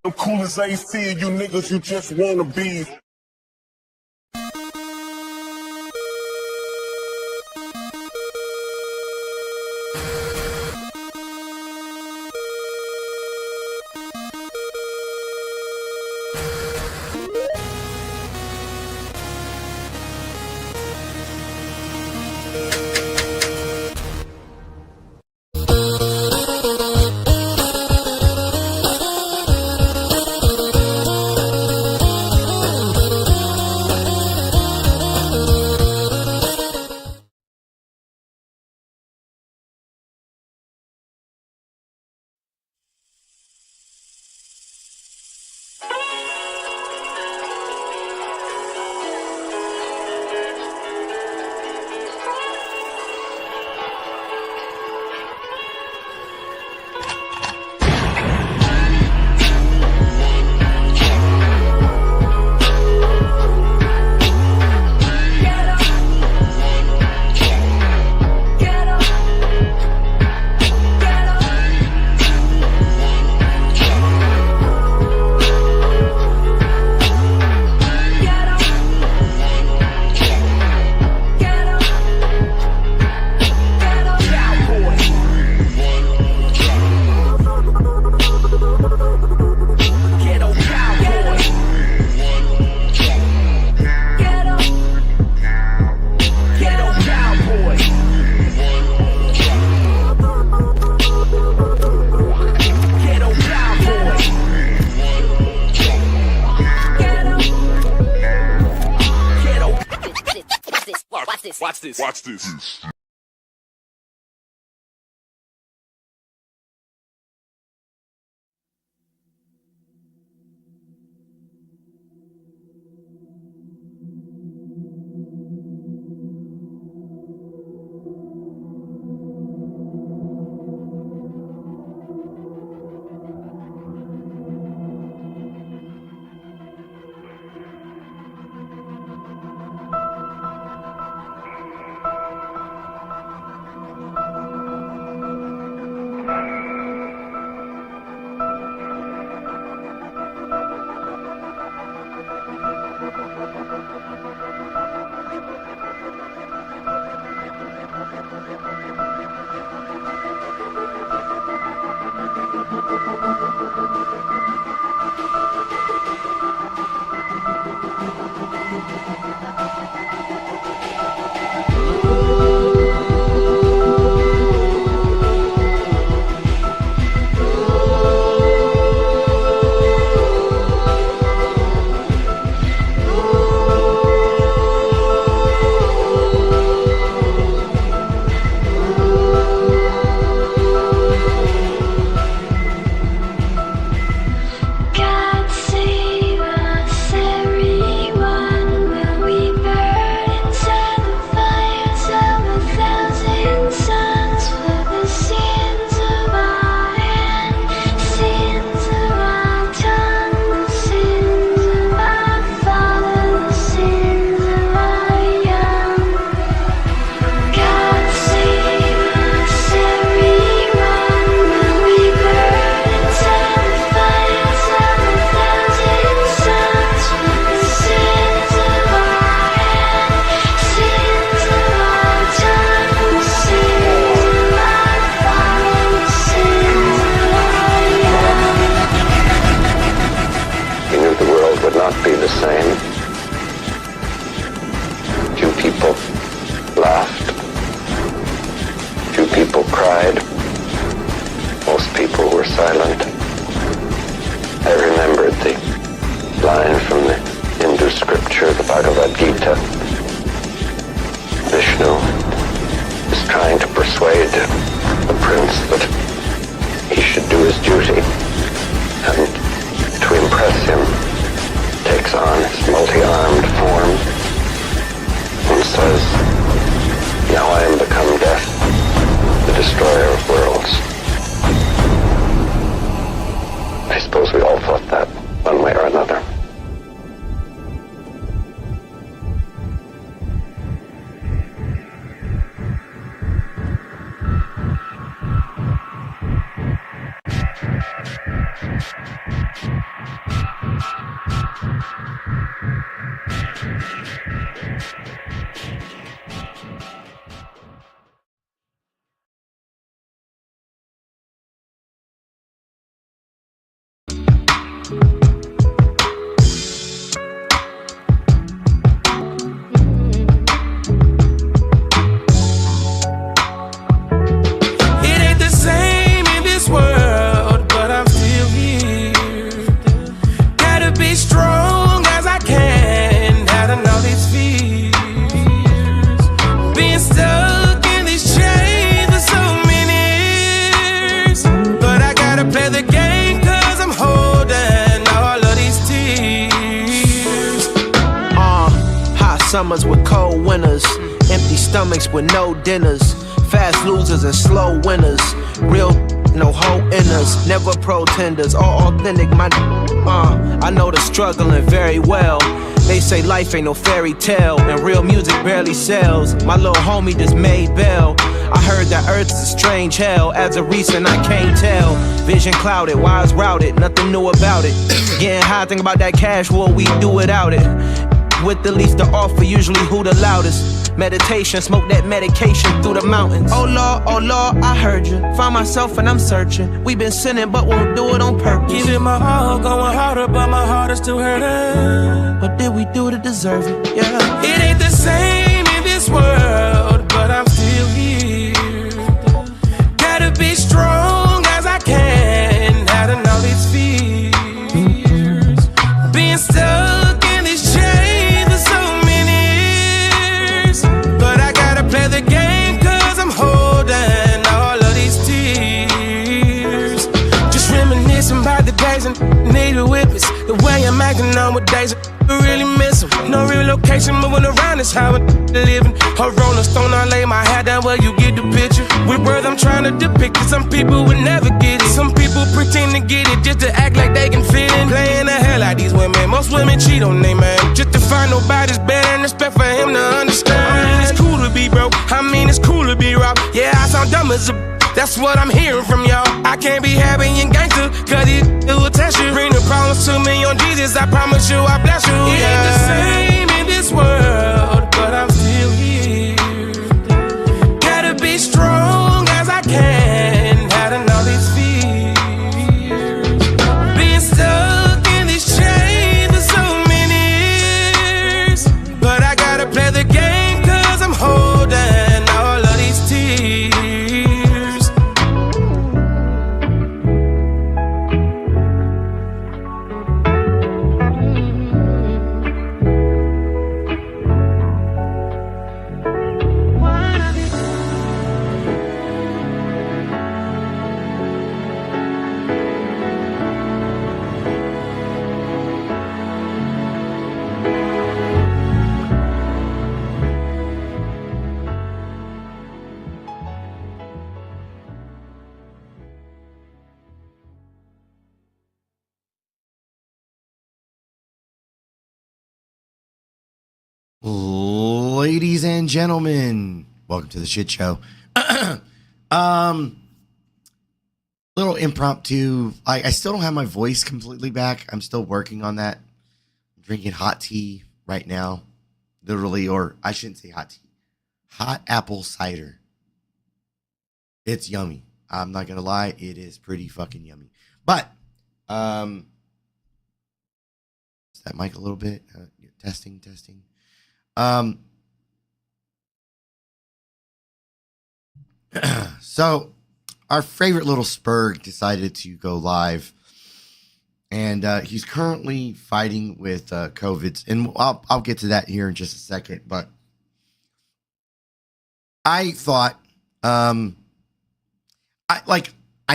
I'm cool as AC, you niggas, you just wanna be. Watch this. line from the Hindu scripture, the Bhagavad Gita. The Vishnu is trying to persuade the prince that he should do his duty, and to impress him, takes on his multi-armed form and says, "Now I am become death, the destroyer of worlds." I suppose we all thought that, one way or another. Summers with cold winters, empty stomachs with no dinners, fast losers and slow winners, real no hoe in us, never pretenders, all authentic. I know the struggling very well. They say life ain't no fairy tale, and real music barely sells. My little homie just made bail. I heard that earth's a strange hell. As of recent, I can't tell. Vision clouded, wise routed, nothing new about it. Getting high, think about that cash, what we do without it. With the least to offer, usually who the loudest. Meditation, smoke that medication through the mountains. Oh Lord, I heard you. Find myself and I'm searching. We been sinning, but won't do it on purpose. Giving my all, going harder, but my heart is still hurting. What did we do to deserve it? Yeah. It ain't the same in this world, but I'm still here. Gotta be strong as I can, hiding all these fears. Being stuck in this chain. Play the game cause I'm holding all of these tears. Just reminiscing about the days and need a witness. The way I'm acting on with days I really miss them. No real location, moving around is how I'm living. A rolling stone, I lay my hat down where you get the picture. With words I'm trying to depict it, some people would never get it. Some people pretend to get it just to act like they can fit in. Playing the hell out these women, most women cheat on they man. Just to find nobody's better and respect for him to understand. I mean it's cool to be broke, I mean it's cool to be robbed. Yeah, I sound dumb as a that's what I'm hearing from y'all. I can't be happy and gangster, cause it will test you. Bring the problems to me on Jesus, I promise you I bless you. It ain't the same in this world, but I'm still here. Gotta be strong as I can, hiding all these fears. Being stuck in these chains for so many years. But I gotta play the game cause I'm holding all of these tears. Ladies and gentlemen, welcome to the shit show. Little impromptu. I still don't have my voice completely back. I'm still working on that. I'm drinking hot tea right now, literally, or I shouldn't say hot tea. Hot apple cider. It's yummy. I'm not gonna lie, it is pretty fucking yummy. But is that mic a little bit? Testing. So our favorite little Sperg decided to go live, and he's currently fighting with COVID, and I'll get to that here in just a second. But I thought, I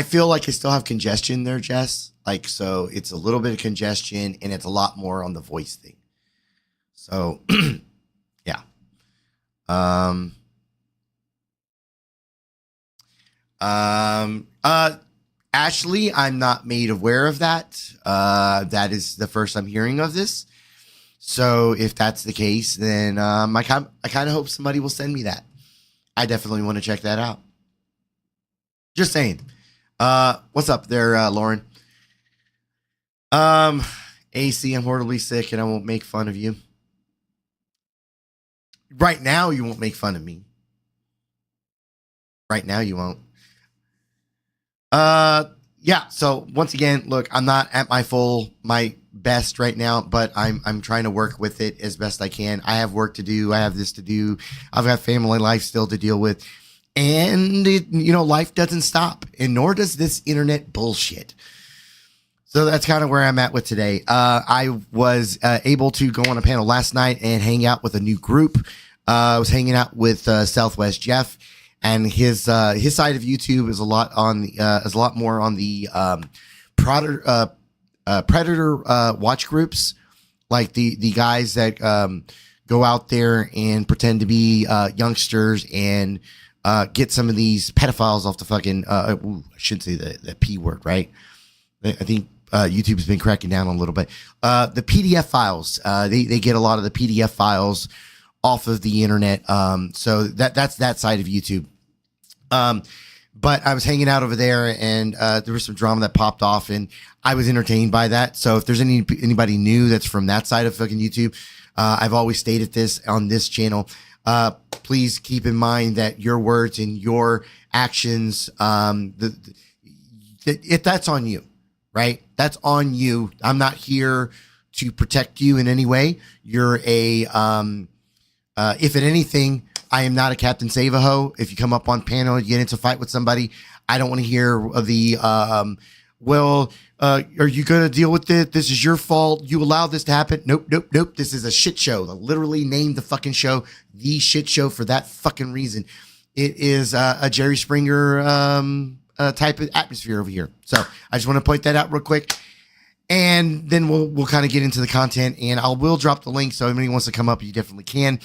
feel like I still have congestion there, Jess. Like, so it's a little bit of congestion and it's a lot more on the voice thing. So, yeah. Ashley, I'm not made aware of that. That is the first I'm hearing of this. So if that's the case, then I kind of hope somebody will send me that. I definitely want to check that out. Just saying. What's up there, Lauren? AC, I'm horribly sick and I won't make fun of you. Right now, you won't make fun of me. Right now, you won't. Yeah. So once again, look, I'm not at my best right now, but I'm trying to work with it as best I can. I have work to do. I have this to do. I've got family life still to deal with. And life doesn't stop, and nor does this internet bullshit. So that's kind of where I'm at with today. I was able to go on a panel last night and hang out with a new group. I was hanging out with Southwest Jeff, and his side of YouTube is a lot more on the predator watch groups, like the guys that go out there and pretend to be youngsters and get some of these pedophiles off the fucking. I shouldn't say the P word, right? I think YouTube's been cracking down a little bit. The PDF files, they get a lot of the PDF files off of the internet. So that's that side of YouTube. But I was hanging out over there, and there was some drama that popped off, and I was entertained by that. So if there's anybody new that's from that side of fucking YouTube, I've always stated this on this channel. Please keep in mind that your words and your actions, that's on you, right? That's on you. I'm not here to protect you in any way. You're if at anything, I am not a Captain Save-A-Ho. If you come up on panel and you get into a fight with somebody, I don't want to hear the, are you going to deal with it? This is your fault. You allowed this to happen. Nope. This is a shit show. I literally named the fucking show The Shit Show for that fucking reason. It is a Jerry Springer type of atmosphere over here. So I just want to point that out real quick. And then we'll kind of get into the content, and I will drop the link. So if anybody wants to come up, you definitely can.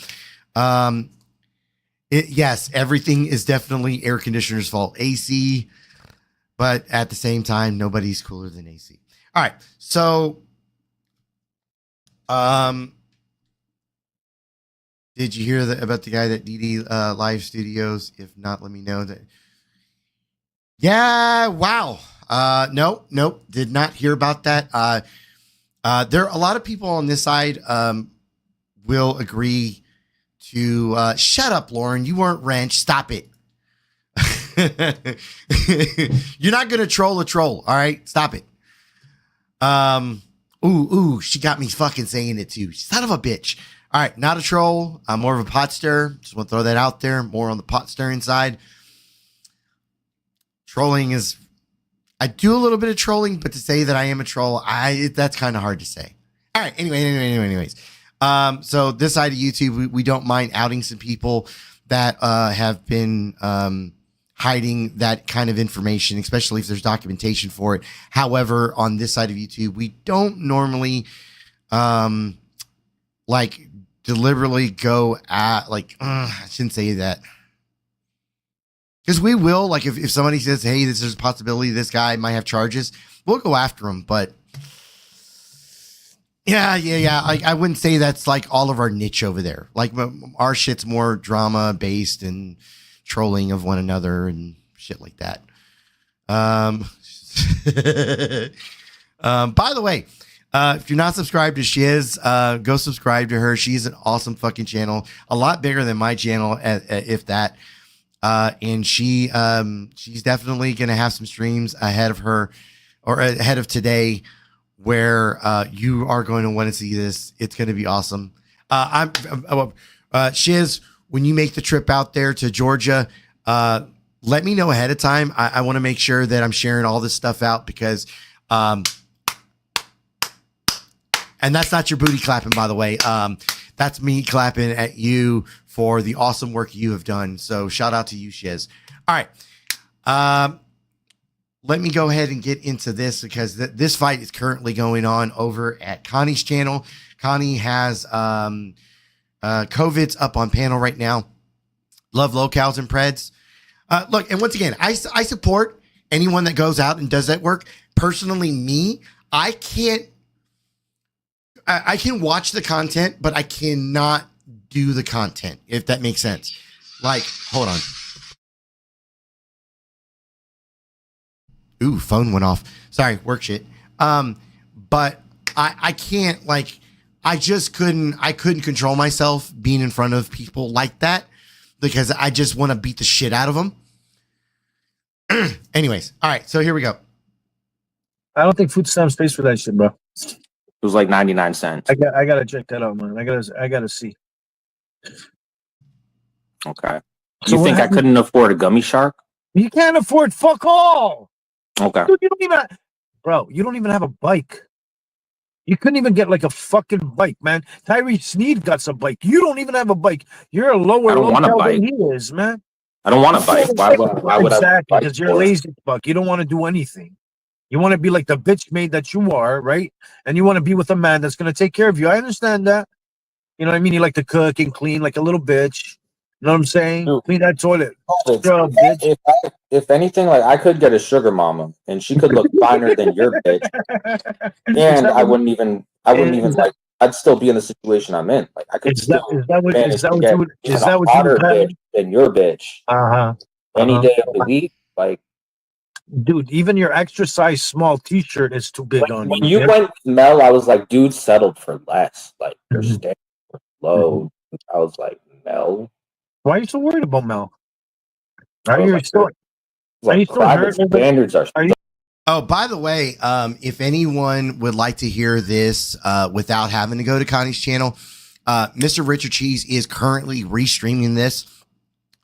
Yes, everything is definitely air conditioner's fault. AC, but at the same time, nobody's cooler than AC. All right, so, did you hear about the guy that DD Live Studios? If not, let me know that. Yeah, wow. Nope, did not hear about that. There are a lot of people on this side will agree to shut up, Lauren. You weren't wrench. Stop it. You're not gonna troll a troll, all right? Stop it. She got me fucking saying it too. Son of a bitch. All right, not a troll. I'm more of a pot stirrer. Just want to throw that out there. More on the pot stirring side. Trolling is, I do a little bit of trolling, but to say that I am a troll, that's kind of hard to say. All right, anyways. So this side of YouTube, we don't mind outing some people that have been hiding that kind of information, especially if there's documentation for it. However, on this side of YouTube, we don't normally deliberately go at I shouldn't say that. Because we will, like, if somebody says, hey, there's a possibility this guy might have charges, we'll go after him. But yeah. I wouldn't say that's like all of our niche over there. Like, our shit's more drama based and trolling of one another and shit like that. By the way, if you're not subscribed to Shiz, go subscribe to her. She's an awesome fucking channel, a lot bigger than my channel, if that. And she's definitely going to have some streams ahead of her, or ahead of today, where you are going to want to see this. It's going to be awesome. Shiz, when you make the trip out there to Georgia, let me know ahead of time. I want to make sure that I'm sharing all this stuff out, because and that's not your booty clapping, by the way. That's me clapping at you for the awesome work you have done. So shout out to you, Shiz. All right. Let me go ahead and get into this because this fight is currently going on over at Connie's channel. Connie has COVID's up on panel right now. Love locales and preds. Look, and once again, I support anyone that goes out and does that work. Personally, me, I can watch the content, but I cannot do the content, if that makes sense. Like, hold on. Ooh, phone went off. Sorry, work shit. But I can't, like, I couldn't control myself being in front of people like that because I just want to beat the shit out of them. Anyways, all right, so here we go. I don't think food stamps pays for that shit, bro. It was like 99 cents. I gotta check that out, man. I gotta see. Okay. So You think I couldn't afford a gummy shark? You can't afford fuck all. Okay. Dude, you don't even have a bike. You couldn't even get like a fucking bike, man. Tyree Sneed got some bike. You don't even have a bike. You're a lower I don't want a locale than bike. he is, man. I don't want a bike. Why would exactly, I? because you're lazy fuck. You don't want to do anything. You want to be like the bitch maid that you are, right? And you want to be with a man that's going to take care of you. I understand that. You know what I mean? You like to cook and clean like a little bitch. You know what I'm saying? Dude. Clean that toilet. Scrub, bitch. If anything, like I could get a sugar mama, and she could look finer than your bitch, and I wouldn't even like. I'd still be in the situation I'm in. Like I could Is that what you would bitch than your bitch? Any day of the week, like. Dude, even your extra size small t-shirt is too big on you. When you went with Mel, I was like, dude, settled for less. Like they're staying low. I was like, Mel. Why are you so worried about Mel? Are you still private standards are. Oh, by the way, if anyone would like to hear this without having to go to Connie's channel, Mr. Richard Cheese is currently restreaming this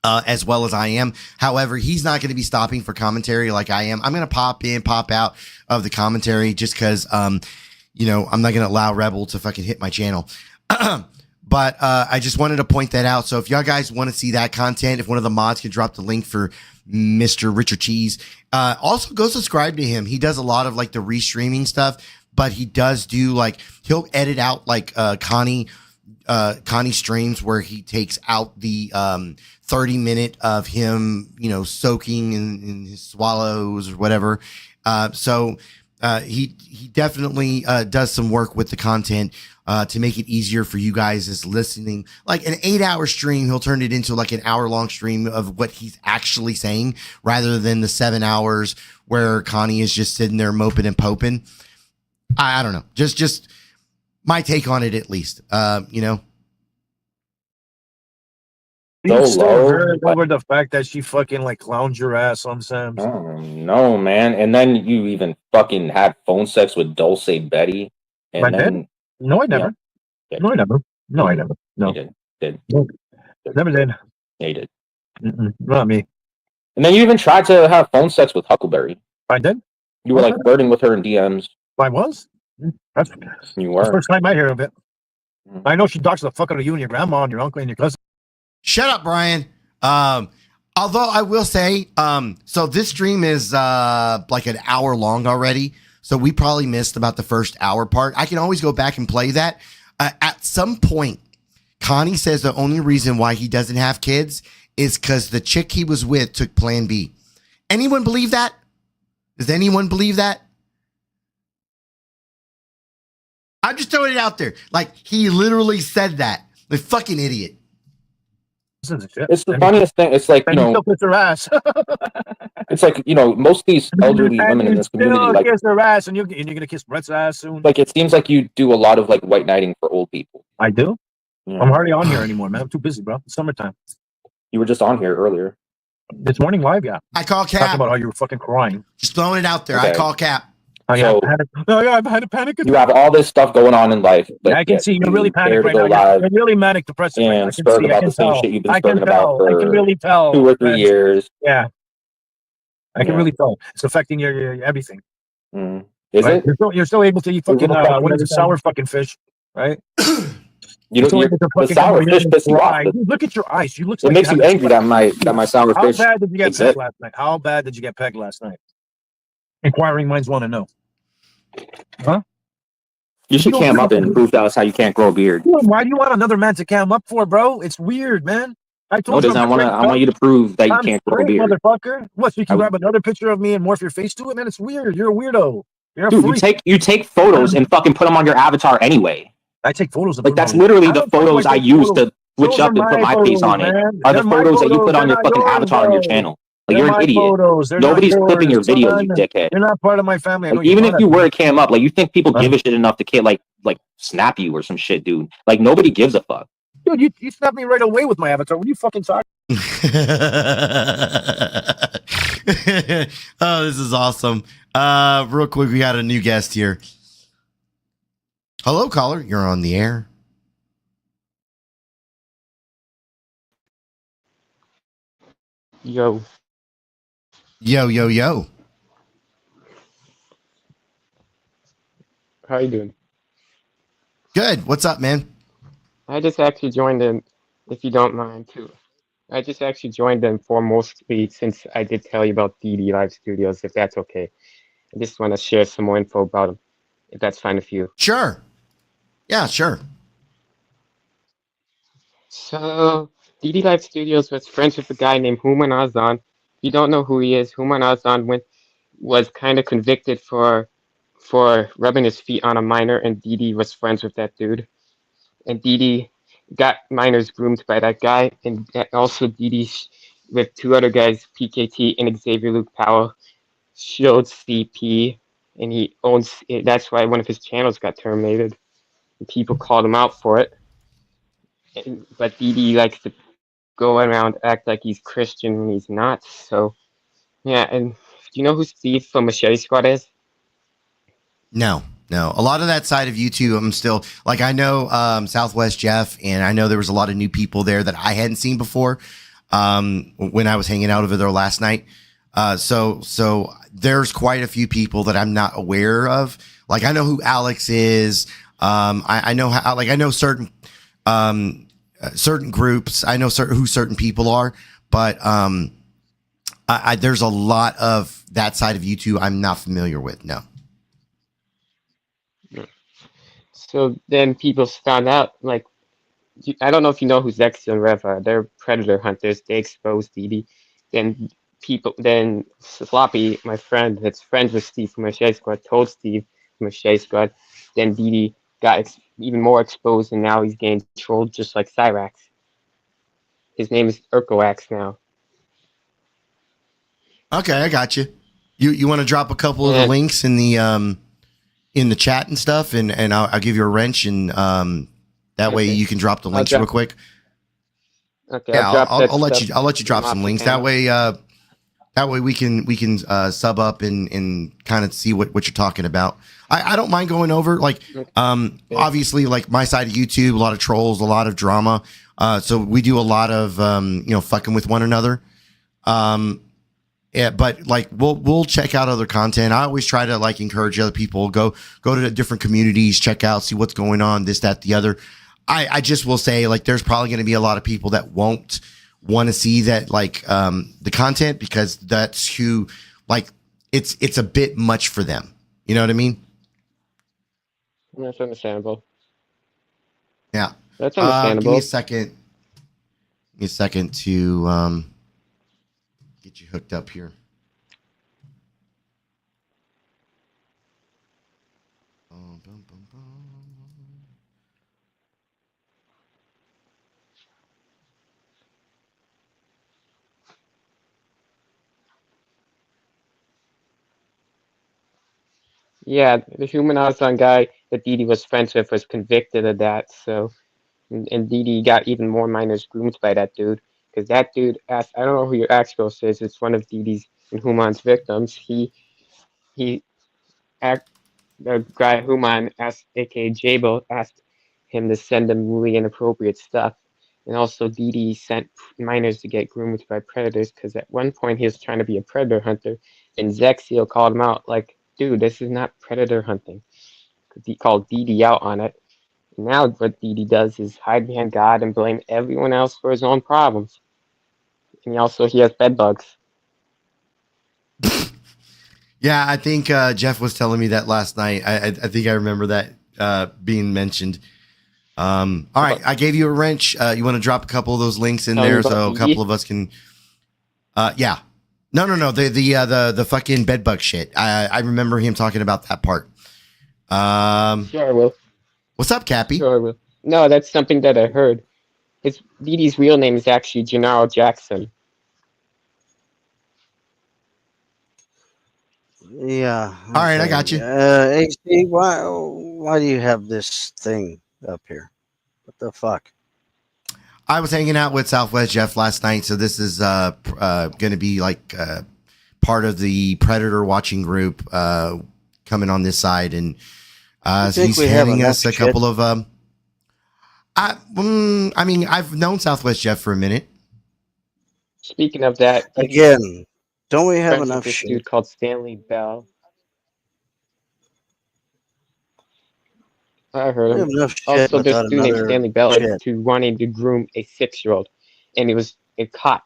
as well as I am. However, he's not going to be stopping for commentary like I am. I'm going to pop in, pop out of the commentary just because, I'm not going to allow Rebel to fucking hit my channel. But I just wanted to point that out. So if y'all guys want to see that content, if one of the mods can drop the link for Mr. Richard Cheese, also go subscribe to him. He does a lot of like the restreaming stuff, but he does do like, he'll edit out like Connie streams where he takes out the 30-minute of him, soaking in his swallows or whatever. So he definitely does some work with the content to make it easier for you guys as listening. Like an 8-hour stream, he'll turn it into like an hour-long stream of what he's actually saying rather than the 7 hours where Connie is just sitting there moping and poping. I don't know. Just my take on it, at least. You still heard over the fact that she fucking like clowns your ass sometimes. Oh, no, man. And then you even fucking had phone sex with Dulce Betty. And then, no, I never. Yeah. No, I never. No, I never. No. You did. Nope. Never did. Yeah, you did. Not me. And then you even tried to have phone sex with Huckleberry. I did. You were like flirting with her in DMs. I was. That's You were. the first time I hear of it. I know she talks the fuck out of you and your grandma and your uncle and your cousin. Shut up, Brian. Although I will say, so this stream is like an hour long already. So we probably missed about the first hour part. I can always go back and play that. At some point, Connie says the only reason why he doesn't have kids is because the chick he was with took Plan B. Anyone believe that? Does anyone believe that? I'm just throwing it out there. Like, he literally said that. The fucking idiot. It's the funniest thing. It's like, still kiss her ass. It's like, most of these elderly women in this community, like, kiss her ass, and you're gonna kiss Brett's ass soon. like, it seems like you do a lot of like white knighting for old people. I do. Yeah. I'm hardly on here anymore, man. I'm too busy, bro. It's summertime. You were just on here earlier. This morning live, yeah. I call Talk cap. about how you were fucking crying. Just throwing it out there. Okay. I call cap. Oh yeah, So- I've had a panic attack. You have all this stuff going on in life. But I can yet see you're you really care panicked to right go now. live You're really manic depressive. Right now. I and can spurg see. I about can the same tell. shit you've been I can spurging about tell. I can for really tell. 2 or 3 years. Yeah, I can Yeah. really tell. It's affecting your everything. Is Right? it? You're still able to eat fucking affecting what is it, everything? sour fucking fish, right? You know, So like the the fucking sour fish pisses you off. cry. Dude, look at your eyes. You look It like makes you angry that my sour How fish bad did you get pegged exists. last night? How bad did you get pegged last night? Inquiring minds want to know. Huh? You should cam up and prove to us how you can't grow a beard. Dude, why do you want another man to cam up for, bro? It's weird, man. I told you. I want you to prove that you can't grow a beard. Motherfucker. What? So you can grab another picture of me and morph your face to it, man? It's weird. You're a weirdo. You're a Dude, freak. you take photos and fucking put them on your avatar anyway. I take photos of like that's literally the photos I use to switch up and put my face on it. Are the photos that you put on your fucking avatar on your channel? Like you're an idiot. Nobody's clipping your videos, you dickhead. You're not part of my family. Like, even if you were a cam up, like you think people give a shit enough to like snap you or some shit, dude. Like nobody gives a fuck. Dude, you snapped me right away with my avatar. What are you fucking talking? Oh, this is awesome. Real quick, we got a new guest here. Hello, caller. You're on the air. Yo. Yo, yo, yo. How you doing? Good. What's up, man? I just actually joined in, if you don't mind, too. I just actually joined in for mostly since I did tell you about DD Live Studios, if that's okay. I just want to share some more info about them, if that's fine with you. Sure. Yeah, sure. So, DD Live Studios was friends with a guy named Human Azan. If you don't know who he is, Human Azan was kind of convicted for rubbing his feet on a minor, and DD was friends with that dude. And DD got minors groomed by that guy, and also DD with two other guys, PKT and Xavier Luke Powell, showed CP, and he owns it. That's why one of his channels got terminated. And people called him out for it. But DD likes to go around act like he's Christian when he's not. So, yeah. And do you know who Steve from Machete Squad is? No. A lot of that side of YouTube, I'm still like, I know Southwest Jeff, and I know there was a lot of new people there that I hadn't seen before when I was hanging out over there last night. So there's quite a few people that I'm not aware of. Like I know who Alex is. I know how, like I know certain groups. I know who certain people are, but there's a lot of that side of YouTube I'm not familiar with. No. So then people found out, like, I don't know if you know who Zexy and Rev are. They're predator hunters. They exposed DD. Then Sloppy, my friend that's friends with Steve from Machete Squad, told Steve from Machete Squad. Then DD got even more exposed, and now he's getting trolled just like Cyrax. His name is Urkoax now. Okay, I got you. You want to drop a couple of the links in the chat and stuff, and I'll give you a wrench, and that way you can drop the links real quick. Okay, yeah, I'll let you drop some links. That way we can sub up and kind of see what you're talking about. I don't mind going over obviously like my side of YouTube, a lot of trolls, a lot of drama. So we do a lot of fucking with one another. Yeah, but like we'll check out other content. I always try to like encourage other people, go to different communities, check out, see what's going on, this, that, the other. I just will say like there's probably going to be a lot of people that won't want to see that like the content, because that's who like it's a bit much for them. You know what I mean? That's understandable. Yeah. That's understandable. Give me a second to get you hooked up here. Yeah, the Human Azan guy that DD was friends with was convicted of that. So, and DD got even more minors groomed by that dude, because that dude asked. I don't know who your Axos is. It's one of DD's and Human's victims. The guy Human asked, aka Jabo, asked him to send him really inappropriate stuff. And also DD sent minors to get groomed by predators, because at one point he was trying to be a predator hunter, and Zexiel called him out like, dude, this is not predator hunting. Because he called DD out on it. Now what Didi does is hide behind God and blame everyone else for his own problems. And he has bed bugs. Yeah, I think Jeff was telling me that last night. I think I remember that being mentioned. All right, I gave you a wrench. You want to drop a couple of those links in there so a couple of us can. Yeah, no. The fucking bedbug shit. I remember him talking about that part. Sure, I will. What's up, Cappy? Sure, I will. No, that's something that I heard. Didi's real name is actually Gennaro Jackson. Yeah. All right, I got you. AC, why do you have this thing up here? What the fuck? I was hanging out with Southwest Jeff last night, so this is going to be like part of the Predator watching group coming on this side, and so he's handing us a couple of. I mean, I've known Southwest Jeff for a minute. Speaking of that, again, don't we have enough this shit? dude called Stanley Bell. I heard him. Also, this dude named Stanley Bell is wanting to groom a 6-year-old, and he was caught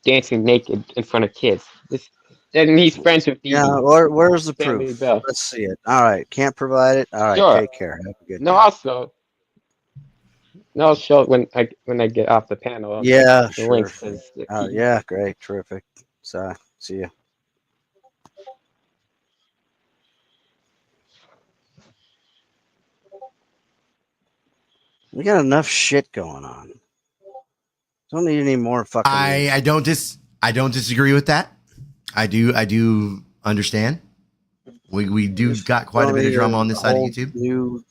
dancing naked in front of kids. And he's friends with Didi. Yeah, where's the Stanley proof? Bell. Let's see it. All right, can't provide it. All right, Sure. Take care. Have a good No, day. also, no, I'll show it when I get off the panel. Yeah, the sure. links. Yeah, great, terrific. So, see you. We got enough shit going on. Don't need any more fucking. I don't disagree with that. I do understand. We do got quite a bit of drama on this side of YouTube. New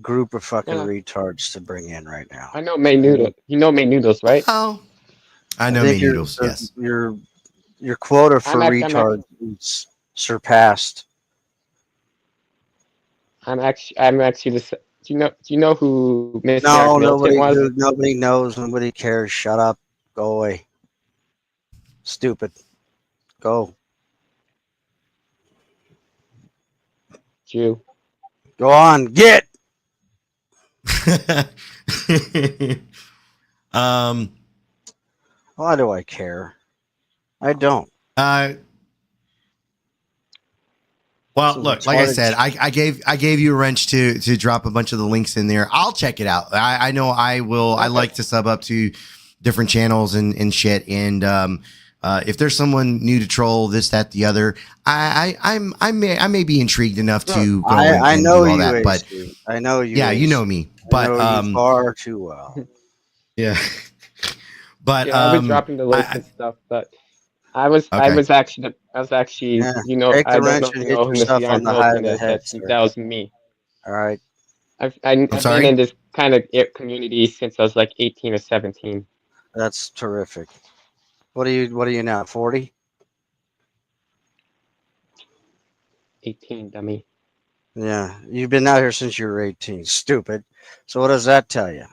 group of fucking retards to bring in right now. I know May Noodle. You know May Noodles, right? Oh, I know May Noodles. Yes. Your quota for retards is surpassed. I'm actually the. Do you know who Miss No, Milton was? nobody knows. Nobody cares. Shut up. Go away. Stupid. Go. Jew. Go on. Get. Why do I care? I don't. Well, look, like I said, I gave you a wrench to drop a bunch of the links in there. I'll check it out. I know I will. Okay. I like to sub up to different channels and shit. And if there's someone new to troll this, that, the other, I may be intrigued enough to go and do all that. But I know you. Yeah, you know me. But I know you far too well. Yeah. But yeah, I was dropping the links and stuff, but. I was actually, yeah. You know, take the I wrench don't and know hit yourself on the high of the head. That was me. All right. I've been in this kind of community since I was like 18 or 17. That's terrific. What are you now? 40? 18, dummy. Yeah, you've been out here since you were 18. Stupid. So what does that tell you?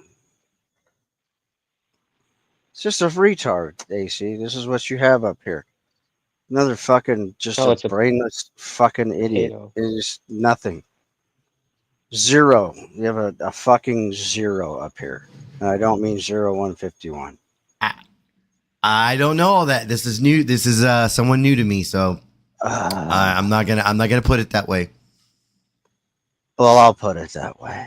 It's just a retard, AC. This is what you have up here. Another fucking a brainless fucking idiot. It's nothing. Zero. You have a fucking zero up here. And I don't mean 0151. I don't know all that. This is new. This is someone new to me, so I'm not gonna put it that way. Well, I'll put it that way.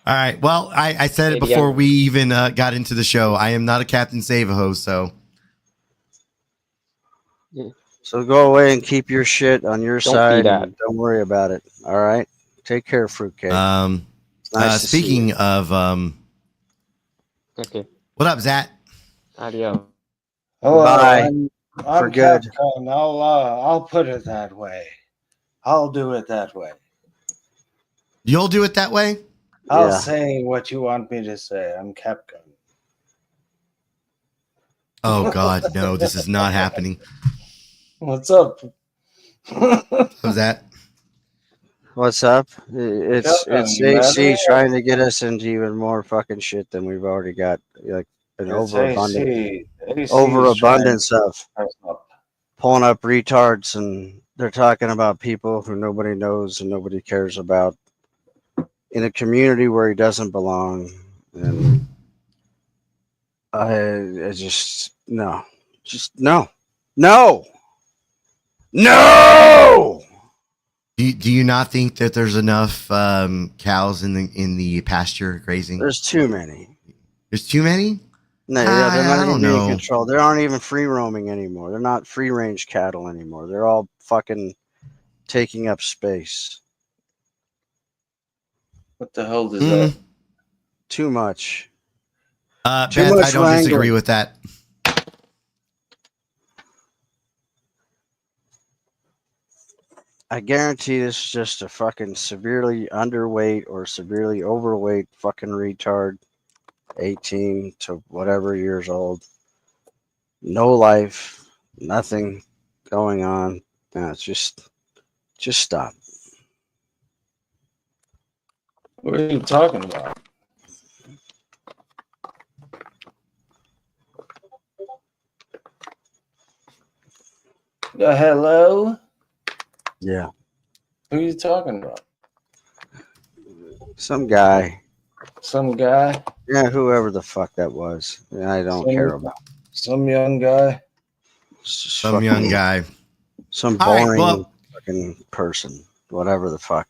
All right. Well, I said it before we even got into the show. I am not a Captain Save-A-Ho, so. So go away and keep your shit on your side. Don't worry about it. All right. Take care, Fruitcake. Nice speaking of, okay. What up, Zach? Adios. Oh, bye. I'm for good. Capcom. I'll put it that way. I'll do it that way. You'll do it that way? I'll say what you want me to say. I'm Capcom. Oh God, no! This is not happening. What's up? What's that? What's up? It's AC trying to get us into even more fucking shit than we've already got. Like an overabundance of pulling up retards and They're talking about people who nobody knows and nobody cares about in a community where he doesn't belong. And I just no. Just no. No. No. Do you not think that there's enough cows in the pasture grazing? There's too many. There's too many? No, yeah, they're not even being know. controlled. They aren't even free roaming anymore. They're not free range cattle anymore. They're all fucking taking up space. What the hell is that? Too much. Beth, Too much I don't wrangling. disagree with that. I guarantee this is just a fucking severely underweight or severely overweight fucking retard, 18 to whatever years old. No life, nothing going on. No, it's just stop. What are you talking about? Hello? Yeah. Who are you talking about? Some guy. Some guy? Yeah, whoever the fuck that was. I don't care about. Some young guy? Some young guy. Some All right, boring well- fucking person. Whatever the fuck.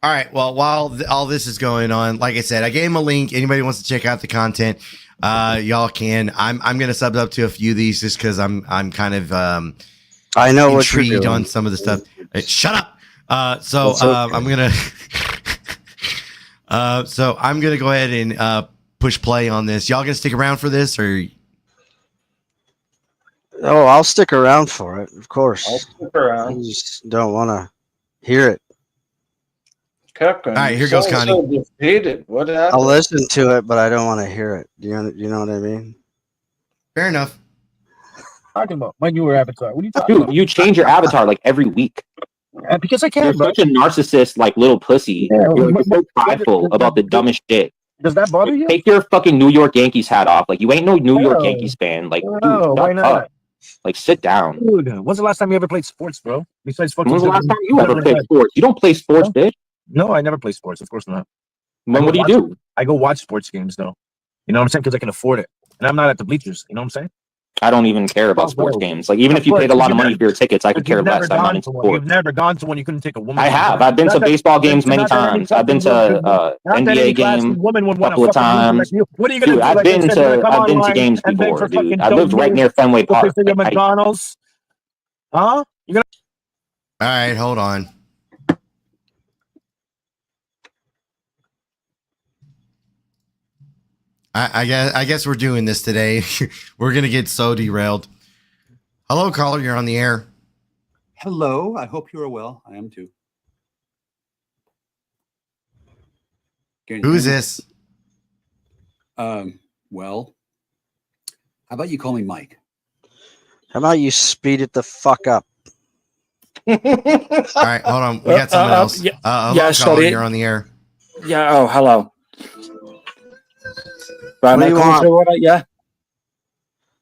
All right. Well, while all this is going on, like I said, I gave him a link. Anybody wants to check out the content, y'all can. I'm gonna sub up to a few of these just because I'm kind of I know what you're intrigued doing. on some of the stuff. Hey, shut up. So That's okay. I'm gonna I'm gonna go ahead and push play on this. Y'all gonna stick around for this or? Oh, I'll stick around for it, of course. I'll stick around. I just don't want to hear it. Capcom. All right, here goes Connie. So defeated. What happened? I'll listen to it, but I don't want to hear it. You know what I mean? Fair enough. Talking about my newer avatar. What are you talking Dude, you change your avatar like every week. about? Because I You're can, bro. such a narcissist, like little pussy. Yeah, You're but- so prideful about the dumbest shit. Does that bother you? Take your fucking New York Yankees hat off. Like you ain't no New York No. Yankees fan. Like, dude, No, why shut not? up. Like, sit down. Dude, when's the last time you ever played sports, bro? Besides fucking. When was the last time you ever played sports? You don't play sports, bitch. No, I never play sports. Of course not. Then what do you do? I go watch sports games, though. You know what I'm saying? Because I can afford it, and I'm not at the bleachers. You know what I'm saying? I don't even care about sports games. Like, even if you paid a lot of money for your tickets, I could care less. I'm not into You've sports. never gone to one. You couldn't take a woman. I have. I've been to baseball games many times. I've been to NBA game a couple of times. What are you gonna Dude, do? I've Like, been instead of to come I've been to online games and beg before, for dude. fucking I lived right near Fenway go Park. to your Like, McDonald's? Huh? You gonna? All right, hold on. I guess we're doing this today. We're gonna get so derailed. Hello, caller. You're on the air. Hello. I hope you are well. I am too. Can you Who is hear me? this? Well, how about you call me Mike? How about you speed it the fuck up? All right, hold on. We got someone else. Yeah, Hello, yeah, caller. sorry. You're on the air. Yeah. Oh, hello. Right, am What I do you coming want? through all right? Yeah.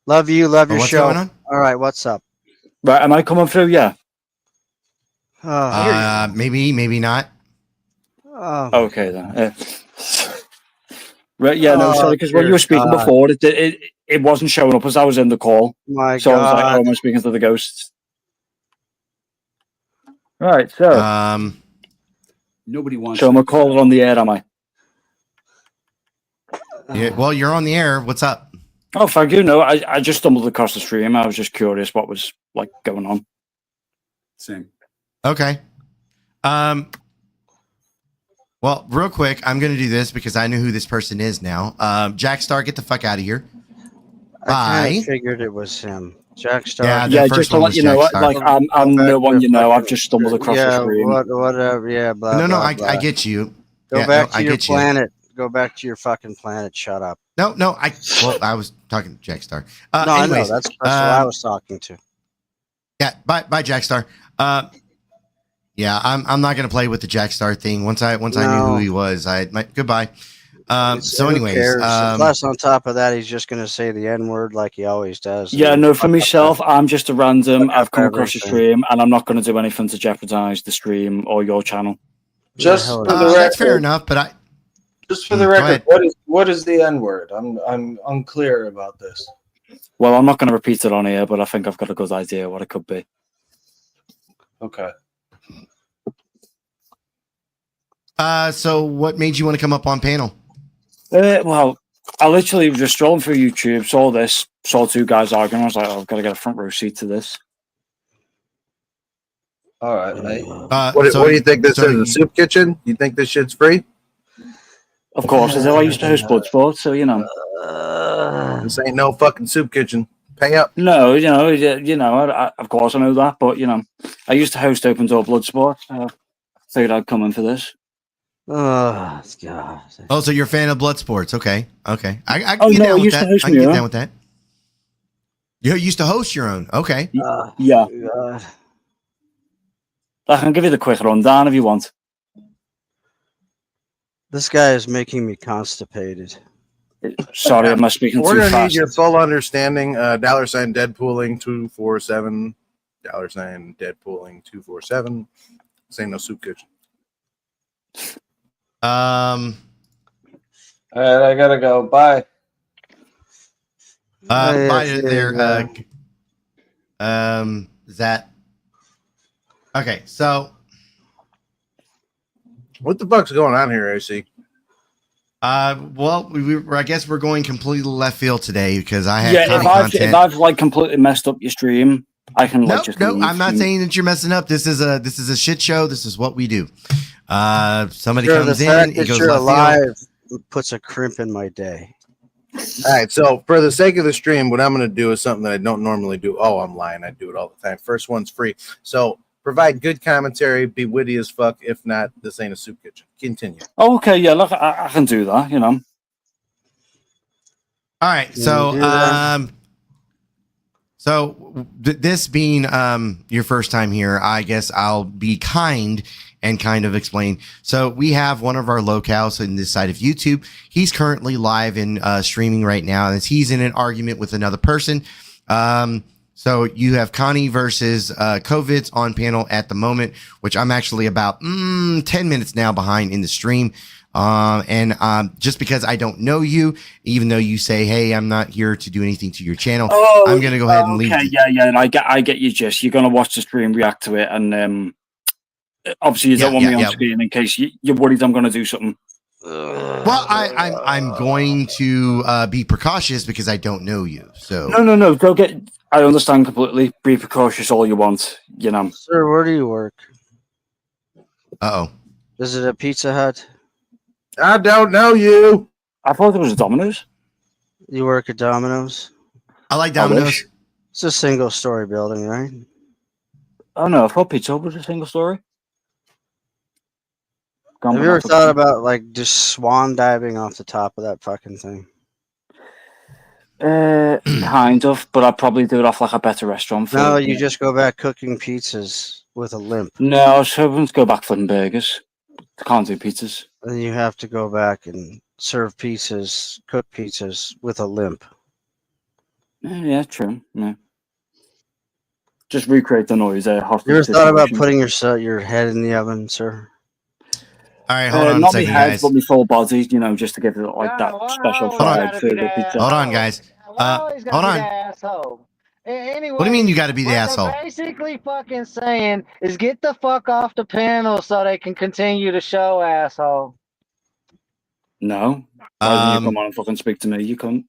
Love you. Love your What's show. going on? All right, what's up? Right, am I coming through? Yeah. Maybe not. Oh, Okay then. Right. Yeah. No. Oh, Sorry, because when you dear were speaking God. before, it wasn't showing up as I was in the call. my So I was like, God. "Oh, am I speaking to the ghosts?" Right. So, Nobody wants. so I'm a caller on the air, am I? Yeah, well, you're on the air. What's up? Oh, thank you. No, I just stumbled across the stream. I was just curious what was like going on. Same. Okay. Well, real quick, I'm going to do this because I know who this person is now. Jack Star, get the fuck out of here. I kind Bye. of figured it was him. Jack Star. Yeah, Yeah, first just to one let was you know, Jack Star. like I'm Go the back one to you know. fucking- I've just stumbled across yeah, the stream. whatever. Yeah, blah, No, blah, I blah. get you. Go Yeah, back no, I to your get you. planet. Go back to your fucking planet. Shut up. No, I was talking to Jack Star. No, I know. Anyways, That's who I was talking to. Yeah, bye, Jack Star. Yeah, I'm not gonna play with the Jack Star thing. Once I knew who he was, goodbye. So, Who anyways, cares? Plus, on top of that, he's just going to say the N word like he always does. Yeah, no, for myself, I'm just a random. I've come across the everything. stream, and I'm not going to do anything to jeopardize the stream or your channel. Just for the record, that's fair enough. But just for the record, what is the N word? I'm unclear about this. Well, I'm not going to repeat it on here, but I think I've got a good idea what it could be. Okay. So what made you want to come up on panel? Well, I literally was just strolling through YouTube, saw this, saw two guys arguing. I was like, oh, I've got to get a front row seat to this. All right, mate. What do you think this is? A soup kitchen? You think this shit's free? Of course, I used to host Bloodsport, so you know. This ain't no fucking soup kitchen. Pay up. No, of course I know that, but you know, I used to host Open Door Bloodsport. Figured I'd come in for this. Oh God! Oh, so you're a fan of blood sports? Okay. I can get down with that. I can get down with that. You used to host your own. Okay. Yeah. God. I can give you the quick rundown if you want. This guy is making me constipated. Sorry, am I speaking We're too gonna fast? need your full understanding. $sign Deadpooling 247. $sign Deadpooling 247. This ain't no soup kitchen. All right, I gotta go. Bye. Bye there. That. Okay, so what the fuck's going on here, AC? Well, I guess we're going completely left field today because I had if I've like completely messed up your stream, I can No, I'm not saying that you're messing up. This is a shit show. This is what we do. Somebody comes in, he goes left alive puts a crimp in my day. All right, so for the sake of the stream, what I'm going to do is something that I don't normally do. Oh, I'm lying. I do it all the time. First one's free. So provide good commentary, be witty as fuck. If not, this ain't a soup kitchen. Continue. Oh, okay, yeah, look, I can do that, you know. All right, so this being your first time here, I guess I'll be kind and kind of explain. So we have one of our locales in this side of YouTube. He's currently live and streaming right now, and he's in an argument with another person. So you have Connie versus COVID's on panel at the moment, which I'm actually about 10 minutes now behind in the stream. Just because I don't know you, even though you say, hey, I'm not here to do anything to your channel, I'm going to go ahead and leave. Okay, yeah, and I get you, Jess. You're going to watch the stream, react to it, and obviously you don't want me on screen in case you're worried I'm going to do something. Well, I'm going to be precautious because I don't know you. So no, go get. I understand completely. Be precautious all you want, you know. Sir, where do you work? Uh-oh. Is it a Pizza Hut? I don't know you. I thought it was a Domino's. You work at Domino's? I like Domino's. It's a single-story building, right? Oh no, I thought Pizza Hut was a single story. Have you ever thought about like just swan diving off the top of that fucking thing? Kind of, but I'd probably do it off like a better restaurant. No, you just go back cooking pizzas with a limp. No, I was hoping to go back flipping burgers. I can't do pizzas. Then you have to go back and serve pizzas, cook pizzas with a limp. Yeah, true. Yeah. Just recreate the noise. You ever thought about putting your head in the oven, sir? All right, hold on not a second, my head, guys. but my full body, you know, just to give it like that special vibe for the pizza. Hold on, guys. Hold on. Asshole. Anyway, What do you mean you got to be the what asshole? they're basically fucking saying is get the fuck off the panel so they can continue the show, asshole. No. Why didn't you come on and fucking speak to me? You couldn't.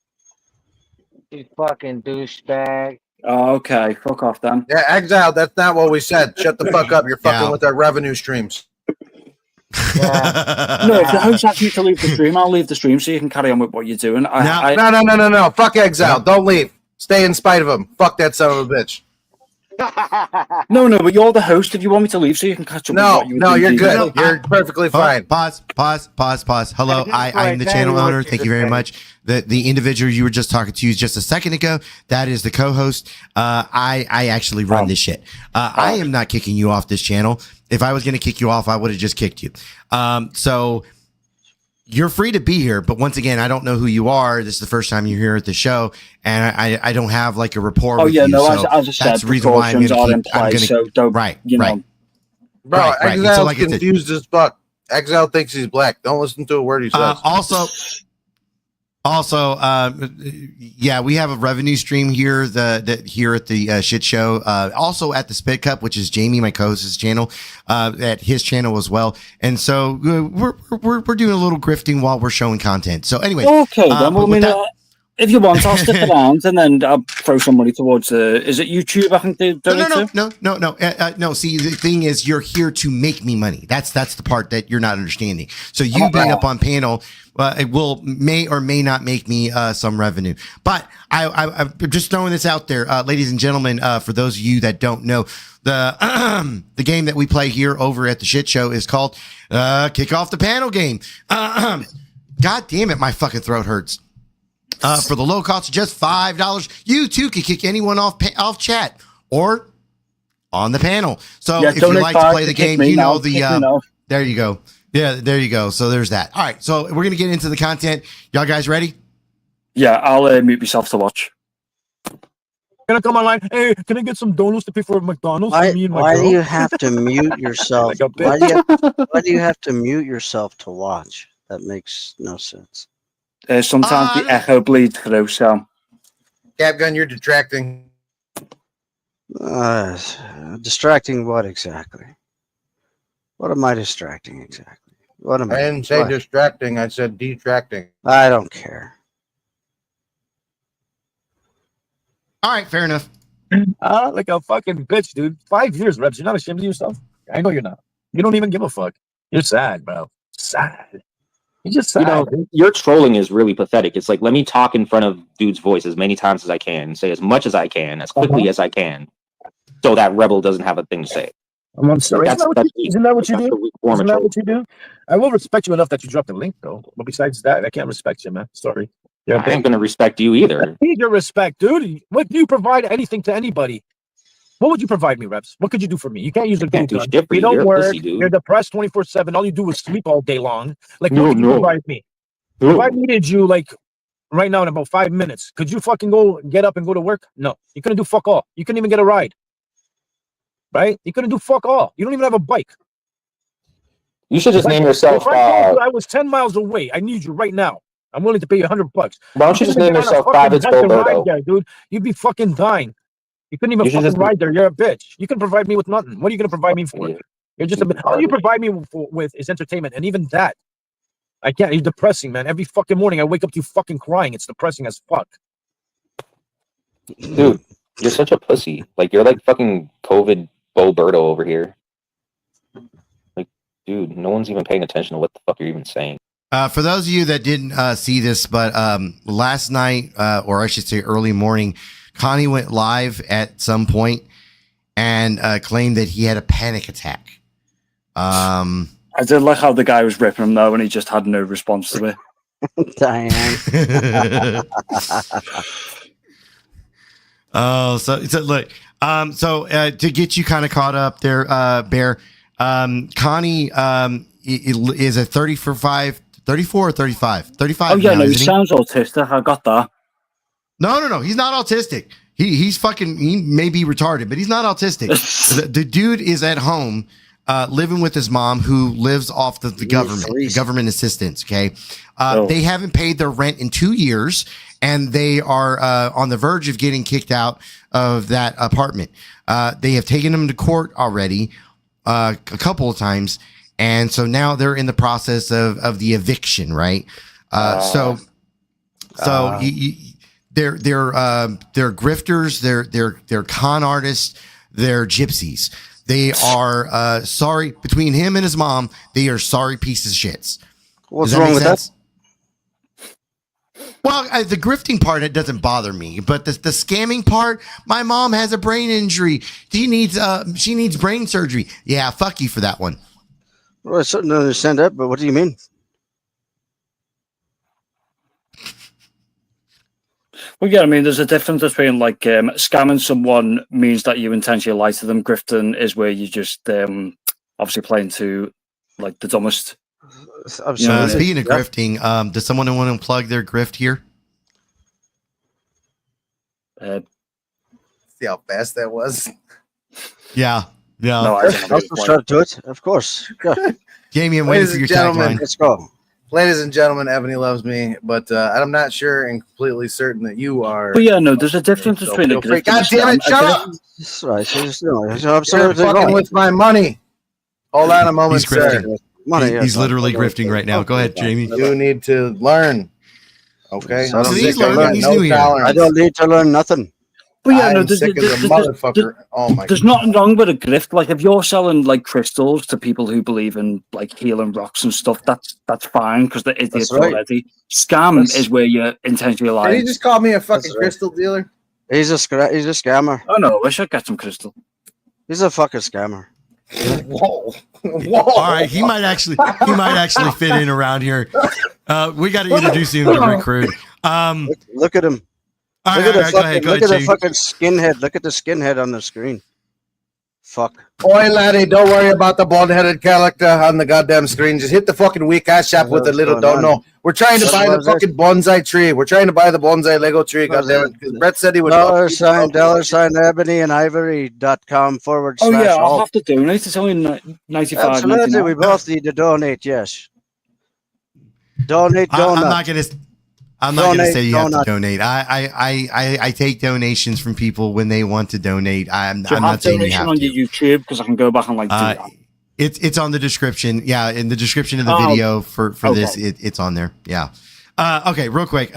You fucking douchebag. Oh, okay, fuck off then. Yeah, Exile, that's not what we said. Shut the fuck up. You're fucking with our revenue streams. No, if the host asks me to leave the stream, I'll leave the stream so you can carry on with what you're doing. No. Fuck Exile. Don't leave. Stay in spite of him. Fuck that son of a bitch. No, but you're the host. If you want me to leave so you can catch up with what you you're good. You're perfectly fine. Pause. Hello, I am the channel owner. Thank you very much. The individual you were just talking to just a second ago, that is the co-host. I actually run this shit. I am not kicking you off this channel. If I was going to kick you off, I would have just kicked you. So you're free to be here, but once again, I don't know who you are. This is the first time you're here at the show, and I don't have like a rapport with you. No, so as I said, that's the reason why I'm precautions going to keep. So don't, right, you know. Bro, right. Exile's So, like I said, confused as fuck. Exile thinks he's black. Don't listen to a word he says. Also, yeah, we have a revenue stream here here at the Shit Show. Also at the Spit Cup, which is Jamie, my co-host's channel, at his channel as well. And so we're doing a little grifting while we're showing content. So anyway, okay, then if you want, I'll stick around and then I'll throw some money towards. Is it YouTube? I think they donate to? No. See, the thing is, you're here to make me money. That's the part that you're not understanding. So you being up on panel. It may or may not make me some revenue, but I'm just throwing this out there, ladies and gentlemen. For those of you that don't know, the game that we play here over at the Shit Show is called Kick Off the Panel game. God damn it, my fucking throat hurts. For the low cost of just $5, you too can kick anyone off chat or on the panel. So if you like to play the game, you know there you go. Yeah, there you go. So there's that. All right, so we're going to get into the content. Y'all guys ready? Yeah, I'll mute myself to watch. Can I come online? Hey, can I get some donuts to pay for McDonald's? Why girl? do you have to mute yourself? Why do you have to mute yourself to watch? That makes no sense. Sometimes the echo bleeds through, so. Capgun, you're detracting. Distracting what exactly? What am I distracting exactly? What am I didn't say distracting. I said detracting. I don't care. All right, fair enough. Like a fucking bitch, dude. 5 years, Reps. You're not ashamed of yourself? I know you're not. You don't even give a fuck. You're sad, bro. Sad. You're just sad. You know, your trolling is really pathetic. It's like, let me talk in front of dude's voice as many times as I can, say as much as I can, as quickly as I can, so that rebel doesn't have a thing to say. I'm sorry. Isn't that what you do? Isn't that what you do? I will respect you enough that you dropped the link, though. But besides that, I can't respect you, man. Sorry. I ain't going to respect you either. I need your respect, dude. What do you provide anything to anybody? What would you provide me, Reps? What could you do for me? You can't use a gun. You don't work. You're depressed 24/7. All you do is sleep all day long. Like, what could you provide me? If I needed you, like, right now in about 5 minutes, could you fucking get up and go to work? No. You couldn't do fuck all. You couldn't even get a ride. Right? You couldn't do fuck all. You don't even have a bike. You should just name yourself. If I told you I was 10 miles away, I need you right now. I'm willing to pay you $100. Why don't you just name yourself Private Roberto? Dude, you'd be fucking dying. You couldn't even fucking ride there. You're a bitch. You can provide me with nothing. What are you going to provide me for? You're just all you provide me with is entertainment, and even that, I can't. You're depressing, man. Every fucking morning I wake up to you fucking crying. It's depressing as fuck. Dude, you're such a pussy. Like, you're like fucking COVID Boberto over here. Like, dude, no one's even paying attention to what the fuck you're even saying. For those of you that didn't see this, but last night, or I should say early morning, Connie went live at some point and claimed that he had a panic attack. I did like how the guy was ripping him though, and he just had no response to it. Diane. Oh, so look, to get you kind of caught up there, Bear, Connie is a 34 or 35? 35. Oh yeah, now, no, he sounds autistic. I got that. No, he's not autistic. He may be retarded, but he's not autistic. the dude is at home, living with his mom, who lives off the government assistance. Okay, they haven't paid their rent in 2 years, and they are on the verge of getting kicked out of that apartment. They have taken him to court already a couple of times, and so now they're in the process of the eviction, right? They're grifters, they're con artists, they're gypsies. They are sorry, between him and his mom, they are sorry pieces of shits. What's wrong with that? Well, the grifting part, it doesn't bother me, but the scamming part, my mom has a brain injury. She needs brain surgery. Yeah, fuck you for that one. Well, I certainly understand that, but what do you mean? Well, yeah, I mean, there's a difference between like scamming someone means that you intentionally lie to them. Grifting is where you just obviously playing to like the dumbest Speaking of grifting, does someone want to plug their grift here? See how fast that was? Yeah. No, I'll subscribe to it, of course. Yeah. Jamie, I'm waiting for your tagline. Let's go. Ladies and gentlemen, Ebony loves me, but I'm not sure and completely certain that you are. But yeah, no, there's a difference between a grift. God damn it, shut up! That's right. You're fucking with my money. Hold on a moment, He's grifting. Money, He's literally grifting right now. Go ahead, Jamie. You need to learn. Okay? So he's learning. He's new here. I don't need to learn nothing. But yeah, no, I'm sick as a motherfucker. Oh my there's nothing wrong with a grift. Like if you're selling like crystals to people who believe in like healing rocks and stuff, that's fine because they're idiots already. Scam is where you're intentionally lying. Did he just call me a fucking crystal dealer? He's a scammer. Oh no, I should get some crystal. He's a fucking scammer. Whoa. All right, he might actually fit in around here. We got to introduce him to recruit. Look at him. All look right, at the fucking skinhead. Look at the skinhead on the screen. Fuck. Boy, laddie, don't worry about the bald-headed character on the goddamn screen. Just hit the fucking weak ass shop with a little don't know. We're trying to buy the fucking bonsai tree. We're trying to buy the bonsai Lego tree. Goddamn it. Because Brett said he would. $sign ebony and ivory.com / Oh yeah, I'll have to donate. It's only 95. Absolutely, we both need to donate. Yes. Donate. I'm not gonna say you have to donate. I take donations from people when they want to donate. I'm not saying you have on to. your YouTube because I can go back and like do that. It's on the description. Yeah, in the description of the video for this, it's on there. Yeah. Okay, real quick.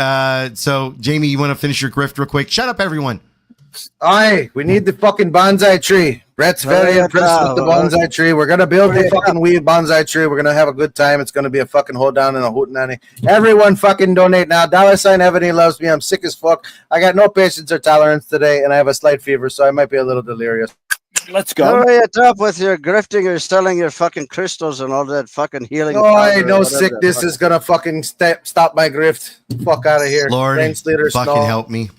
So Jamie, you want to finish your grift real quick? Shut up, everyone. Aye, we need the fucking bonsai tree. Brett's very impressed with the bonsai tree. We're gonna build the fucking weed bonsai tree. We're gonna have a good time. It's gonna be a fucking hold down and a hootenanny. Everyone fucking donate now. $sign Ebony loves me. I'm sick as fuck. I got no patience or tolerance today, and I have a slight fever, so I might be a little delirious. Let's go. Hurry it up with your grifting or selling your fucking crystals and all that fucking healing. No, I know sickness is gonna fucking stop my grift. Fuck out of here. Lord, fucking help me.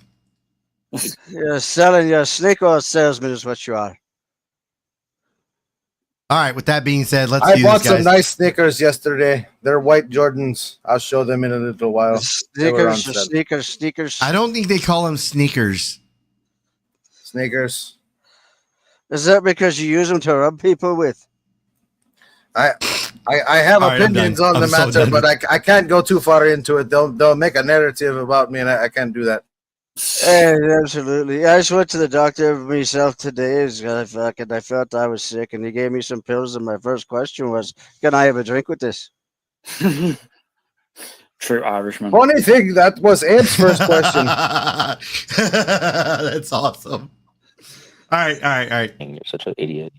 You're selling your snake oil salesman is what you are. All right. With that being said, let's. I bought some nice sneakers yesterday. They're white Jordans. I'll show them in a little while. Sneakers. I don't think they call them sneakers. Sneakers. Is that because you use them to rub people with? I have opinions on the matter, but I can't go too far into it. They'll make a narrative about me, and I can't do that. Absolutely. I just went to the doctor myself today. I felt I was sick, and he gave me some pills. And my first question was, "Can I have a drink with this?" True Irishman. Funny thing, that was Ed's first question. That's awesome. All right. You're such an idiot.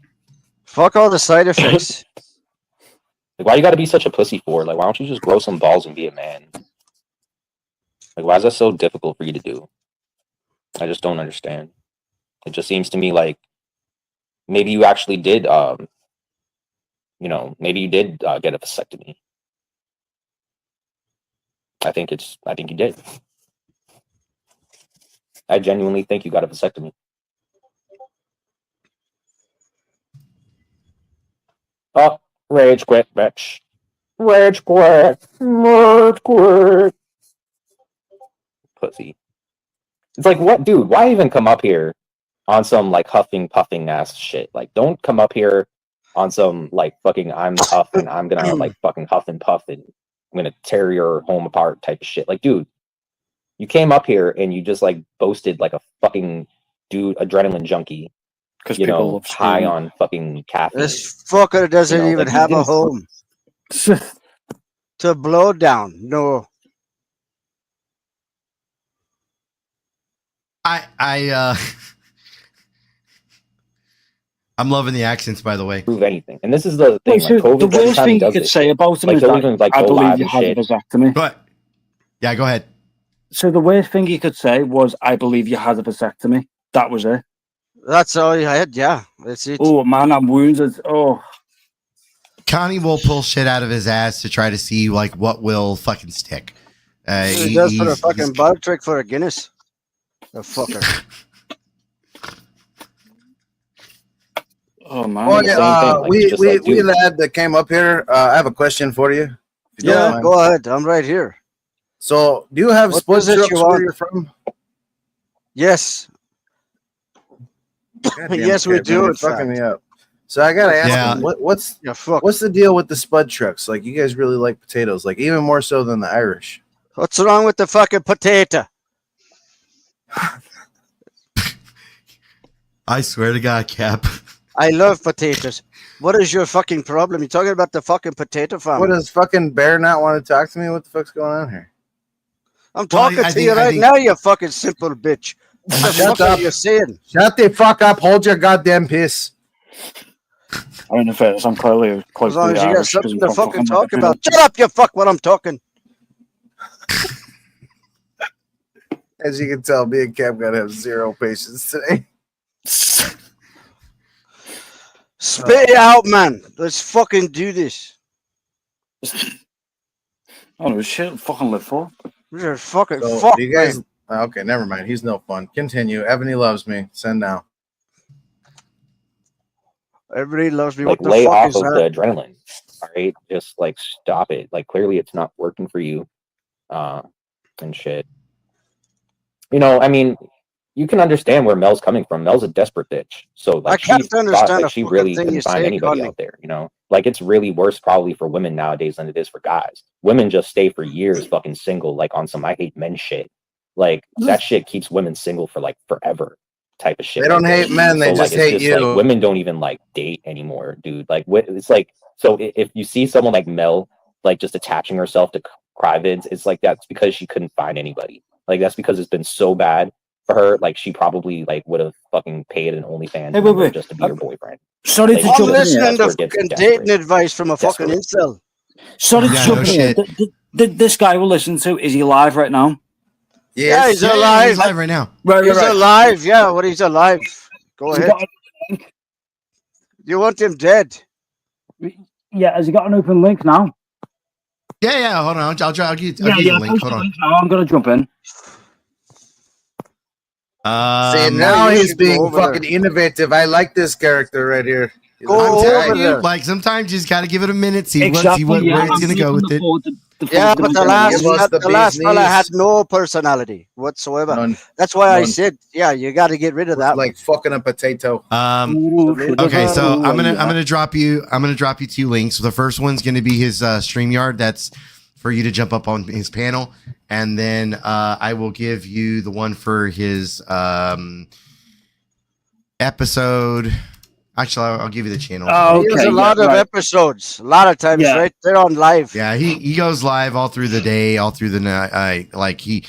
Fuck all the side effects. Like, why you got to be such a pussy for? Like, why don't you just grow some balls and be a man? Like, why is that so difficult for you to do? I just don't understand. It just seems to me like maybe you actually did, maybe you did get a vasectomy. I think you did. I genuinely think you got a vasectomy. Oh, rage quit, bitch. Rage quit. Rage quit. Pussy. It's like, what, dude? Why even come up here on some like huffing, puffing ass shit? Like, don't come up here on some like fucking I'm tough and I'm gonna like fucking huff and puff and I'm gonna tear your home apart type of shit. Like, dude, you came up here and you just like boasted like a fucking dude, adrenaline junkie, because high on fucking caffeine. This fucker doesn't even have a home to blow down. No. I'm loving the accents, by the way. Prove anything, and this is the thing. Like, the worst thing you could say about him is that I believe you had a vasectomy. But yeah, go ahead. So the worst thing you could say was, "I believe you had a vasectomy." That was it. That's all you had. Yeah, that's it. Oh man, I'm wounded. Oh. Connie will pull shit out of his ass to try to see like what will fucking stick. He does put a fucking bug trick for a Guinness. The fucker. Oh man. Well, Same thing, like, just like, we dude. lad that came up here. I have a question for you. if you don't Yeah, mind. go ahead. I'm right here. So, do you have What spud is it trucks you where want? you're from? Yes. Goddamn Yes, we Kevin, do, you're in fucking fact. me up. So I gotta ask Yeah. you, what's Yeah, fuck. what's the deal with the spud trucks? Like, you guys really like potatoes, like even more so than the Irish. What's wrong with the fucking potato? I swear to God, Cap. I love potatoes. What is your fucking problem? You're talking about the fucking potato farm. What does fucking Bear not want to talk to me? What the fuck's going on here? I'm talking to you right now, you fucking simple bitch. What the Shut fuck up. are you saying? Shut the fuck up. Hold your goddamn piss. I mean, in fairness, I'm clearly As long as you got Irish, 'cause something I'm to from fucking fucking talk Liverpool. about. Shut up, you fuck, when I'm talking. As you can tell, me and Cam gotta have zero patience today. Spit it out, man. Let's fucking do this. Oh no, shit! Fucking live for. You're fucking So, fuck, do you guys? man. Okay, never mind. He's no fun. Continue. Ebony loves me. Send now. Everybody loves me. Like, What the lay fuck off is of that? the adrenaline. All right, just like stop it. Like, clearly it's not working for you, and shit. You know, I mean, you can understand where Mel's coming from. Mel's a desperate bitch, so I like she can't thought understand like a she fucking really thing couldn't you find say, anybody Connie. out there. You know, like it's really worse probably for women nowadays than it is for guys. Women just stay for years fucking single, like on some I hate men shit. Like that shit keeps women single for like forever. Type of shit. They don't like hate men, they just it's hate just you. like women don't even like date anymore, dude. Like it's like, so if you see someone like Mel like just attaching herself to cryvids, it's like that's because she couldn't find anybody. Like that's because it's been so bad for her. Like she probably like would have fucking paid an OnlyFans Hey, member wait. just to be your boyfriend. Sorry Like, to I'm jump in listening here. to where it gets fucking desperate. dating advice from a fucking incel. Sorry to Yeah, jump no in here. shit. This guy we're listening to, is he live right now? Yeah, he's Yeah, alive. he's live right now. Right, He's alive. Yeah, what? He's alive. Go Has he ahead. got a link? You want him dead? Yeah, has he got an open link now? Yeah. Hold on. I'll give you Yeah, the link. post Hold the on. link now. I'm gonna jump in. See, now you he's should go being over fucking there. innovative. I like this character right here. Go I'm over telling you, there. like sometimes you just got to give it a minute, see Exactly, where yeah, it's I'm gonna go looking with it. forward to Yeah, but the last, Give us the the last bee's fella had knees. no personality whatsoever. None. That's why I None. said, yeah, you got to get rid of that. Like fucking a potato. Okay, so I'm gonna drop you 2 links. The first one's gonna be his StreamYard. That's for you to jump up on his panel, and then I will give you the one for his episode. Actually, I'll give you the channel. He has a lot of episodes. A lot of times, right? They're on live. Yeah, he goes live all through the day, all through the night. Like he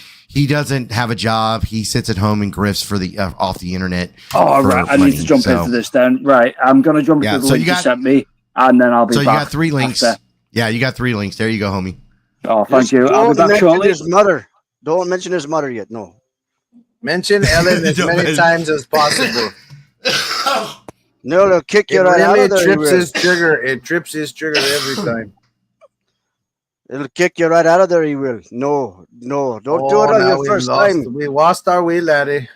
doesn't have a job. He sits at home and grifts for the off the internet. Oh, for right. I money. need to jump So- into this then. Right. I'm going to jump Yeah, into the so link you you got- sent me, and then I'll be So you back. got 3 links. after. Yeah, you got 3 links. There you go, homie. Oh, thank Just you. I'll be don't back mention shortly. his mother. Don't mention his mother yet. No. Mention Ellen as many times as possible. No, they'll kick It you right out really of there. trips his trigger. It trips his trigger every time. It'll kick you right out of there. He will. No, don't do it on now your we first lost- time. We lost our way, laddie.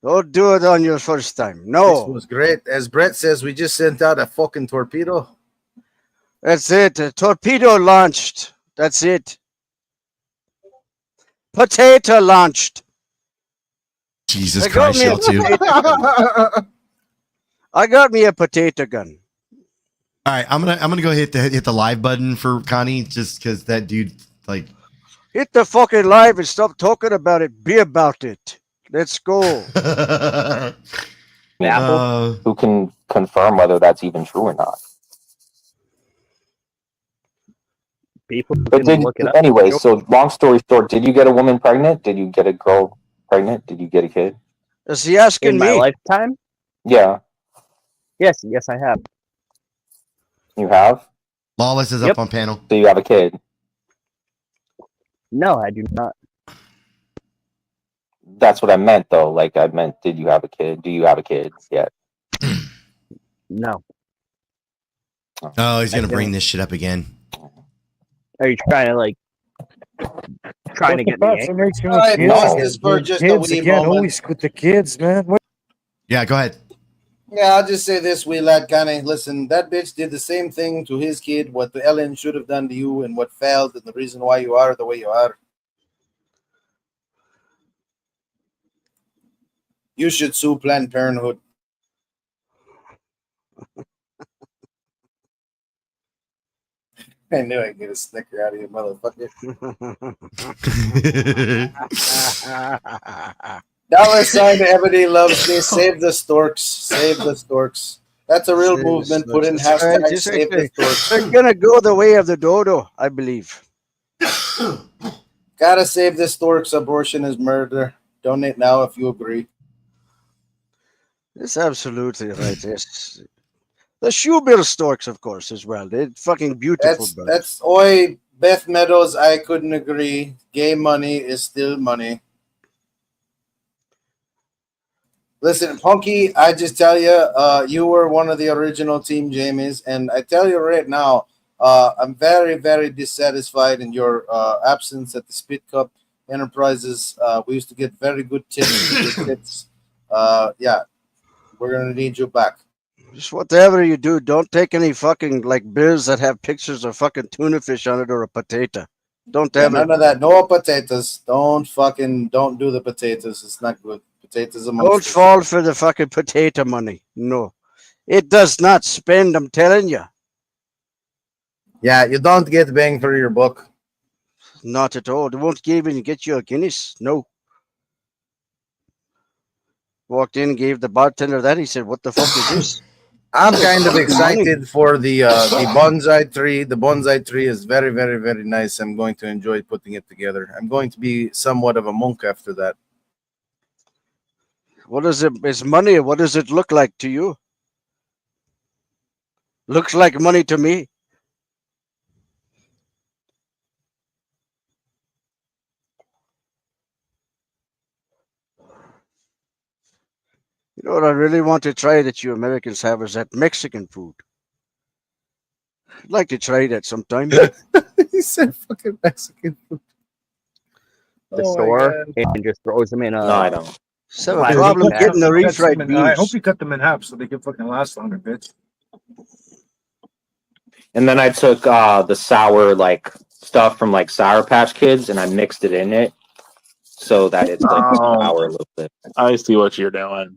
Don't do it on your first time. This No. was great. As Brett says, we just sent out a fucking torpedo. That's it. A torpedo launched. That's it. Potato launched. Jesus I got Christ, me a y'all too. potato gun. I got me a potato gun. All right, I'm gonna go hit the live button for Connie just because that dude like. Hit the fucking live and stop talking about it. Be about it. Let's go. Apple, who can confirm whether that's even true or not. People But can look it up. anyway, so long story short, did you get a woman pregnant? Did you get a girl pregnant? Did you get a kid? Is he asking In me? my lifetime? Yeah, Yes, I have. you have. Lawless is Yep. up on panel. So you have a kid. No, I do not. That's what I meant, though. Like I meant, did you have a kid? Do you have a kid yet? No. Oh, he's gonna I bring don't. this shit up again. Are you trying to trying to get me That's angry? what makes me All right, kids pause again, this for dude. just a Kids wee again, moment. always with the kids, man. What? Yeah, go ahead. Yeah, I'll just say this, wee lad, Connie. Listen, that bitch did the same thing to his kid, what the Ellen should have done to you, and what failed, and the reason why you are the way you are. You should sue Planned Parenthood. I knew I'd get a snicker out of you, motherfucker. $sign Ebony loves me. Save the storks. Save the storks. That's a real movement. Put in hashtag save the storks. They're gonna go the way of the dodo, I believe. Gotta save the storks. Abortion is murder. Donate now if you agree. It's absolutely right. Yes. The shoebill storks, of course, as well. They're fucking beautiful. That's oi, Beth Meadows. I couldn't agree. Gay money is still money. Listen, Punky, I just tell you, you were one of the original Team Jamies, and I tell you right now, I'm very, very dissatisfied in your absence at the Spit Cup Enterprises. We used to get very good tips. Yeah, we're gonna need you back. Just whatever you do, don't take any fucking like bills that have pictures of fucking tuna fish on it or a potato. Don't ever. None of that. No potatoes. Don't do the potatoes. It's not good. Potatoes are Don't fall for the fucking potato money. No, it does not spend. I'm telling you. Yeah, you don't get bang for your buck. Not at all. They won't even get you a Guinness. No. Walked in, gave the bartender that. He said, "What the fuck is this?" I'm kind of excited for the bonsai tree. The bonsai tree is very, very, very nice. I'm going to enjoy putting it together. I'm going to be somewhat of a monk after that. What is it? It's money. What does it look like to you? Looks like money to me. You know what I really want to try that you Americans have is that Mexican food. I'd like to try that sometime. He said fucking Mexican food. The store and just throws them in a. No, I don't. So a problem getting the refried beans. I hope you cut them in half so they can fucking last longer, bitch. And then I took the sour like stuff from like Sour Patch Kids and I mixed it in it so that it's like sour a little bit. I see what you're doing.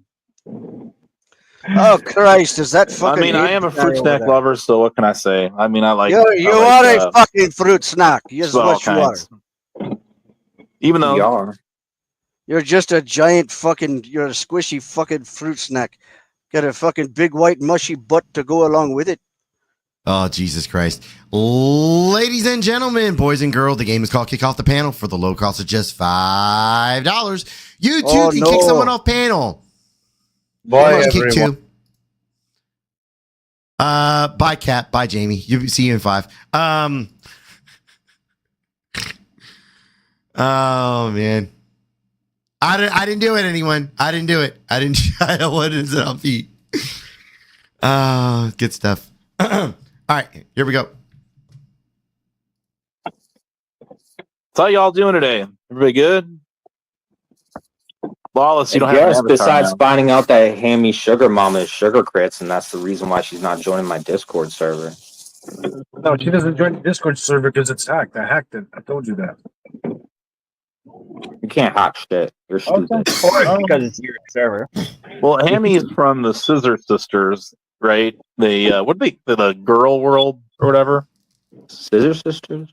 Oh Christ! Is that fucking? I mean, I am a fruit snack lover, so what can I say? I mean, I like. You are a fucking fruit snack. Yes, what you are. Even though you are. You're just a giant fucking. You're a squishy fucking fruit snack. Got a fucking big white mushy butt to go along with it. Oh, Jesus Christ. Ladies and gentlemen, boys and girls, the game is called Kick Off the Panel for the low cost of just $5. You too can kick someone off panel. Bye, kick everyone. two. Bye, Cat. Bye, Jamie. See you in 5. Oh, man. I didn't do it, anyone. I didn't do it. I wanted to upbeat. Good stuff. All right, here we go. how y'all doing today? Everybody good? Lawless, you don't have an avatar besides now. finding out that Hammy Sugar Mama is Sugar Crits, and that's the reason why she's not joining my Discord server. No, she doesn't join the Discord server because it's hacked. I hacked it. I told you that. You can't hack shit. You're stupid. Because it's your server. Well, Hammy is from the Scissor Sisters, right? The the Girl World or whatever. Scissor Sisters?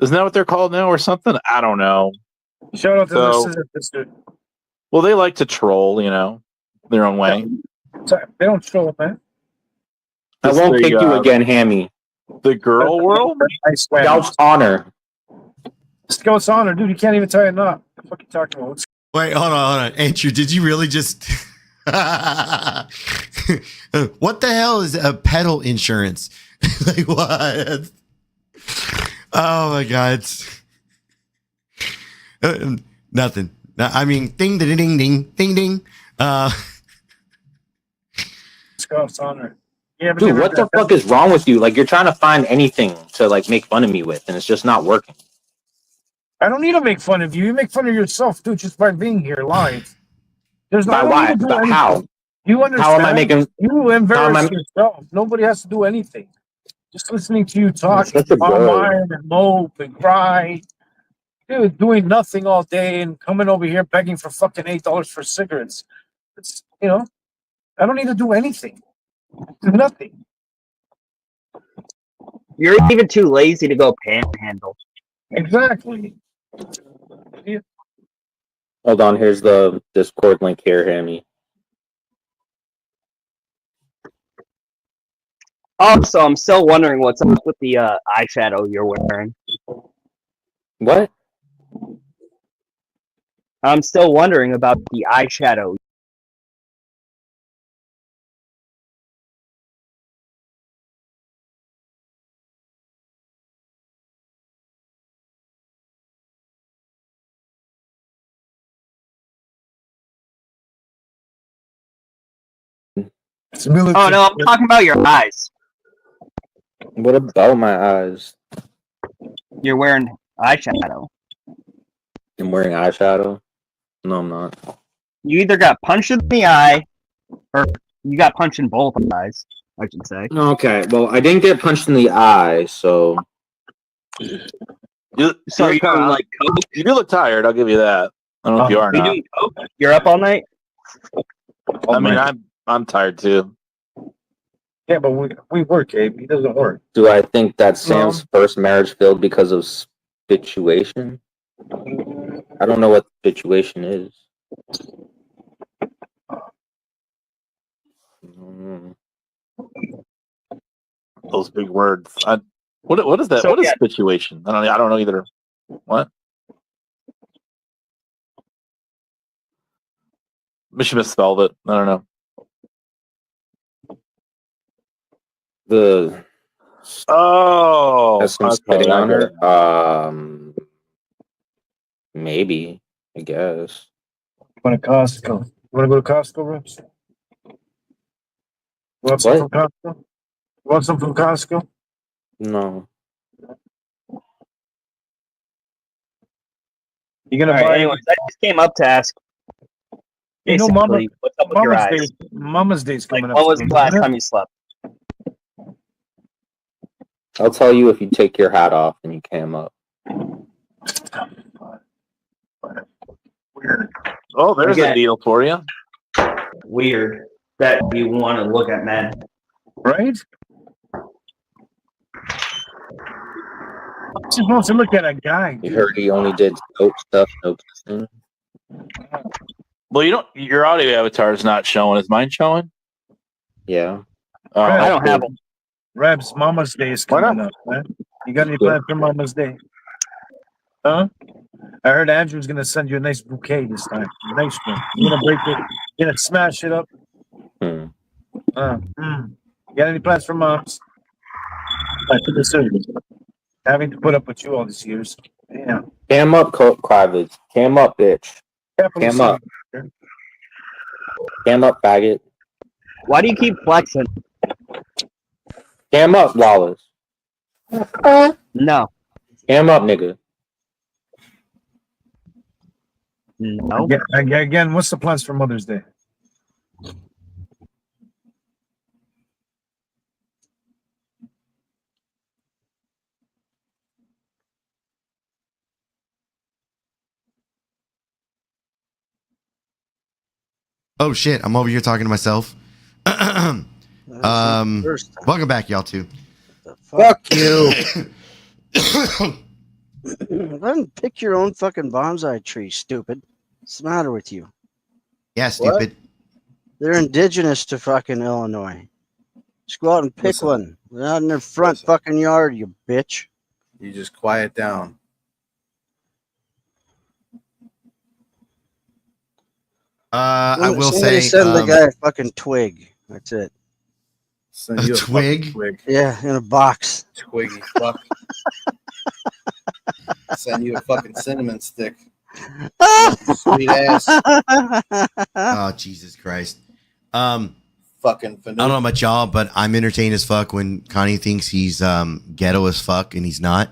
Isn't that what they're called now or something? I don't know. Shout out to the Scissor Sisters. Well, they like to troll, their own way. They don't troll, man. I won't kick you again, Hammy. The Girl World? Scout's Honor. Scout's Honor, dude. You can't even tie a knot. What the fuck are you talking about? Wait, hold on. Andrew, did you really just... What the hell is a pedal insurance? Like, what? Oh, my God. Nothing. I mean, ding, ding, ding, ding, ding, ding. Scout's Honor. Yeah, dude, what the fuck is wrong with you? Like, you're trying to find anything to, like, make fun of me with, and it's just not working. I don't need to make fun of you. You make fun of yourself, dude, just by being here live. There's by why? But how? You understand? How am I making? You embarrass yourself. Nobody has to do anything. Just listening to you talk, whine and mope and cry. Dude, doing nothing all day and coming over here begging for fucking $8 for cigarettes. It's, you know, I don't need to do anything. Do nothing. You're even too lazy to go panhandle. Exactly. Yeah. Hold on, here's the Discord link here, Hammy. Also, I'm still wondering what's up with the eyeshadow you're wearing. What? I'm still wondering about the eyeshadow. Oh no, I'm talking about your eyes. What about my eyes? You're wearing eyeshadow. I'm wearing eyeshadow? No, I'm not. You either got punched in the eye, or you got punched in both eyes, I should say. Okay, well, I didn't get punched in the eye, so... You like coke? You do look tired, I'll give you that. I don't know if you are or You not. doing coke? You're up all night? I mean, I'm tired too. Yeah, but we work, Abe. He doesn't work. Do I think that Sam's first marriage failed because of situation? I don't know what the situation is. Those big words. What is that? So, what is yeah. situation? I don't know either. What? She misspelled it. I don't know. Has some spitting on her. Maybe, I guess. Want to Costco? You want to go to Costco, Reps? Want some from Costco? Want some from Costco? No. You gonna All right, buy? anyways, I just came up to ask. You know, Basically, what's up with your eyes? Mama's Day's coming up. When was the last time you slept? I'll tell you if you take your hat off and you cam up. Weird. Oh, there's a deal for you. Weird that you want to look at men. Right? I'm supposed to look at a guy. You heard he only did soap stuff, no kissing. Well, you don't. Your audio avatar is not showing. Is mine showing? Yeah. I don't have them. Rebs, Mama's Day is coming up, man. You got any plans for Mama's Day? Huh? I heard Andrew's gonna send you a nice bouquet this time. A nice one. You gonna break it? You gonna smash it up? Hmm. You got any plans for Moms? Having to put up with you all these years. Yeah. Cam up, Kravitz. Cam up, bitch. Cam up. Cam up, faggot. Why do you keep flexing? Cam up, Wallace. No. Cam up, nigga. No. Again, what's the plans for Mother's Day? Oh shit, I'm over here talking to myself. Welcome back, y'all too. Fuck you. Then pick your own fucking bonsai tree, stupid. What's the matter with you? Yeah, stupid. What? They're indigenous to fucking Illinois. Just go out and pick one. They're out in their front fucking yard, you bitch. You just quiet down. I will Somebody say, send the guy a fucking twig. That's it. Send A you twig? twig. Yeah, in a box. Twiggy fuck. Send you a fucking cinnamon stick. Sweet ass. Oh Jesus Christ. Fucking I don't know about y'all, but I'm entertained as fuck when Connie thinks he's ghetto as fuck and he's not.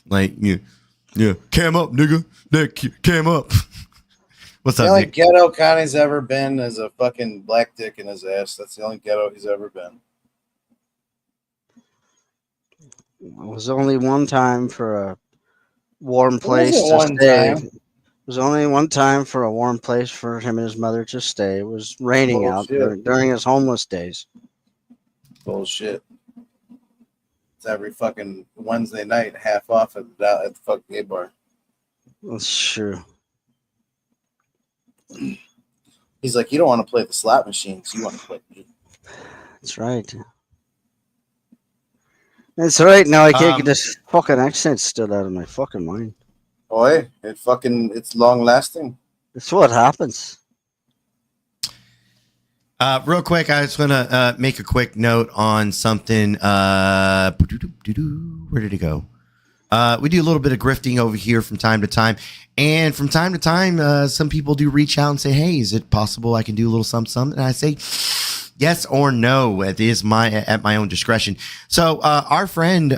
Like, yeah, cam up, nigga. Cam up. What's The up, only Nick? ghetto Connie's ever been is a fucking black dick in his ass. That's the only ghetto he's ever been. It was only one time for a warm place wasn't to one stay. time. It was only one time for a warm place for him and his mother to stay. It was raining out Bullshit. during his homeless days. Bullshit. It's every fucking Wednesday night, half off at the fucking gay bar. That's true. He's like, you don't want to play the slot machines, you want to play me. That's right. That's right. Now I can't get this fucking accent still out of my fucking mind. Boy, it's long lasting. That's what happens. Real quick, I just want to make a quick note on something. Where did it go? We do a little bit of grifting over here from time to time. And from time to time, some people do reach out and say, hey, is it possible I can do a little something? And I say, yes or no. It is at my own discretion. So our friend,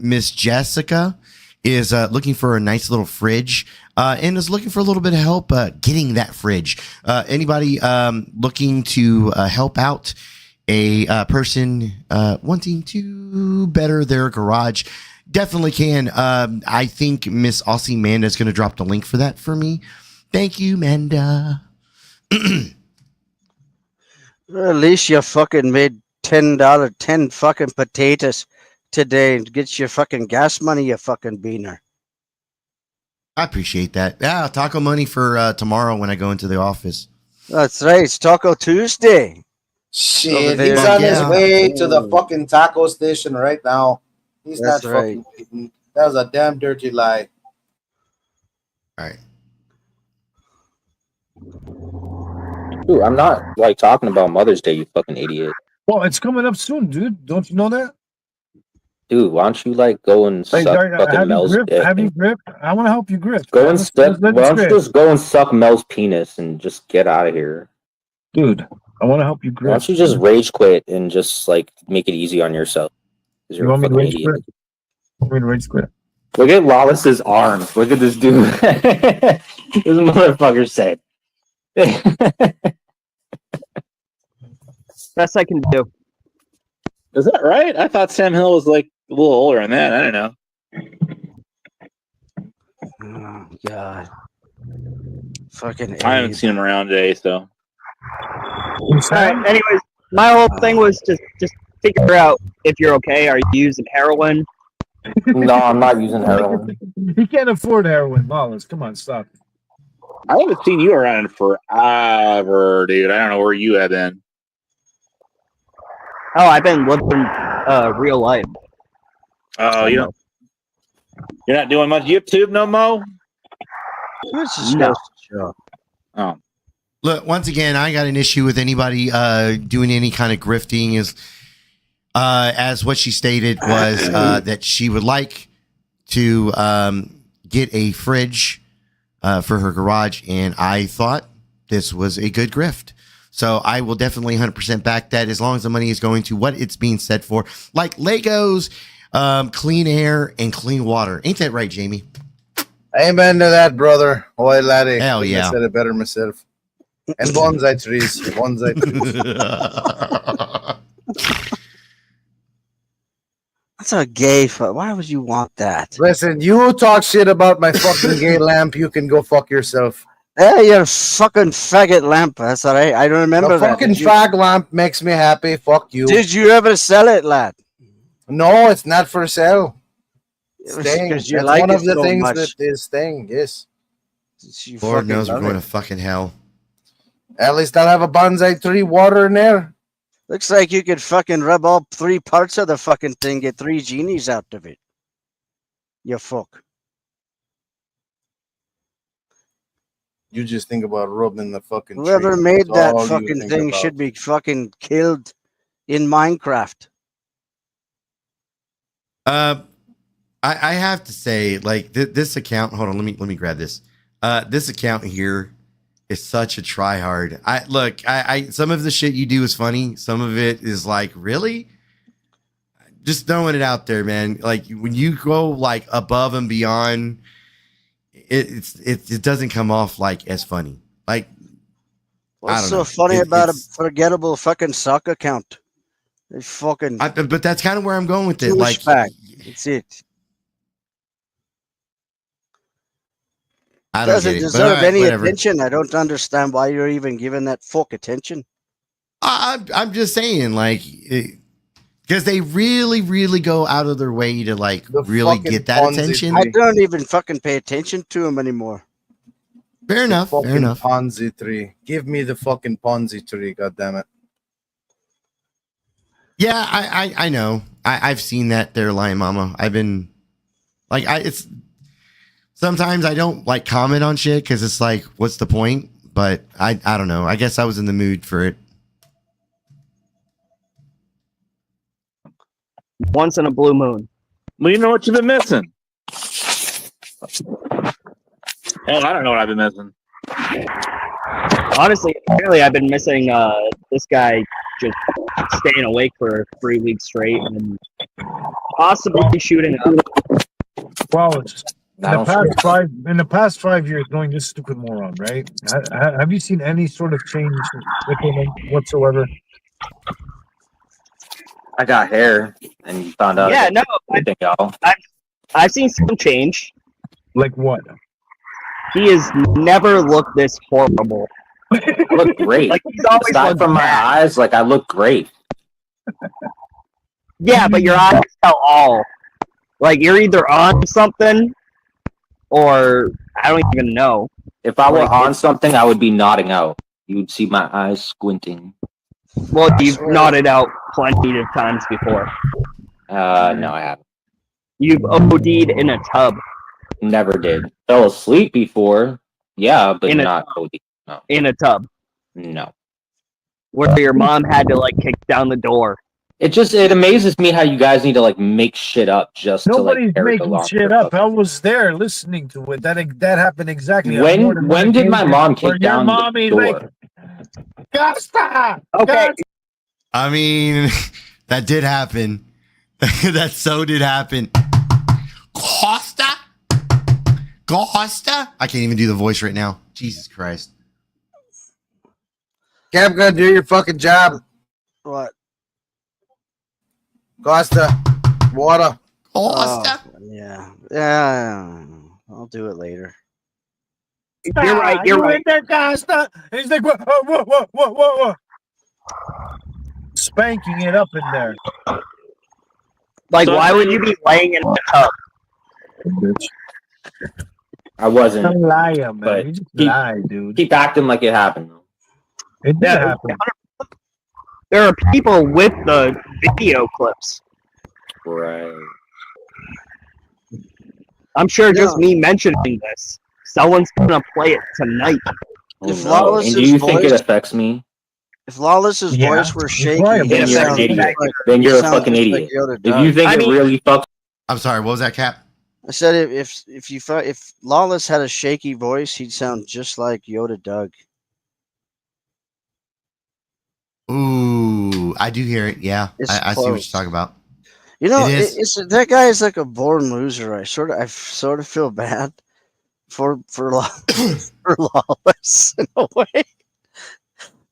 Miss Jessica, is looking for a nice little fridge and is looking for a little bit of help getting that fridge. Anybody looking to help out a person wanting to better their garage, definitely can. I think Miss Aussie Manda is going to drop the link for that for me. Thank you, Manda. Well, at least you fucking made $10, 10 fucking potatoes today. Get your fucking gas money, you fucking beaner. I appreciate that. Yeah, taco money for tomorrow when I go into the office. That's right. It's Taco Tuesday. Shit, he's on his way to the fucking taco station right now. He's That's not right. fucking eating. That was a damn dirty lie. All right. Dude, I'm not like talking about Mother's Day, you fucking idiot. Well, it's coming up soon, dude. Don't you know that? Dude, why don't you like go and suck fucking Mel's dick? Have you grip? I want to help you grip. Go and suck. Why don't you just go and suck Mel's penis and just get out of here, dude? I want to help you grip. Why don't you just rage quit and just like make it easy on yourself? You want me to rage quit? Want me to rage quit? Look at Lawless's arms. Look at this dude. This motherfucker said. Best I can do. Is that right? I thought Sam Hill was like a little older than that. I don't know. Oh, God. Fucking I haven't seen him around today, so. All right. Anyways, my whole thing was to just figure out if you're okay. Are you using heroin? No, I'm not using heroin. He can't afford heroin, Lawless. Come on, stop. I haven't seen you around forever, dude. I don't know where you have been. Oh, I've been living real life. Oh, you're not doing much YouTube no more? No. Oh. Look, once again, I got an issue with anybody doing any kind of grifting. As what she stated was that she would like to get a fridge for her garage, and I thought this was a good grift. So I will definitely 100% back that as long as the money is going to what it's being set for, like Legos, clean air, and clean water. Ain't that right, Jamie? Amen to that, brother. Oi, laddie. Hell yeah. I said it better myself. And bonsai trees. Bonsai trees. That's a gay. Why would you want that? Listen, you talk shit about my fucking gay lamp, you can go fuck yourself. Hey, you're a fucking faggot lamp. That's all right. I don't remember The that. fucking fag lamp makes me happy. Fuck you. Did you ever sell it, lad? No, it's not for sale. Staying. Because you That's like one it of the so things much. that is staying. Yes. You Lord fucking knows we're love going it. to fucking hell. At least I'll have a bonsai tree water in there. Looks like you could fucking rub all 3 parts of the fucking thing, get 3 genies out of it. You fuck. You just think about rubbing the fucking Whoever tree. made That's that all you fucking think thing about. should be fucking killed in Minecraft. I have to say, like this account. Hold on, let me grab this. This account here is such a tryhard. I some of the shit you do is funny. Some of it is like, really, just throwing it out there, man. Like when you go like above and beyond, it doesn't come off like as funny. Like, What's I so don't know. funny about a It's, forgettable fucking sock account? They fucking but that's kind of where I'm going with it. Like, douchebag. That's it. I don't Doesn't get it. But all deserve right, any whatever. attention. I don't understand why you're even giving that fuck attention. I'm just saying, like, because they really, really go out of their way to like really get that attention. I don't even fucking pay attention to him anymore. Fair enough. Fair Fucking enough. Ponzi tree. Give me the fucking Ponzi tree. God damn it. Yeah, I know. I've seen that there, Lion Mama. I've been like, it's sometimes I don't like comment on shit because it's like, what's the point? But I don't know. I guess I was in the mood for it. Once in a blue moon. Well, you know what you've been missing. Hell, I don't know what I've been missing. Honestly, apparently I've been missing this guy just staying awake for 3 weeks straight and possibly shooting up. Well, in the past 5 years, knowing this stupid moron, right? Have you seen any sort of change with him whatsoever? I got hair, and you found out. Yeah, no, I've seen some change. Like what? He has never looked this horrible. I look great. Like he's always Aside looked from my bad. eyes, like I look great. Yeah, but your eyes tell all. Like you're either on something, or I don't even know. If I were on something, I would be nodding out. You'd see my eyes squinting. Well, you've nodded out plenty of times before. No, I haven't. You've OD'd in a tub. Never did. Fell asleep before. Yeah, but In a not tub. OD. No. In a tub. No. Where your mom had to like kick down the door. It amazes me how you guys need to like make shit up just Nobody's to like making shit up. I was there listening to it. That happened exactly. When did my mom kick down the door? Like, Costa! Okay. I mean, that did happen. That so did happen. Costa? I can't even do the voice right now. Jesus Christ. Cap, gonna do your fucking job. What? Costa. Water. Costa. Yeah. I'll do it later. You're right. You're right. There, Costa. And he's like, whoa. Spanking it up in there. Like, why would you be laying in the tub? I wasn't. Don't lie, man. But You just lie, dude. Keep acting like it happened. It did happen. There are people with the video clips. Right. I'm sure just me mentioning this, someone's gonna play it tonight. If No. Lawless's And do you think it voice- affects me? If Lawless's voice were shaky, probably Then he you're an sounds idiot. like- Then he you're a sounds fucking just like idiot. Yoda If Doug. you think it really fucks. I'm sorry. What was that, Cap? I said if Lawless had a shaky voice, he'd sound just like Yoda Doug. Ooh, I do hear it. Yeah, It's I see what you're close. talking about. You know, It is. it's that guy is like a born loser. I sort of feel bad for Lawless in a way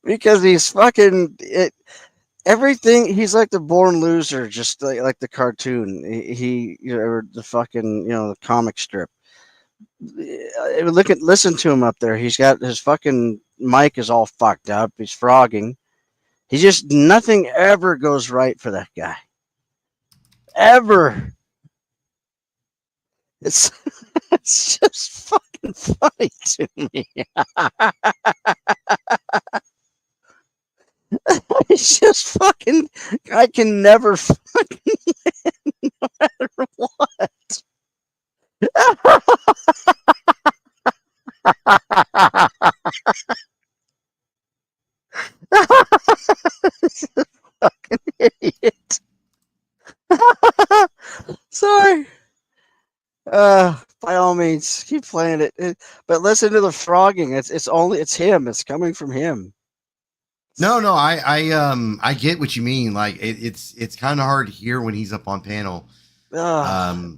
because he's fucking everything. He's like the born loser, just like the cartoon. He or the fucking the comic strip. Listen to him up there. He's got his fucking mic is all fucked up. He's frogging. He just nothing ever goes right for that guy. Ever. It's just fucking funny to me. It's just fucking. I can never fucking win, no matter what. Fucking idiot. Sorry. By all means, keep playing it. But listen to the frogging. It's him. It's coming from him. No, I get what you mean. Like it's kind of hard to hear when he's up on panel. But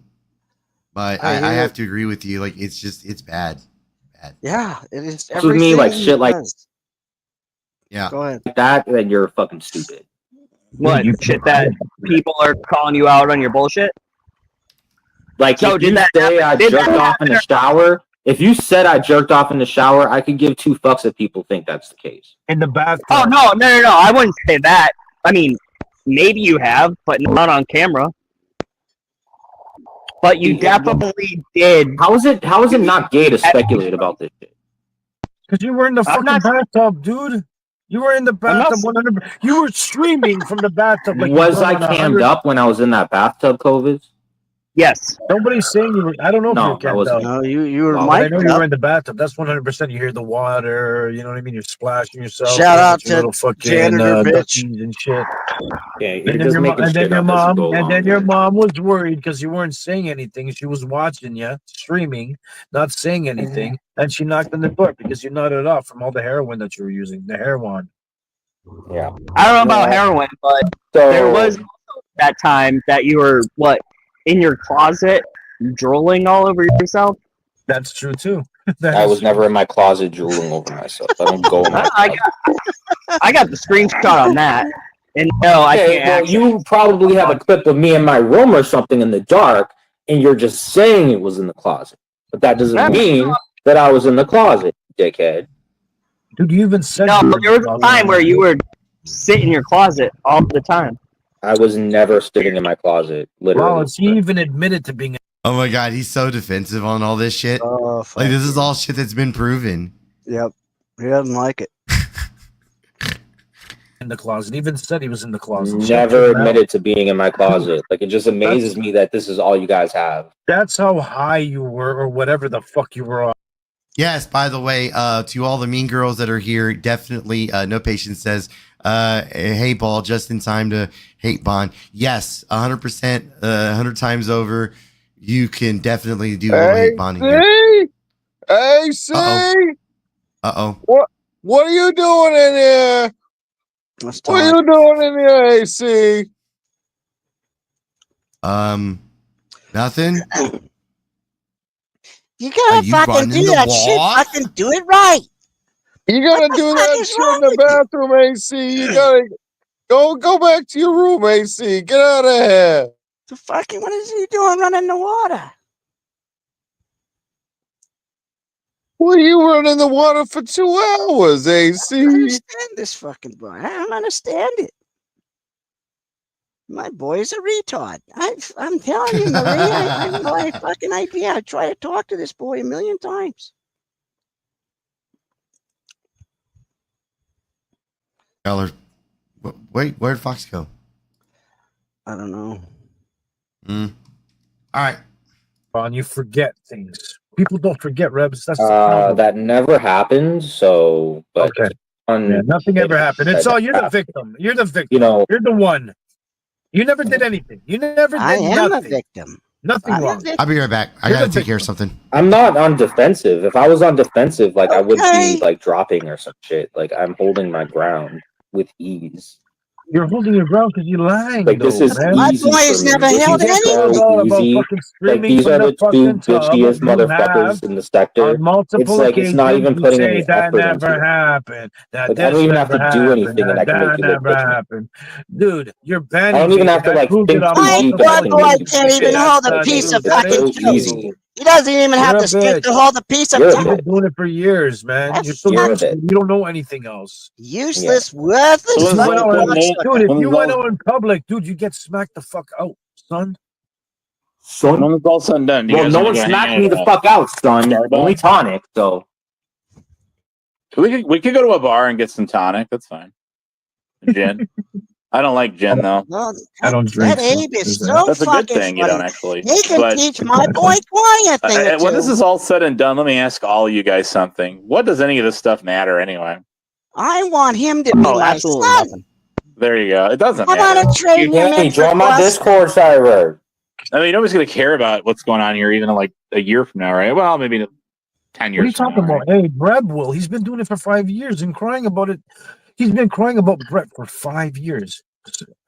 I have to agree with you. Like it's bad. bad. Yeah, it is. With me, like shit, like yeah, go ahead. That, then you're fucking stupid. What shit that people are calling you out on your bullshit? Like, So if you say I jerked off in the shower, if you said I jerked off in the shower, I could give 2 fucks if people think that's the case. In the bathroom. Oh no! I wouldn't say that. I mean, maybe you have, but not on camera. But you definitely did. How is it not gay to speculate about this shit? Because you were in the fucking bathtub, dude. You were in the bathtub 100%. You were streaming from the bathtub. Like Was I cammed up when I was in that bathtub, COVID? Yes. Nobody's saying you were. I don't know if you were cammed up. No, you were. Well, I know you were in the bathtub. That's 100%. You hear the water. You know what I mean? You're splashing yourself. Shout out to little fucking janitor bitch and shit. Yeah, And then your mom was worried because you weren't saying anything. She was watching you streaming, not saying anything, and she knocked on the door because you nodded off from all the heroin that you were using. The heroin. Yeah. I don't know about heroin, but there was also that time that you were in your closet drooling all over yourself. That's true too. I was never in my closet drooling over myself. I don't go in my I got the screenshot on that. And no, I can't. Well, you probably have a clip of me in my room or something in the dark, and you're just saying it was in the closet. But that doesn't mean that I was in the closet, dickhead. Dude, you even said no. There was a time where you were sitting in your closet all the time. I was never sitting in my closet, literally. Wow, he even admitted to being. Oh my god, he's so defensive on all this shit. Like this is all shit that's been proven. Yep, he doesn't like it. In the closet, he even said he was in the closet. Never admitted to being in my closet. Like, it just amazes me that this is all you guys have. That's how high you were, or whatever the fuck you were on. Yes, by the way, to all the mean girls that are here, definitely No Patience says, hey, Ball, just in time to hate Bond. Yes, 100%, 100 times over. You can definitely do hate bonding here. Hey, see? Uh-oh. What are you doing in here? What are you doing in here, AC? Nothing. You gotta fucking do that shit. Fucking do it right. You gotta do that shit in the bathroom, AC. You gotta go back to your room, AC. Get out of here. The fucking what is he doing running the water? Well, you run in the water for 2 hours, AC. I don't understand this fucking boy. I don't understand it. My boy is a retard. I'm telling you, Marie, I have no fucking idea. I try to talk to this boy 1,000,000 times. Eller, wait, where'd Fox go? I don't know. All right. Ron, you forget things. People don't forget, Rebs. That's the problem. That never happened. So, but okay. Nothing ever happened. It's all you're the victim. You're the victim. You know, you're the one. You never did anything. You never did I am nothing. a victim. Nothing wrong. I'll be right back. I gotta take care of something. I'm not on defensive. If I was on defensive, like I would be like dropping or some shit. Like I'm holding my ground with ease. You're holding your ground because you're lying. Like this is my boy has never held anything. Like these are the 2 bitchiest motherfuckers in the sector. It's like it's not even putting any effort into it. That never happened. Like, I don't even have to do anything, and I can make you look bitchy. Dude, you're banning. I don't even have to like think too deep. My boy can't even hold a piece of fucking toast. He doesn't even have to stick to hold a piece of toast. You've been doing it for years, man. You're so you don't know anything else. Useless, worthless. Dude, if you went out in public, dude, you get smacked the fuck out, son. When it's all said and done, well, no one smacked me the fuck out, son. Only tonic, so. We could go to a bar and get some tonic. That's fine. Gin. I don't like gin though. No, I don't drink. That Abe is so That's a good thing. funny. You don't actually. He can teach my boy quiet thing. When this is all said and done, let me ask all you guys something. What does any of this stuff matter anyway? I want him to be my son. Nothing. There you go. It doesn't How matter. about a train him in for join my us? Discord server. I mean, nobody's going to care about what's going on here even like a year from now, right? Well, maybe 10 years. What are you talking about? Hey, Breb will. He's been doing it for 5 years and crying about it. He's been crying about Brett for 5 years.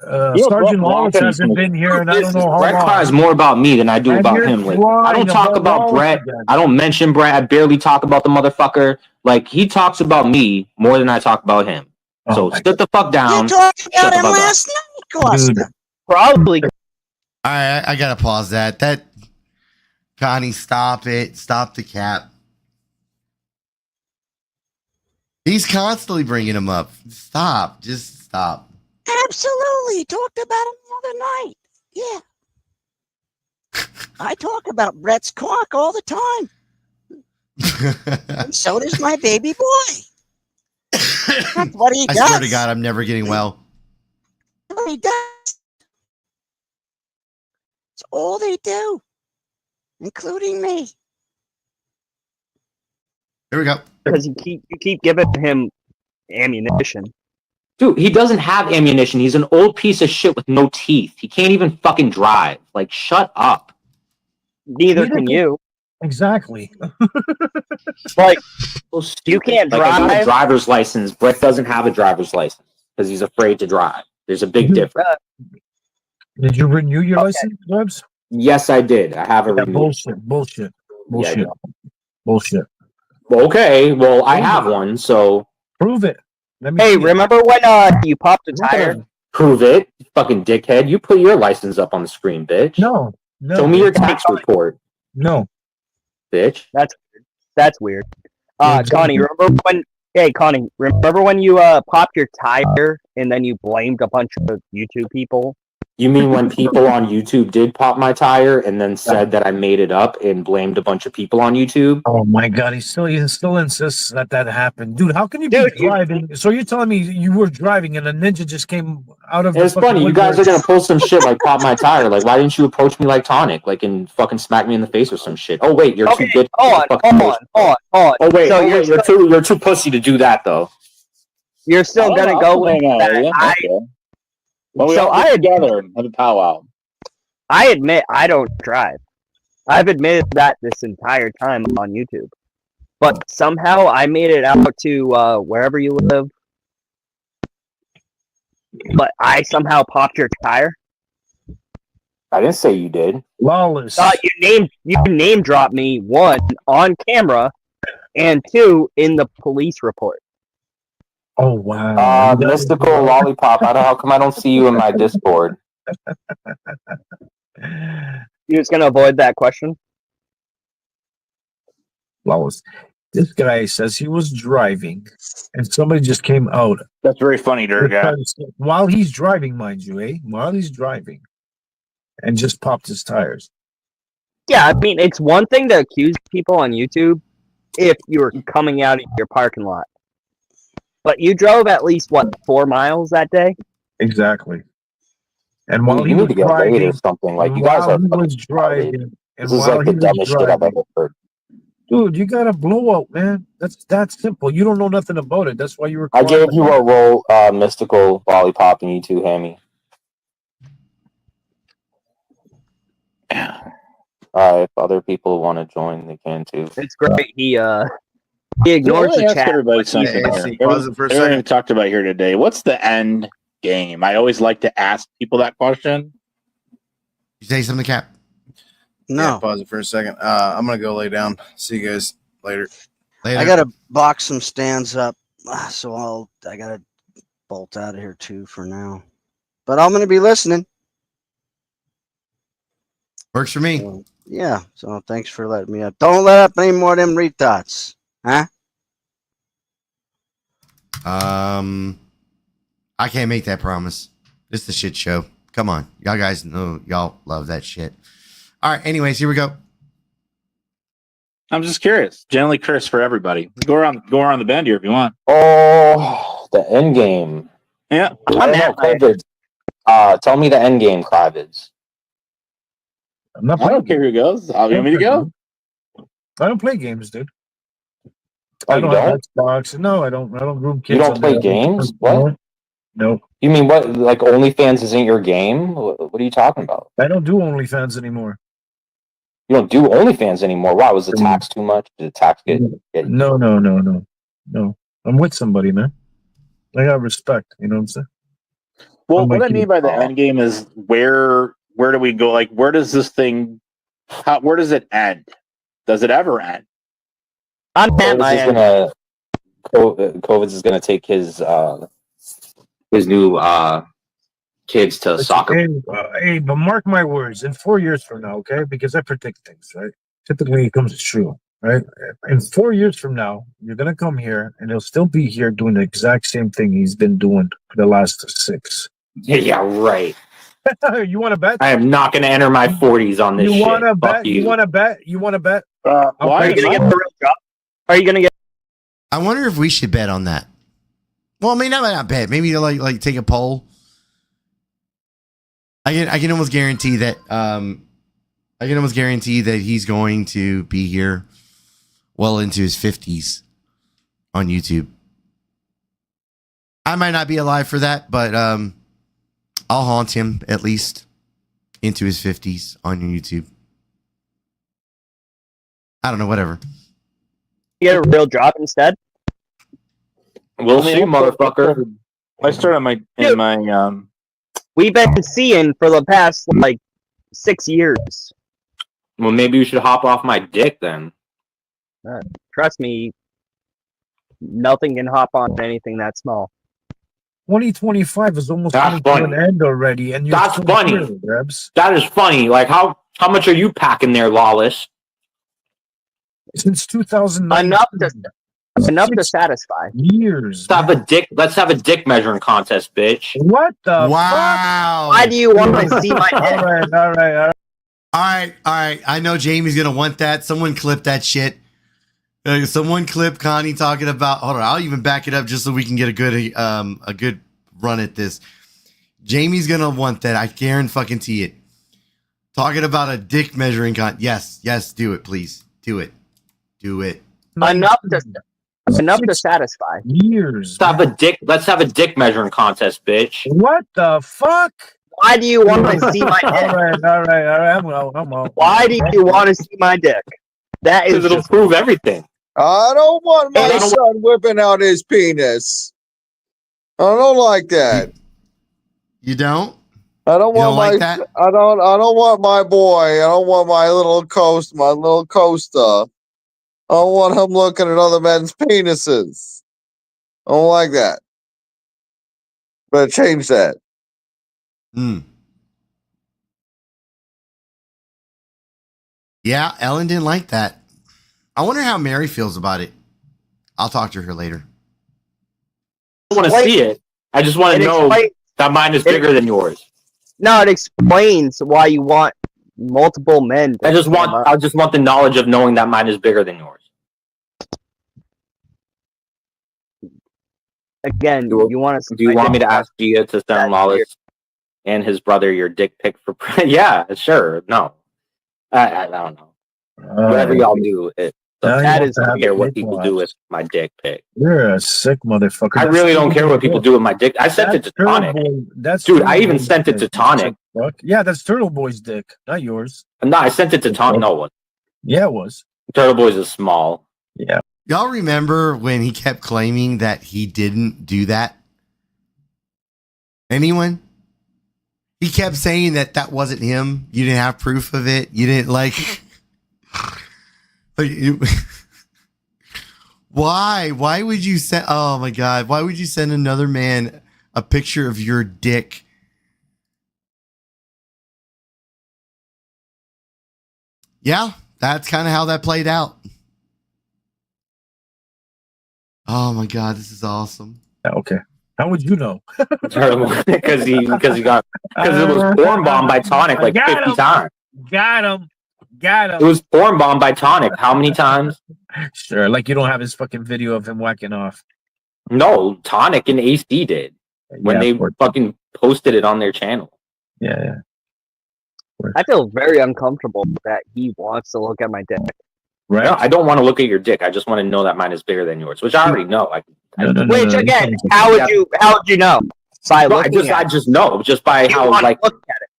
Sergeant Lawless hasn't been here, and I don't know how Brett long. cries more about me than I do And about you're him. Like, I crying don't talk about about Lawless Brett. again. I don't mention Brett. I barely talk about the motherfucker. Like, he talks about me more than I talk about him. So sit the fuck down. You talked about Shut the him fuck up. last night, Costa. Probably. All right, I gotta pause that. Connie, stop it. Stop the cap. He's constantly bringing him up. Stop. Just stop. Absolutely. Talked about him the other night. Yeah. I talk about Brett's cock all the time. And so does my baby boy. That's what he I does. swear to God, I'm never getting well. That's what he does. It's all they do, including me. Here we go. Because you keep giving him ammunition. Dude, he doesn't have ammunition. He's an old piece of shit with no teeth. He can't even fucking drive. Like, shut up. Neither can you. Exactly. Like, you can't Like, I got a drive. driver's license. Brett doesn't have a driver's license because he's afraid to drive. There's a big difference. Did you renew your license, Dubs? Yes, I did. I have a renewal. Bullshit. Yeah, Bullshit. Okay, well, I have one, so prove it. Hey, remember when you popped a tire? prove it, you fucking dickhead. You put your license up on the screen, bitch. No. Show me your tax report, No. bitch. That's weird. Connie, remember when? Hey, Connie, remember when you popped your tire and then you blamed a bunch of YouTube people? You mean when people on YouTube did pop my tire and then said that I made it up and blamed a bunch of people on YouTube? Oh my God, he still insists that happened, dude. How can you be driving? So you're telling me you were driving and a ninja just came out of? It's funny. You guys are gonna post some shit like pop my tire. Like, why didn't you approach me like Tonic, like and fucking smack me in the face or some shit? Oh wait, you're too bitch. Hold on. Oh wait, So you're too pussy to do that though. You're still gonna go with that? Well, we all get together and have a powwow. I admit I don't drive. I've admitted that this entire time on YouTube. But somehow I made it out to wherever you live. But I somehow popped your tire. I didn't say you did. Lawless. You name dropped me, one, on camera, and two, in the police report. Oh wow. Mystical Lollipop. How come I don't see you in my Discord? You just gonna avoid that question? Lawless. This guy says he was driving and somebody just came out. That's very funny, Durga. While he's driving, mind you, while he's driving, and just popped his tires. Yeah, I mean, it's one thing to accuse people on YouTube if you're coming out of your parking lot. But you drove at least, 4 miles that day? Exactly. And while he need was to get driving, laid or something. Like, you guys are driving, this is like the dumbest shit I've ever heard. Dude, you got a blowout, man. That's that simple. You don't know nothing about it. That's why you were. I gave you a roll, Mystical Lollipop, and you too, Hammy. If other people want to join, they can too. It's great. He ignores the chat. Everybody something here. Everything we talked about here today. What's the end game? I always like to ask people that question. You say something, Cap? No. Yeah, pause it for a second. I'm gonna go lay down. See you guys later. I gotta box some stands up, so I gotta bolt out of here too for now. But I'm gonna be listening. Works for me. So, yeah. So thanks for letting me up. Don't let up any more of them retardants, huh? I can't make that promise. This is a shit show. Come on, y'all guys know y'all love that shit. All right. Anyways, here we go. I'm just curious. Generally curious for everybody. Go around the bend here if you want. Oh, the end game. Yeah. Cryvids. Tell me the end game, Cryvids. I'm not I don't care who goes. I'll want me to go. I don't play games, dude. Oh, I you don't have don't? Xbox. No, I don't groom kids. You don't play games? What? No. You mean what? Like OnlyFans isn't your game? What are you talking about? I don't do OnlyFans anymore. You don't do OnlyFans anymore? Why? Was the tax too much? Did the tax get No. I'm with somebody, man. I got respect. You know what I'm saying? Well, what I mean by the end game is where do we go? Like, where does this thing? Where does it end? Does it ever end? COVID's is gonna take his new kids to soccer. Hey, but mark my words. In 4 years from now, okay? Because I predict things, right? Typically, it comes true, right? In 4 years from now, you're gonna come here, and he'll still be here doing the exact same thing he's been doing for the last 6. Yeah, right. You want to bet? I am not going to enter my 40s on this shit. Want to bet? Fuck You want to bet? You want to bet? Why? Are you gonna get the real job? Are you gonna get? I wonder if we should bet on that. Well, I mean, not bet. Maybe like take a poll. I can almost guarantee that. I can almost guarantee that he's going to be here well into his 50s on YouTube. I might not be alive for that, but I'll haunt him at least into his 50s on YouTube. I don't know, whatever. You get a real job instead? We'll see, motherfucker. I started my We've been seeing for the past like 6 years. Well, maybe you should hop off my dick then. Trust me, nothing can hop on anything that small. 2025 is almost coming to an end already, and that's funny. That is funny. Like how much are you packing there, Lawless? Since 2009. Enough to satisfy. Years. Let's have a dick measuring contest, bitch. What the wow? Why do you want to see my dick? All right. All right. I know Jamie's gonna want that. Someone clip that shit. Someone clip Connie talking about. Hold on, I'll even back it up just so we can get a good run at this. Jamie's gonna want that. I guarantee it. Talking about a dick measuring Yes, do it, please. Do it. Enough to satisfy. Years. Let's have a dick measuring contest, bitch. What the fuck? Why do you want to see my dick? All right. I'm out. Why do you want to see my dick? That is it'll prove everything. I don't want my son whipping out his penis. I don't like that. You don't? I don't want my that? I don't want my boy. I don't want my little coaster. I don't want him looking at other men's penises. I don't like that. Better change that. Yeah, Ellen didn't like that. I wonder how Mary feels about it. I'll talk to her later. I don't want to see it. I just want to know that mine is bigger than yours. No, it explains why you want multiple men. I just want the knowledge of knowing that mine is bigger than yours. Again, do you want me to ask Gia to send Lawless and his brother your dick pic for? Yeah, sure. No, I don't know. Whatever y'all do, that is. I don't care what people do with my dick pic. You're a sick motherfucker. I really don't care what people do with my dick. I sent it to Tonic. Dude, I even sent it to Tonic. Yeah, that's Turtle Boy's dick, not yours. No, I sent it to Tonic. No one. Yeah, it was. Turtle Boy's is small. Yeah. Y'all remember when he kept claiming that he didn't do that? Anyone? He kept saying that wasn't him. You didn't have proof of it. You didn't like. Why? Why would you send? Oh my God! Why would you send another man a picture of your dick? Yeah, that's kind of how that played out. Oh my God, this is awesome. Okay. How would you know? Because it was porn bombed by Tonic like 50 times. Got him. It was porn bombed by Tonic. How many times? Sure, like you don't have his fucking video of him whacking off. No, Tonic and AC did when they fucking posted it on their channel. Yeah. I feel very uncomfortable that he wants to look at my dick. Right. No, I don't want to look at your dick. I just want to know that mine is bigger than yours, which I already know. Which again, how would you know? By looking I just know just by how like look at it.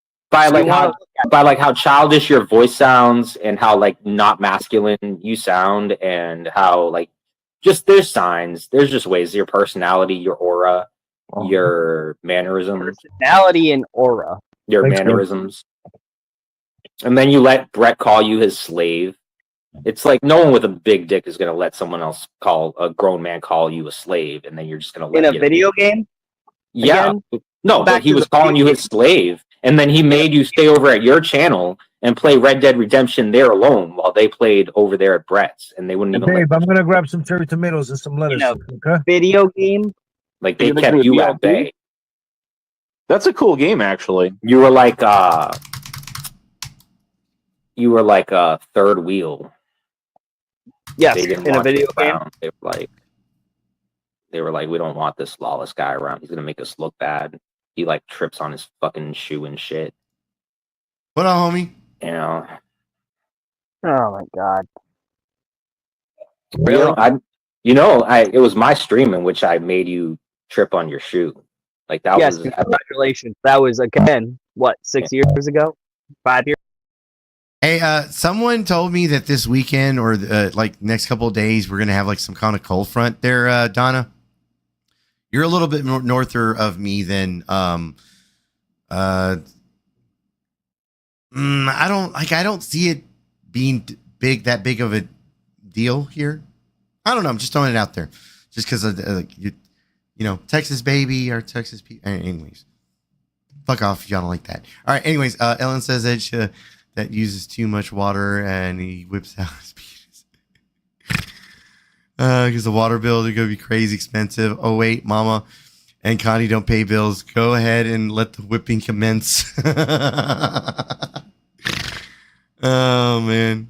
By how childish your voice sounds and how like not masculine you sound and how like just there's signs, there's just ways your personality, your aura, your mannerisms, personality, and aura. your mannerisms, and then you let Brett call you his slave. It's like no one with a big dick is gonna let someone else call a grown man call you a slave, and then you're just gonna let in a video game. Yeah, Again? no, Back but he to was the calling you his slave, and then he made you stay over at your channel and play Red Dead Redemption there alone while they played over there at Brett's, and they wouldn't even Babe, I'm gonna grab some cherry tomatoes and some lettuce. Okay. Video game. like they kept you at bay. That's a cool game, actually. You were like third wheel. Yes, They didn't in a want you video game. around. They were like, we don't want this lawless guy around. He's gonna make us look bad. He like trips on his fucking shoe and shit. What up, homie? You know. Oh my god. Really? It was my stream in which I made you trip on your shoe. Like that Yes, was congratulations. That was again what 6 years ago, 5 years. Hey, someone told me that this weekend or like next couple of days we're gonna have like some kind of cold front there, Donna. You're a little bit more norther of me than I don't see it being that big of a deal here. I don't know. I'm just throwing it out there, just because of Texas baby or Texas people. Anyways, fuck off if y'all don't like that. All right. Anyways, Ellen says that that uses too much water and he whips out his penis because the water bill is gonna be crazy expensive. Oh wait, Mama and Connie don't pay bills. Go ahead and let the whipping commence. Oh man.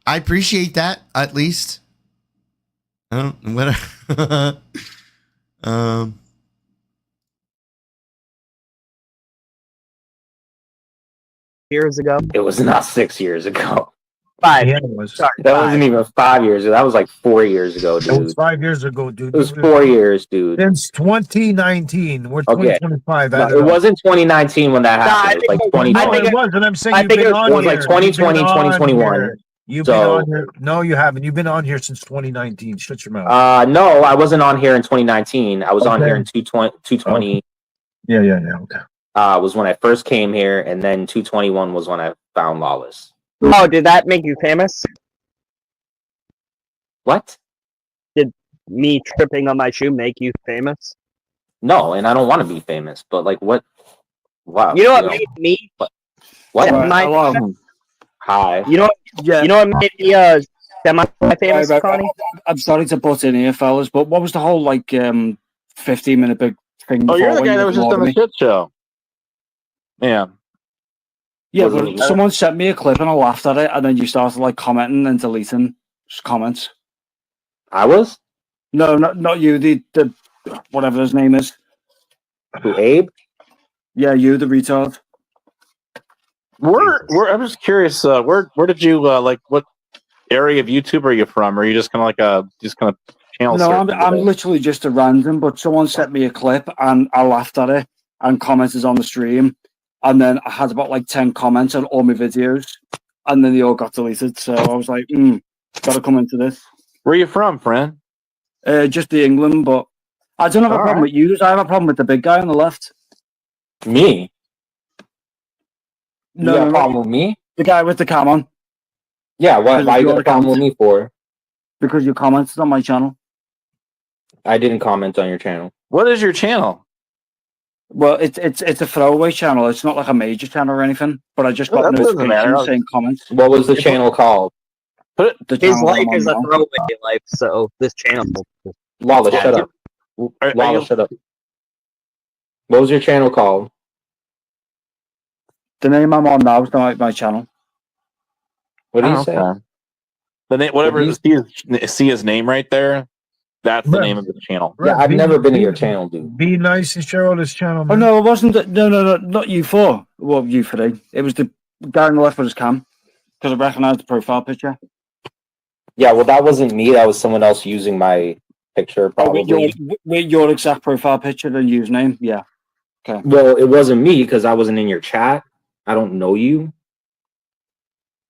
I appreciate that at least. I don't what Years ago. It was not 6 years ago. 5. Yeah, it was. Sorry, That 5. wasn't even 5 years ago. That was like 4 years ago, It was dude. 5 years ago, dude. It was 4 years, dude. Since 2019. We're Okay. 2025. No, it wasn't 2019 when that happened. It was like 2020. It was, and I'm saying I you've think been it was on It was like here. 2020, You've been on 2021. here. You've So- been on here. No, you haven't. You've been on here since 2019. Shut your mouth. No, I wasn't on here in 2019. I was on Okay. here in 220. Yeah. Okay. Was when I first came here, and then 221 was when I found Lawless. Oh, did that make you famous? What? Did me tripping on my shoe make you famous? No, and I don't want to be famous, but like what? Wow. You know what made me? What? Semi-famous? Hi. You know what? Yeah. You know what made me semi-famous, Connie? I'm sorry to butt in here, fellas, but what was the whole 15-minute big thing? Oh, you're before the when guy you that was just on ignored the me? shit show. Yeah. Yeah, Was but it- someone sent me a clip and I laughed at it, and then you started commenting and deleting comments. I was? No, not you. The whatever his name is. Who, Abe? Yeah, you, the retard. I'm just curious. Where did you what area of YouTube are you from? Or are you just kind of channel? No, surfing I'm today? literally just a random, but someone sent me a clip and I laughed at it and commented on the stream. And then I had about 10 comments on all my videos, and then they all got deleted. So I was like, gotta come into this. Where are you from, friend? Just the England, but I don't have a All problem right. with you. I have a problem with the big guy on the left. Me? No, you got a no, problem with me? the guy with the cam on. Yeah, why Because you you're got a problem with me for? Because you commented on my channel. I didn't comment on your channel. What is your channel? Well, it's a throwaway channel. It's not like a major channel or anything. But I just got That doesn't matter. notifications saying comments. What was the channel called? The His channel life I'm on is a now. throwaway life, so this channel. Lawless, shut up. Are Lawless, you- shut up. What was your channel called? The name I'm on now is not my channel. What do you Oh, say? okay. The name, whatever. What do See his name right there. That's the Right. name of the channel. Yeah, I've never been to your channel, dude. Be nice and share all this channel, Oh man. no, it wasn't. No, not you four. Well, you three. It was the guy on the left with his cam because I recognised the profile picture. Yeah, well, that wasn't me. That was someone else using my picture, Oh, with probably. your exact profile picture and username. Yeah. Okay. Well, it wasn't me because I wasn't in your chat. I don't know you.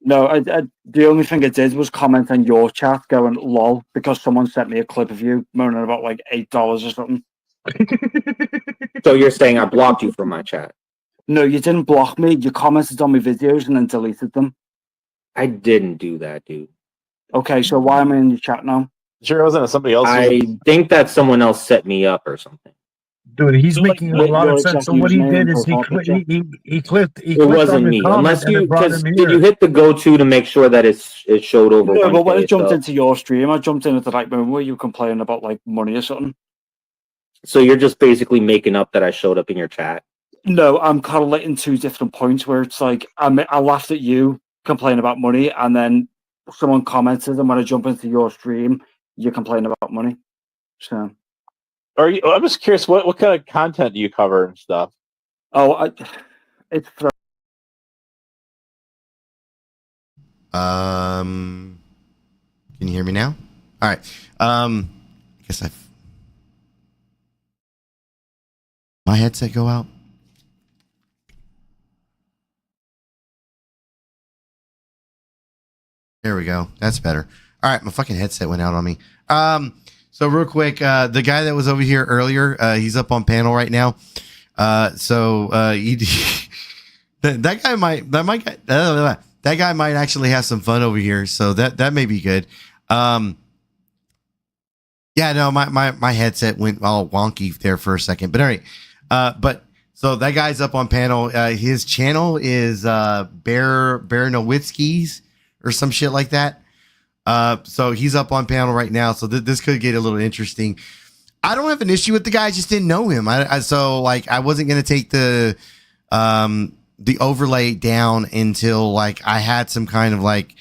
No, the only thing I did was comment on your chat going lol because someone sent me a clip of you moaning about like $8 or something. So you're saying I blocked you from my chat? No, you didn't block me. You commented on my videos and then deleted them. I didn't do that, dude. Okay, so why am I in your chat now? Sure, it wasn't somebody else. I think that someone else set me up or something. Dude, he's making a lot of sense. So what he did is he clicked. It wasn't me, unless you did you hit the go-to to make sure that it showed over. No, but when I jumped into your stream, I jumped in at the right moment where you were complaining about like money or something. So you're just basically making up that I showed up in your chat. No, I'm correlating two different points where it's like I laughed at you complaining about money, and then someone commented, and when I jump into your stream, you complain about money. So. I'm just curious, what kind of content do you cover and stuff? Oh, it's Can you hear me now? All right. I guess my headset go out. There we go. That's better. All right, my fucking headset went out on me. So real quick, the guy that was over here earlier, he's up on panel right now. That guy might actually have some fun over here. So that may be good. Yeah, no, my headset went all wonky there for a second. But all right. But so that guy's up on panel. His channel is Bear Nowitzki's or some shit like that. So he's up on panel right now. So this could get a little interesting. I don't have an issue with the guy. I just didn't know him. I wasn't going to take the overlay down until like I had some kind of like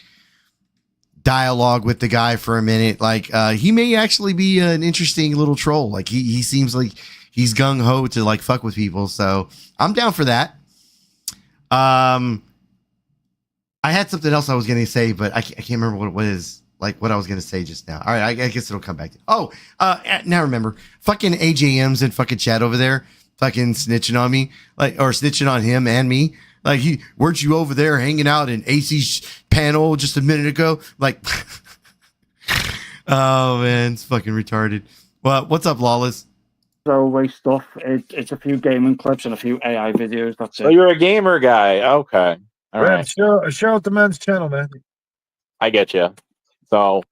dialogue with the guy for a minute. Like, he may actually be an interesting little troll. Like he seems like he's gung ho to like fuck with people. So I'm down for that. I had something else I was going to say, but I can't remember what I was going to say just now. All right. I guess it'll come back. Now remember, fucking AJM's in fucking chat over there, fucking snitching on me, or snitching on him and me. Like, weren't you over there hanging out in AC's panel just a minute ago? Like, oh man, it's fucking retarded. Well, what's up, Lawless? Throwaway stuff. It's a few gaming clips and a few AI videos. That's it. Oh, you're a gamer guy. Okay. All right. Share out the man's channel, man. I get you. So,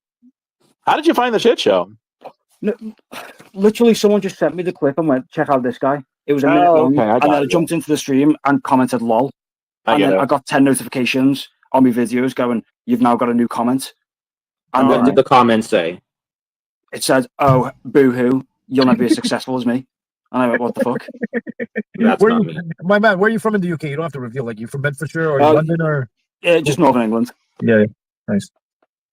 how did you find the shit show? No, literally, someone just sent me the clip and went, "Check out this guy." It was a minute long, and then I jumped into the stream and commented "lol," and then I got 10 notifications on my videos going, "You've now got a new comment." And what did the comment say? It said, "Oh, boo-hoo, you'll never be as successful as me." And I went, "What the fuck?" That's not me. My man, where are you from in the UK? You don't have to reveal. Like, you from Bedfordshire or London or? Yeah, just Northern England. Yeah, nice.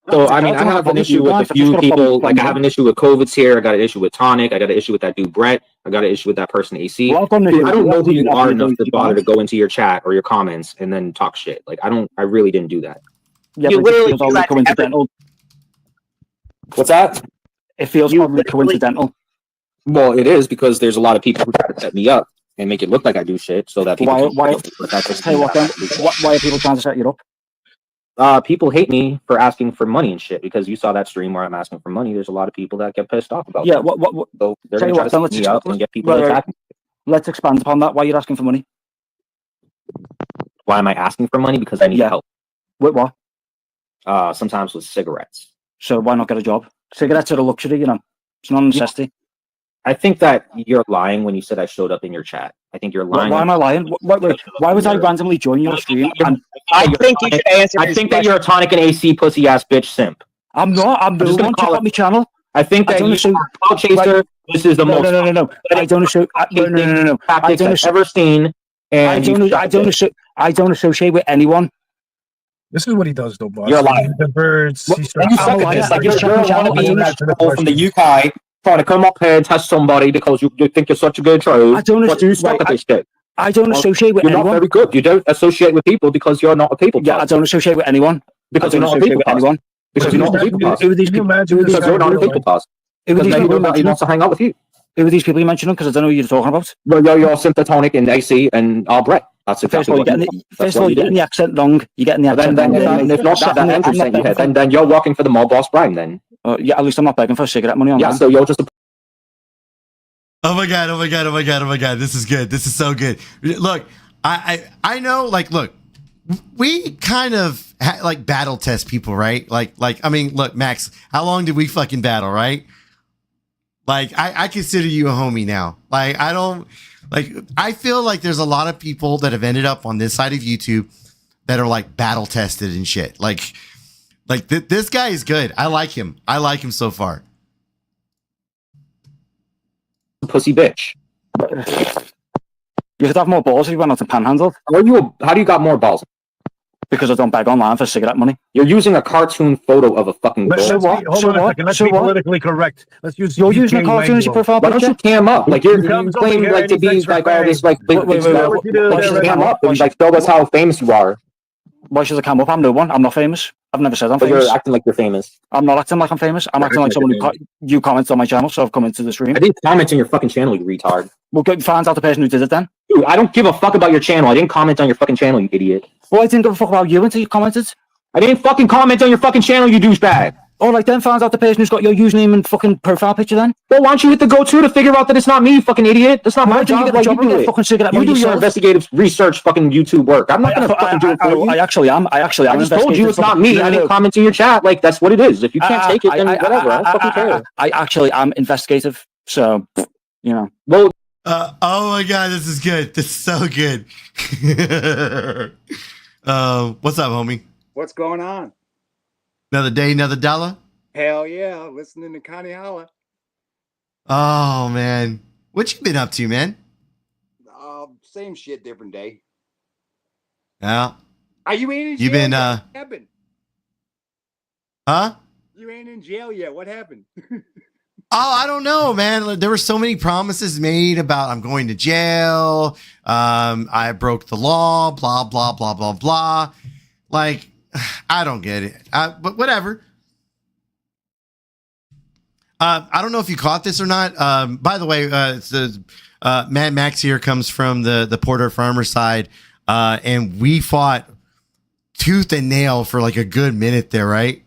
So, I mean, I have an issue with a few people. Like, I have an issue with COVID's here. I got an issue with Tonic. I got an issue with that dude Brett. I got an issue with that person AC. Dude, I don't know who you are enough to bother to go into your chat or your comments and then talk shit. Like, I really didn't do that. Yeah, you literally feels probably coincidental. What's that? It feels probably coincidental. Well, it is because there's a lot of people who try to set me up and make it look like I do shit so that people. Why are people trying to set you up? People hate me for asking for money and shit because you saw that stream where I'm asking for money. There's a lot of people that get pissed off about that. What? So they're going to try to set me up and get people to attack me. Let's expand upon that. Why are you asking for money? Why am I asking for money? Because I need help. With what? Sometimes with cigarettes. So why not get a job? Cigarettes are a luxury, you know. It's not a necessity. I think that you're lying when you said I showed up in your chat. I think you're lying. Why am I lying? Why would I randomly join your stream? I think you should answer. I think that you're a Tonic and AC pussy ass bitch simp. I'm not. I'm the one. Check out my channel. I think that you're a cloud chaser. This is the most. No. I don't associate. No. I don't ever seen. And I don't associate with anyone. This is what he does, though, boss. You're lying. The birds. And you suck at this. Like you're from the UK. Trying to come up here and test somebody because you think you're such a good troll. I don't associate with you're anyone. Not very good. You don't associate with people because you're not a people. Yeah, I don't associate with anyone. Because you're not a people person. Because you're not a people person. Because you're not a people person. Because maybe nobody wants to hang out with you. Who are these people you mentioned? Because I don't know who you're talking about. Well, you're Synthetonic and AC and Brett. That's First of all, you're getting the accent wrong. You're getting the accent wrong. Then If not that entrance that you had, then you're walking for the mob boss Brian then. Yeah, at least I'm not begging for cigarette money on Yeah, that. so you're just Oh my god! This is good. This is so good. Look, I know. Like, look, we kind of like battle test people, right? Like I mean, look, Max, how long did we fucking battle, right? Like, I consider you a homie now. Like, I feel like there's a lot of people that have ended up on this side of YouTube that are like battle tested and shit. Like this guy is good. I like him. I like him so far. Pussy bitch. You could have more balls if you went out to panhandle. How do you got more balls? Because I don't beg online for cigarette money. You're using a cartoon photo of a fucking Let's bull. be politically correct. Let's use. You're using a cartoon as your profile Why don't picture? you cam up? Like you claim like to be like all this like big stuff. Why don't you cam up and like show us how famous you are? Why should I cam up? I'm no one. I'm not famous. I've never said I'm But famous. you're acting like you're famous. I'm not acting like I'm famous. I'm acting like someone you commented on my channel, so I've come into the stream. I didn't comment on your fucking channel, you retard. Well, go find out the person who did it then. Dude, I don't give a fuck about your channel. I didn't comment on your fucking channel, you idiot. Well, I didn't give a fuck about you until you commented. I didn't fucking comment on your fucking channel, you douchebag. Oh, like then find out the person who's got your username and fucking profile picture then. Well, why don't you hit the go-to to figure out that it's not me, you fucking idiot? That's not my job. Like, you do it. You do your investigative research fucking YouTube work. I'm not gonna fucking do it for you. I actually am. I just told you it's not me. I didn't comment in your chat. Like, that's what it is. If you can't take it, then whatever. I don't fucking care. I actually am investigative. So, you know. Well, oh my god, this is good. This is so good. What's up, homie? What's going on? Another day, another dollar? Hell yeah, listening to Connie holla. Oh man. What you been up to, man? Same shit, different day. Yeah. Are you ain't in jail? You been yet? What happened? Huh? You ain't in jail yet. What happened? Oh, I don't know, man. There were so many promises made about I'm going to jail. I broke the law, blah, blah, blah, blah, blah. Like, I don't get it. But whatever. I don't know if you caught this or not. By the way, it's Mad Max here comes from the Porter Farmer side. And we fought tooth and nail for like a good minute there, right?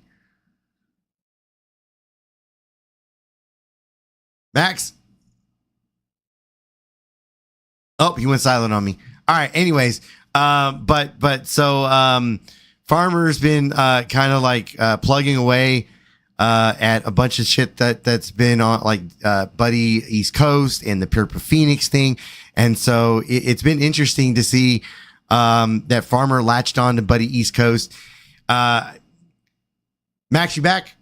Max? Oh, he went silent on me. All right. Anyways, so Farmer's been kind of like plugging away at a bunch of shit that's been on like Buddy East Coast and the Purple Phoenix thing, and so it's been interesting to see that Farmer latched on to Buddy East Coast. Max, you back?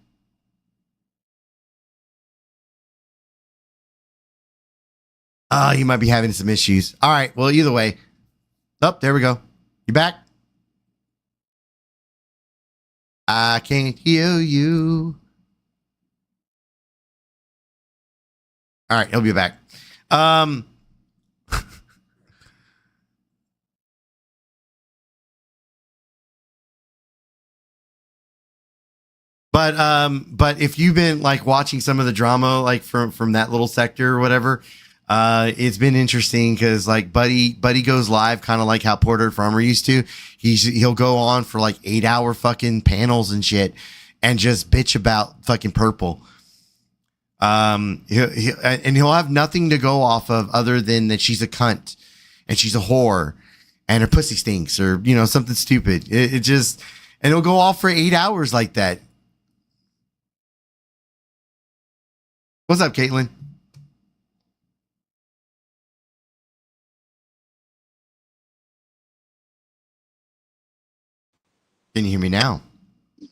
Oh, you might be having some issues. All right. Well, either way. Oh, there we go. You back? I can't hear you. All right. He'll be back. But if you've been like watching some of the drama, like from that little sector or whatever, it's been interesting because like Buddy goes live kind of like how Porter Farmer used to. He'll go on for like 8-hour fucking panels and shit and just bitch about fucking Purple. He'll have nothing to go off of other than that she's a cunt and she's a whore and her pussy stinks or something stupid. It just, and he'll go off for 8 hours like that. What's up, Caitlin? Can you hear me now?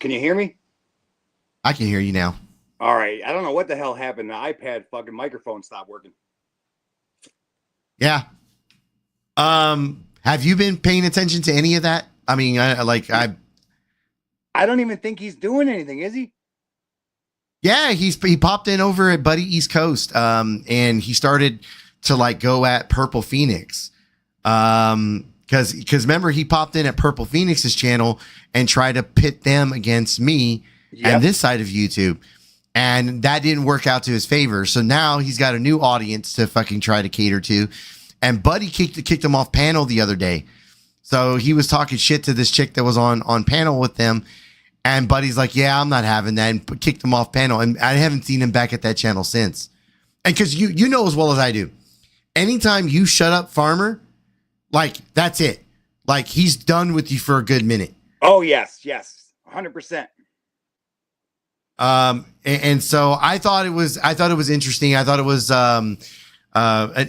Can you hear me? I can hear you now. All right. I don't know what the hell happened. The iPad fucking microphone stopped working. Yeah. Have you been paying attention to any of that? I mean, I don't even think he's doing anything, is he? Yeah, he popped in over at Buddy East Coast, and he started to like go at Purple Phoenix, because remember he popped in at Purple Phoenix's channel and tried to pit them against me and this side of YouTube, and that didn't work out to his favor. So now he's got a new audience to fucking try to cater to, and Buddy kicked him off panel the other day. So he was talking shit to this chick that was on panel with them. And Buddy's like, yeah, I'm not having that, and kicked him off panel. And I haven't seen him back at that channel since. And because you know as well as I do, anytime you shut up Farmer, like, that's it. Like, he's done with you for a good minute. Oh, yes, 100%. And so I thought it was interesting. I thought it was an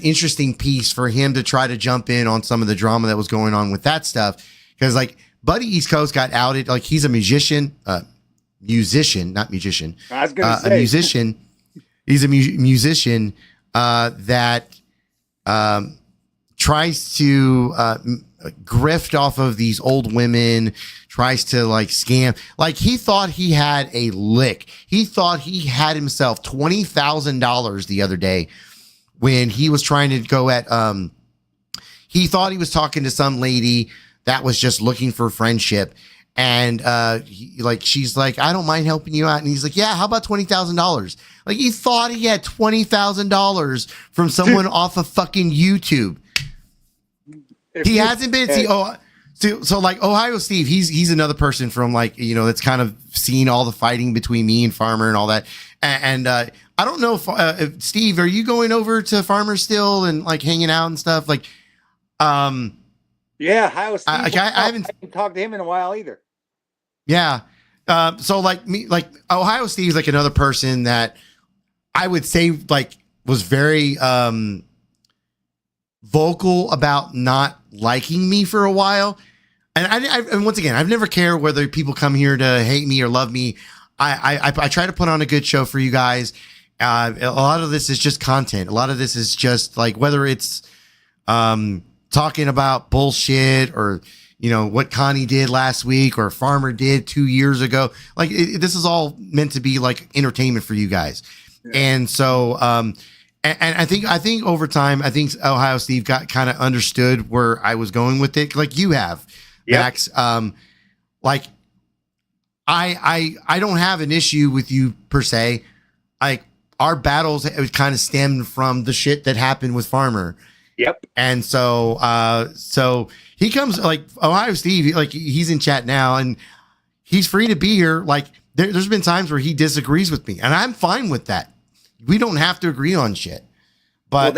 interesting piece for him to try to jump in on some of the drama that was going on with that stuff. Because, like, Buddy East Coast got outed. Like, he's a musician, not musician. I was going to say. A musician. He's a musician that tries to grift off of these old women, tries to like scam. Like, he thought he had a lick. He thought he had himself $20,000 the other day when he was trying to go at, he thought he was talking to some lady that was just looking for friendship. And she's like, I don't mind helping you out. And he's like, yeah, how about $20,000? Like, he thought he had $20,000 from someone off of fucking YouTube. He hasn't been. So like Ohio Steve, he's another person from, like, you know, that's kind of seen all the fighting between me and Farmer and all that. And I don't know if Steve, are you going over to Farmer still and like hanging out and stuff? Like, yeah, Ohio Steve. I haven't talked to him in a while either. Yeah. So like me, like Ohio Steve's like another person that I would say like was very vocal about not liking me for a while. And and once again, I've never cared whether people come here to hate me or love me. I try to put on a good show for you guys. A lot of this is just content. A lot of this is just like, whether it's talking about bullshit or, you know, what Connie did last week or Farmer did 2 years ago. Like, this is all meant to be like entertainment for you guys. Yeah. And so, and I think over time, I think Ohio Steve got kind of understood where I was going with it. Like you have, yep. Max. Like I don't have an issue with you per se. Like, our battles, it kind of stemmed from the shit that happened with Farmer. Yep. And so, so he comes, like, Ohio Steve, like, he's in chat now and he's free to be here. Like, there's been times where he disagrees with me and I'm fine with that. We don't have to agree on shit. But,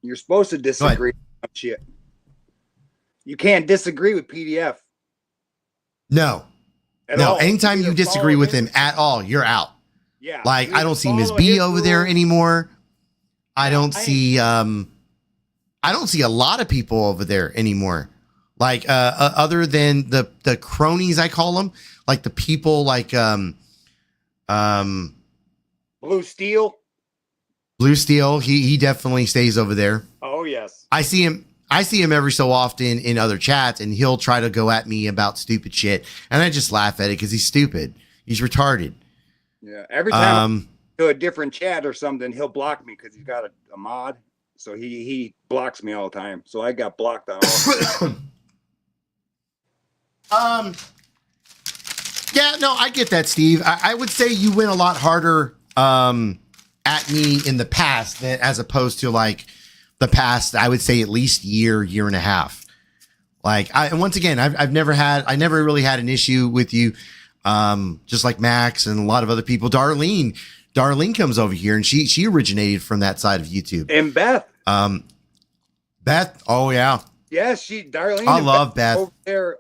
you're supposed to disagree on shit. You can't disagree with PDF. No. Anytime you disagree with him at all, you're out. Yeah. Like, I don't see Ms. B over there anymore. I don't see a lot of people over there anymore. Like, other than the cronies, I call them, like the people like Blue Steel. Blue Steel, he definitely stays over there. Oh yes. I see him every so often in other chats, and he'll try to go at me about stupid shit, and I just laugh at it because he's stupid. He's retarded. Yeah. Every time I do a different chat or something, he'll block me because he's got a mod. So he blocks me all the time. So I got blocked on all. Yeah, no, I get that, Steve. I would say you went a lot harder at me in the past than, as opposed to like the past, I would say at least year and a half. Like, and once again, I never really had an issue with you. Just like Max and a lot of other people. Darlene comes over here and she originated from that side of YouTube. And Beth. Beth. Oh yeah. Yes, Darlene. I love Beth. Over there,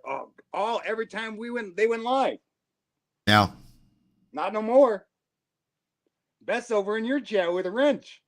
every time they went live. Yeah. Not no more. Beth's over in your chat with a wrench.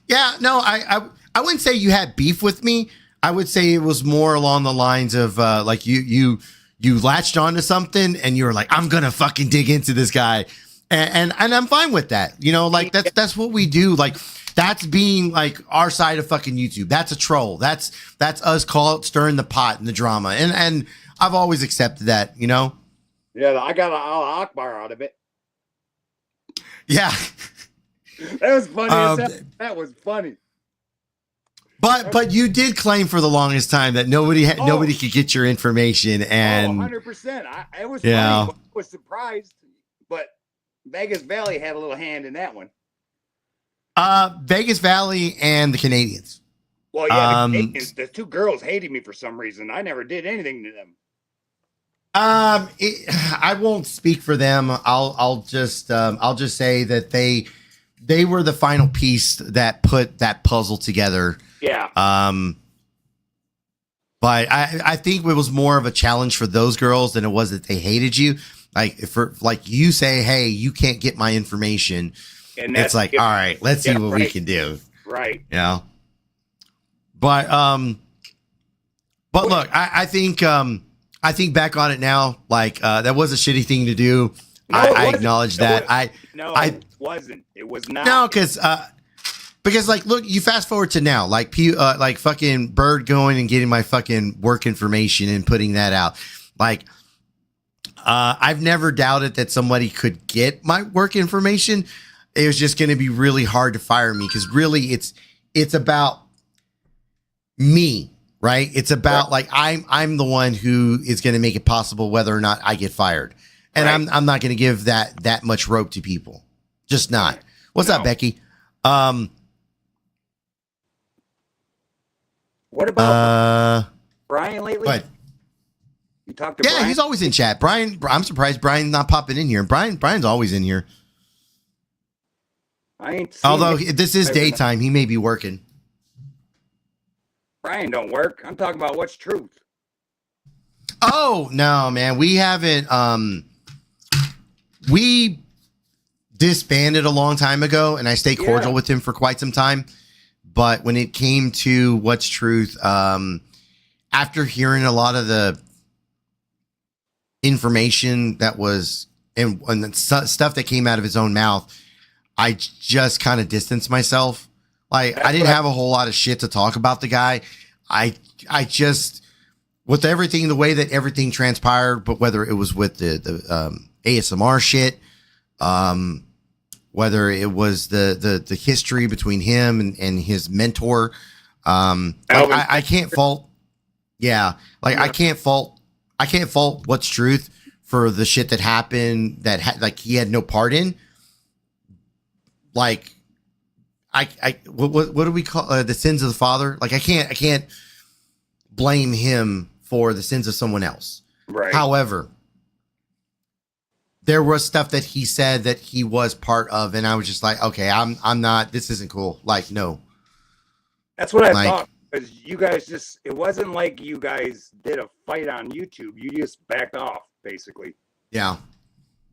Yeah, no, I wouldn't say you had beef with me. I would say it was more along the lines of like you latched onto something and you were like, I'm gonna fucking dig into this guy, and I'm fine with that. You know, like that's what we do. Like, that's being like our side of fucking YouTube. That's a troll. That's us stirring the pot and the drama, and I've always accepted that. You know. Yeah, I got an Allah Akbar out of it. Yeah. That was funny. That was funny. But you did claim for the longest time that nobody could get your information, and 100%. It was funny. I was surprised, but Vegas Valley had a little hand in that one. Vegas Valley and the Canadians. Well, yeah, the two girls hated me for some reason. I never did anything to them. I won't speak for them. I'll just say that they were the final piece that put that puzzle together. Yeah. But I think it was more of a challenge for those girls than it was that they hated you. Like you say, hey, you can't get my information. And it's like, all right, let's see what we can do. Right. You know? But look, I think back on it now, like that was a shitty thing to do. No, I acknowledge that. It wasn't. It was not. No, because like, look, you fast forward to now, like fucking Bird going and getting my fucking work information and putting that out. Like, I've never doubted that somebody could get my work information. It was just going to be really hard to fire me because really it's about me, right? It's about like I'm the one who is going to make it possible whether or not I get fired, and I'm not going to give that much rope to people, just not. What's up, Becky? What about Brian lately? What? You talked to Brian? He's always in chat. Brian, I'm surprised Brian's not popping in here. Brian's always in here. I ain't seen Although him. this is daytime, he may be working. Brian don't work. I'm talking about what's truth. Oh no, man, we haven't. We disbanded a long time ago, and I stayed cordial with him for quite some time. But when it came to what's truth, after hearing a lot of the information that was and the stuff that came out of his own mouth, I just kind of distanced myself. Like I didn't have a whole lot of shit to talk about the guy. I just with everything, the way that everything transpired, but whether it was with the ASMR shit, whether it was the history between him and his mentor, I can't fault. Yeah, like I can't fault what's truth for the shit that happened that like he had no part in. Like what do we call the sins of the father? Like I can't blame him for the sins of someone else. Right. However, there was stuff that he said that he was part of, and I was just like, okay, I'm not. This isn't cool. Like, no. That's what I thought. Because you guys it wasn't like you guys did a fight on YouTube. You just backed off, basically. Yeah.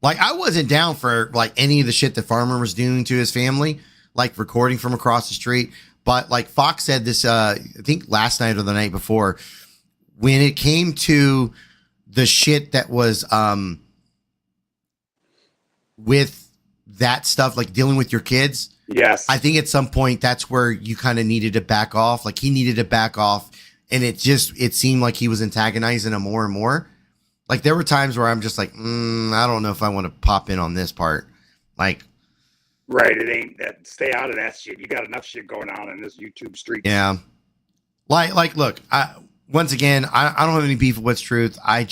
Like, I wasn't down for, like, any of the shit that Farmer was doing to his family, like recording from across the street. But, like, Fox said this, I think last night or the night before, when it came to the shit that was with that stuff, like dealing with your kids. Yes. I think at some point that's where you kind of needed to back off. Like he needed to back off, and it seemed like he was antagonizing him more and more. Like there were times where I'm just like, I don't know if I want to pop in on this part. Like, right. It ain't that. Stay out of that shit. You got enough shit going on in this YouTube street. Yeah. Like, look, once again, I don't have any beef with what's truth. I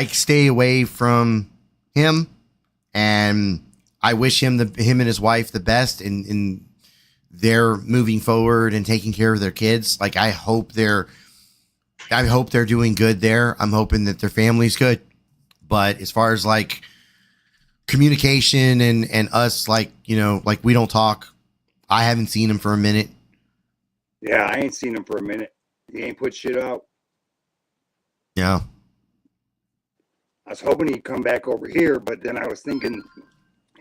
stay away from him, and I wish him and his wife the best in their moving forward and taking care of their kids. Like I hope they're doing good there. I'm hoping that their family's good. But as far as like communication and us, like, you know, like we don't talk. I haven't seen him for a minute. Yeah, I ain't seen him for a minute. He ain't put shit out. Yeah. I was hoping he'd come back over here, but then I was thinking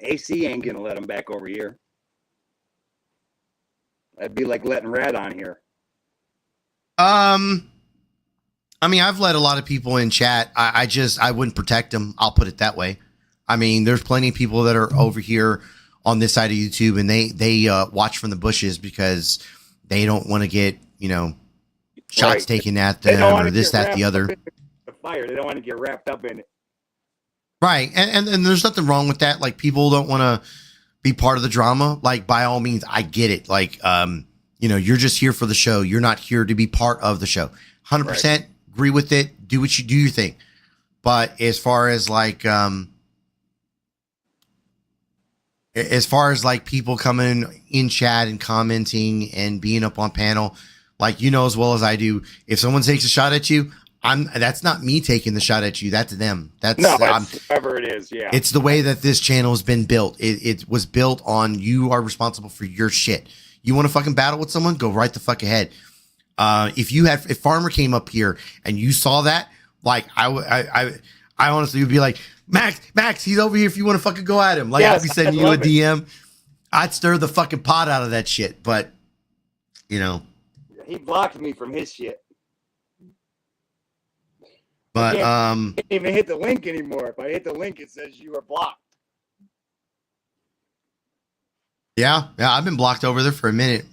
AC ain't gonna let him back over here. That'd be like letting Rad on here. I mean, I've let a lot of people in chat. I wouldn't protect them. I'll put it that way. I mean, there's plenty of people that are over here on this side of YouTube, and they watch from the bushes because they don't want to get, you know, shots taken at them or this, that, the other. The fire. They don't want to get wrapped up in it. Right. And there's nothing wrong with that. Like people don't want to be part of the drama. Like by all means, I get it. Like, you know, you're just here for the show. You're not here to be part of the show. 100% agree with it. Do what you do your thing. But as far as like, as far as like people coming in chat and commenting and being up on panel, like you know as well as I do, if someone takes a shot at you, that's not me taking the shot at you. That's them. That's whoever it is. Yeah, it's the way that this channel has been built. It was built on you are responsible for your shit. You want to fucking battle with someone? Go right the fuck ahead. If Farmer came up here and you saw that, like I honestly would be like, Max, he's over here. If you want to fucking go at him, like I'd be sending you a DM. I'd stir the fucking pot out of that shit. But you know, he blocked me from his shit. But I can't even hit the link anymore. If I hit the link, it says you are blocked. Yeah, I've been blocked over there for a minute.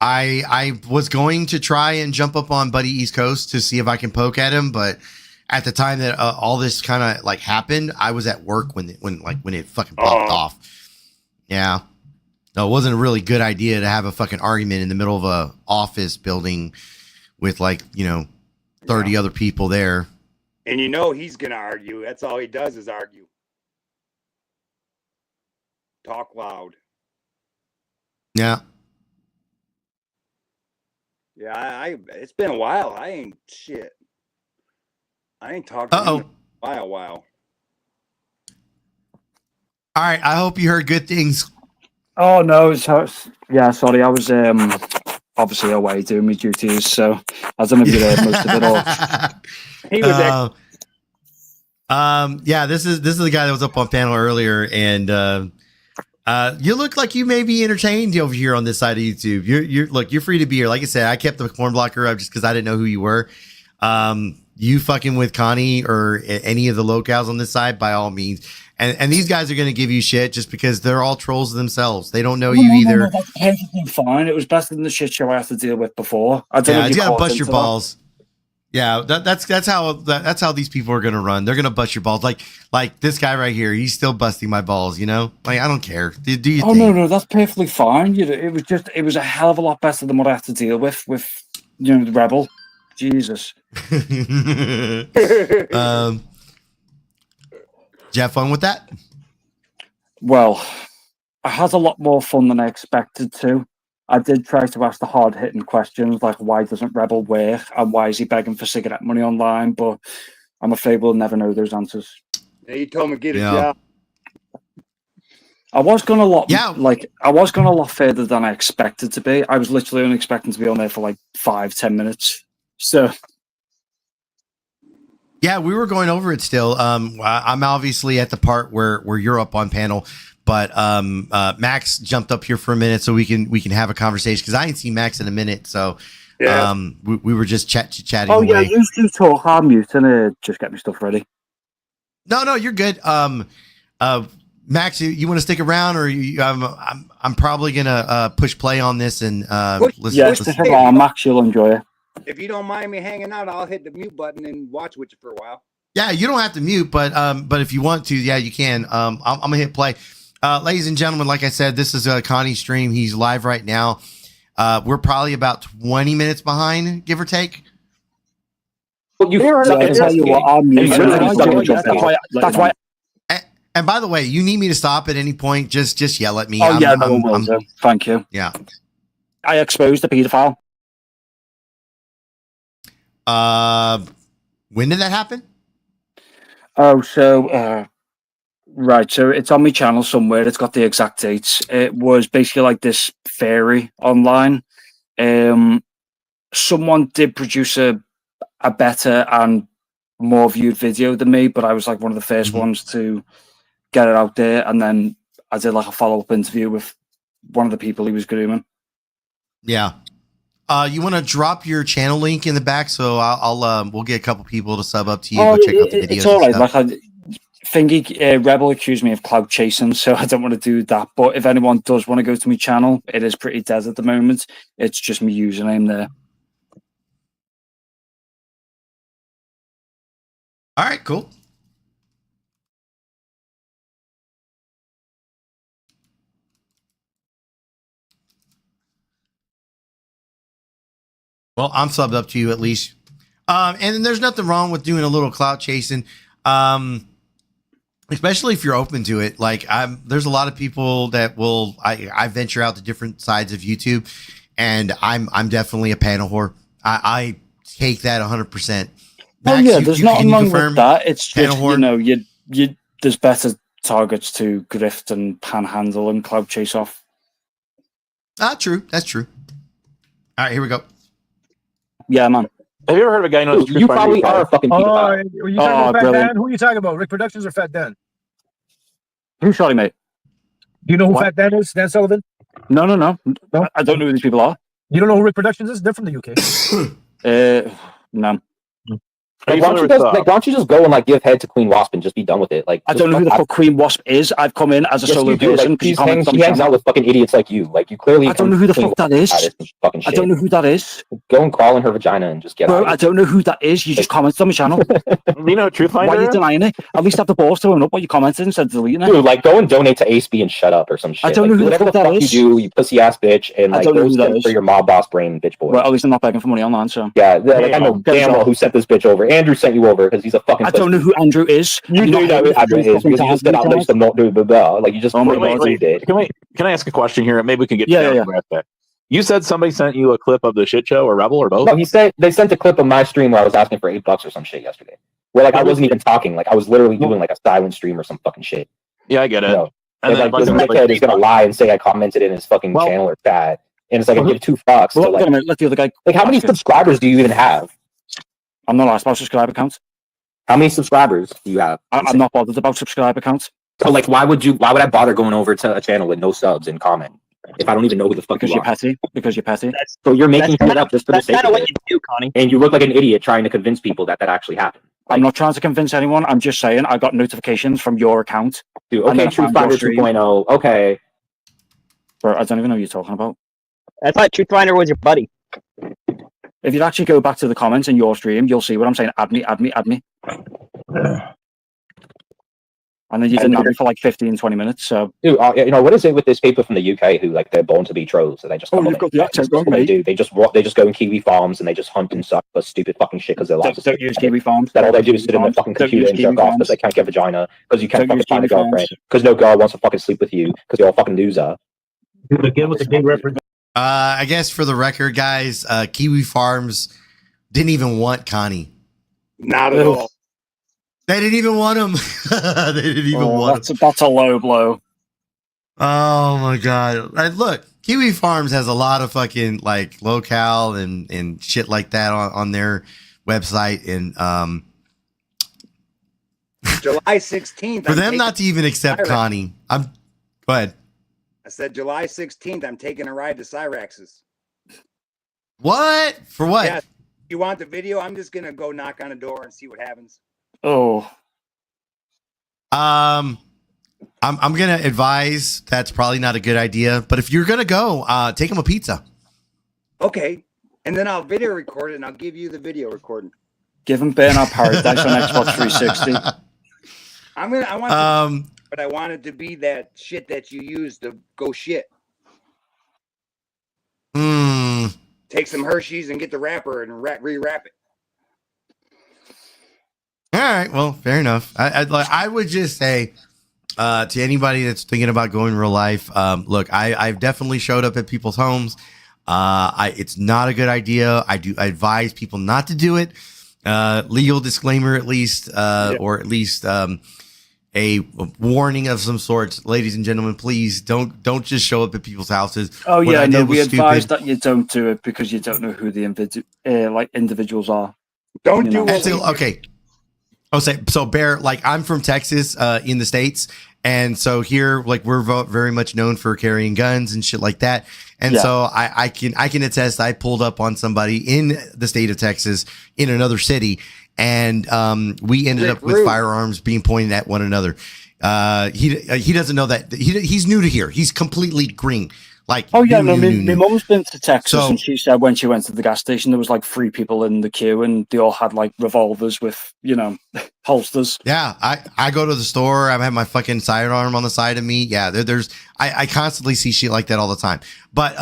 I was going to try and jump up on Buddy East Coast to see if I can poke at him, but at the time that all this kind of like happened, I was at work when it fucking popped off. Yeah, so it wasn't a really good idea to have a fucking argument in the middle of a office building with 30 other people there. And you know he's gonna argue. That's all he does is argue. Talk loud. Yeah. Yeah, it's been a while. I ain't talked to him in a while. All right, I hope you heard good things. Oh no, yeah, sorry, I was obviously away doing my duties, so I don't know if you heard most of it all. He was yeah, this is the guy that was up on panel earlier, and you look like you may be entertained over here on this side of YouTube. You're free to be here. Like I said, I kept the corn blocker up just because I didn't know who you were. You fucking with Connie or any of the locals on this side, by all means. And these guys are going to give you shit just because they're all trolls themselves. They don't know you either. No, that's perfectly fine. It was better than the shit show I had to deal with before. I don't know if you you got to bust your balls. Yeah, that's how these people are gonna run. They're gonna bust your balls. Like this guy right here, he's still busting my balls. You know, like I don't care. Do you? Oh no, that's perfectly fine. It was a hell of a lot better than what I had to deal with the rebel. Jesus. Did you have fun with that? Well, I had a lot more fun than I expected to. I did try to ask the hard-hitting questions, like why doesn't Rebel work and why is he begging for cigarette money online, but I'm afraid we'll never know those answers. Yeah, you told me to get a job. I was going a lot further than I expected to be. I was literally only expecting to be on there for like 5-10 minutes. So yeah, we were going over it still. I'm obviously at the part where you're up on panel. But Max jumped up here for a minute so we can have a conversation because I ain't seen Max in a minute. So yeah. We were just chatting. Oh away. yeah, you two talk. I'm mute and just get my stuff ready. No, you're good. Max, you want to stick around, or I'm probably gonna push play on this and stick around, Max. You'll enjoy it. If you don't mind me hanging out, I'll hit the mute button and watch with you for a while. Yeah, you don't have to mute, but if you want to, yeah, you can. I'm gonna hit play. Ladies and gentlemen, like I said, this is Connie's stream. He's live right now. We're probably about 20 minutes behind, give or take. Well, that's why. And by the way, you need me to stop at any point, just yell at me. Thank you. Yeah. I exposed the pedophile. When did that happen? Oh, so right, so it's on my channel somewhere. It's got the exact dates. It was basically like this fairy online. Someone did produce a better and more viewed video than me, but I was like one of the first ones to get it out there. And then I did like a follow-up interview with one of the people he was grooming. Yeah. You want to drop your channel link in the back, so we'll get a couple people to sub up to you. Go check out the videos. It's all right. Like Thingy Rebel accused me of cloud chasing, so I don't want to do that. But if anyone does want to go to my channel, it is pretty dead at the moment. It's just my username there. All right, cool. Well, I'm subbed up to you at least. And there's nothing wrong with doing a little clout chasing. especially if you're open to it. Like there's a lot of people that will, I venture out to different sides of YouTube, and I'm definitely a panel whore. I take that 100%. Oh yeah, there's nothing wrong with that. It's just, you know, you there's better targets to grift and panhandle and cloud chase off. True. That's true. All right, here we go. Yeah, man. Have you ever heard of a guy known as You probably are a fucking pedophile. Are you talking about Fat Dan? Who are you talking about? Rick Productions or Fat Dan? Who's Charlie, mate? Do you know who Fat Dan is? Dan Sullivan? No. I don't know who these people are. You don't know who Rick Productions is? They're from the UK. No. Like, why don't you just go and like give head to Queen Wasp and just be done with it? Like, I don't know who the fuck Queen Wasp is. I've come in as a solo person. Like, she hangs out with fucking idiots like you. Like, you clearly. I don't know who the fuck that is. I don't know who that is. Go and crawl in her vagina and just get out. I don't know who that is. You just commented on my channel. You know, Truth Finder. Why are you denying it? At least have the balls to own up what you commented instead of deleting it. Dude, like, go and donate to ACB and shut up or some shit. I don't know who the fuck that is. You do, you pussy ass bitch, and like, go stand for your mob boss brain, bitch boy. Well, at least I'm not begging for money online, so. Yeah, like, I know damn well who sent this bitch over. Andrew sent you over because he's a fucking. I don't know who Andrew is. You know who Andrew is because you just got out there to not do blah. Like, you just. Wait. Can I ask a question here? Maybe we can get that. You said somebody sent you a clip of the shit show or Rebel or both? No, they sent a clip of my stream where I was asking for $8 or some shit yesterday. Where like I wasn't even talking, like I was literally doing like a silent stream or some fucking shit. Yeah, I get it. You know? And like this dickhead is gonna lie and say I commented in his fucking channel or chat, and it's like I give $2 to like. Let the other guy. Like, how many subscribers do you even have? I'm not asked about subscriber counts. How many subscribers do you have? I'm not bothered about subscriber counts. So like, why would I bother going over to a channel with no subs and comment if I don't even know who the fuck because you are? Because you're petty. So you're making shit up just for the sake of it. That's kind of what you do, Connie. And you look like an idiot trying to convince people that actually happened. I'm not trying to convince anyone. I'm just saying I got notifications from your account. Dude, okay, Truth Finder 2.0. Okay. Bro, I don't even know what you're talking about. I thought Truth Finder was your buddy. If you actually go back to the comments in your stream, you'll see what I'm saying. Add me. And then you didn't add me for like 15, 20 minutes. So, dude, you know what is it with this people from the UK who like they're born to be trolls? So they just you've got the accent wrong, mate. They just go in Kiwi farms and they just hunt and suck for stupid fucking shit because they're like don't use Kiwi farms. That all they do is sit in their fucking computer and jerk off because they can't get vagina because you can't fucking find a girlfriend because no girl wants to fucking sleep with you because you're a fucking loser. Dude, again with the gay reference. I guess for the record, guys, Kiwi Farms didn't even want Connie. Not at all. They didn't even want him. They didn't even want him. That's a low blow. Oh my god! Look, Kiwi Farms has a lot of fucking like locale and shit like that on their website, and July 16th. for them not to even accept Connie, go ahead. I said July 16th. I'm taking a ride to Cyrax's. What? For what? Yeah. You want the video? I'm just gonna go knock on a door and see what happens. Oh. I'm gonna advise that's probably not a good idea. But if you're gonna go, take him a pizza. Okay, and then I'll video record it, and I'll give you the video recording. Give him Burnout Paradise on Xbox 360. But I want it to be that shit that you use to go shit. Take some Hershey's and get the wrapper and rewrap it. All right, well, fair enough. I would just say to anybody that's thinking about going real life, look, I've definitely showed up at people's homes. It's not a good idea. I advise people not to do it. Legal disclaimer, at least, or at least a warning of some sort. Ladies and gentlemen, please don't just show up at people's houses. Oh yeah, no, we advise that you don't do it because you don't know who the individuals are. Don't do it. Okay. So Bear, like I'm from Texas, in the States. And so here, like we're very much known for carrying guns and shit like that. And so I can attest, I pulled up on somebody in the state of Texas in another city. And, we ended up with firearms being pointed at one another. He doesn't know that he's new to here. He's completely green. Like, my mom's been to Texas, and she said when she went to the gas station, there was like 3 people in the queue, and they all had like revolvers with, holsters. Yeah, I go to the store. I have my fucking sidearm on the side of me. Yeah, I constantly see shit like that all the time. But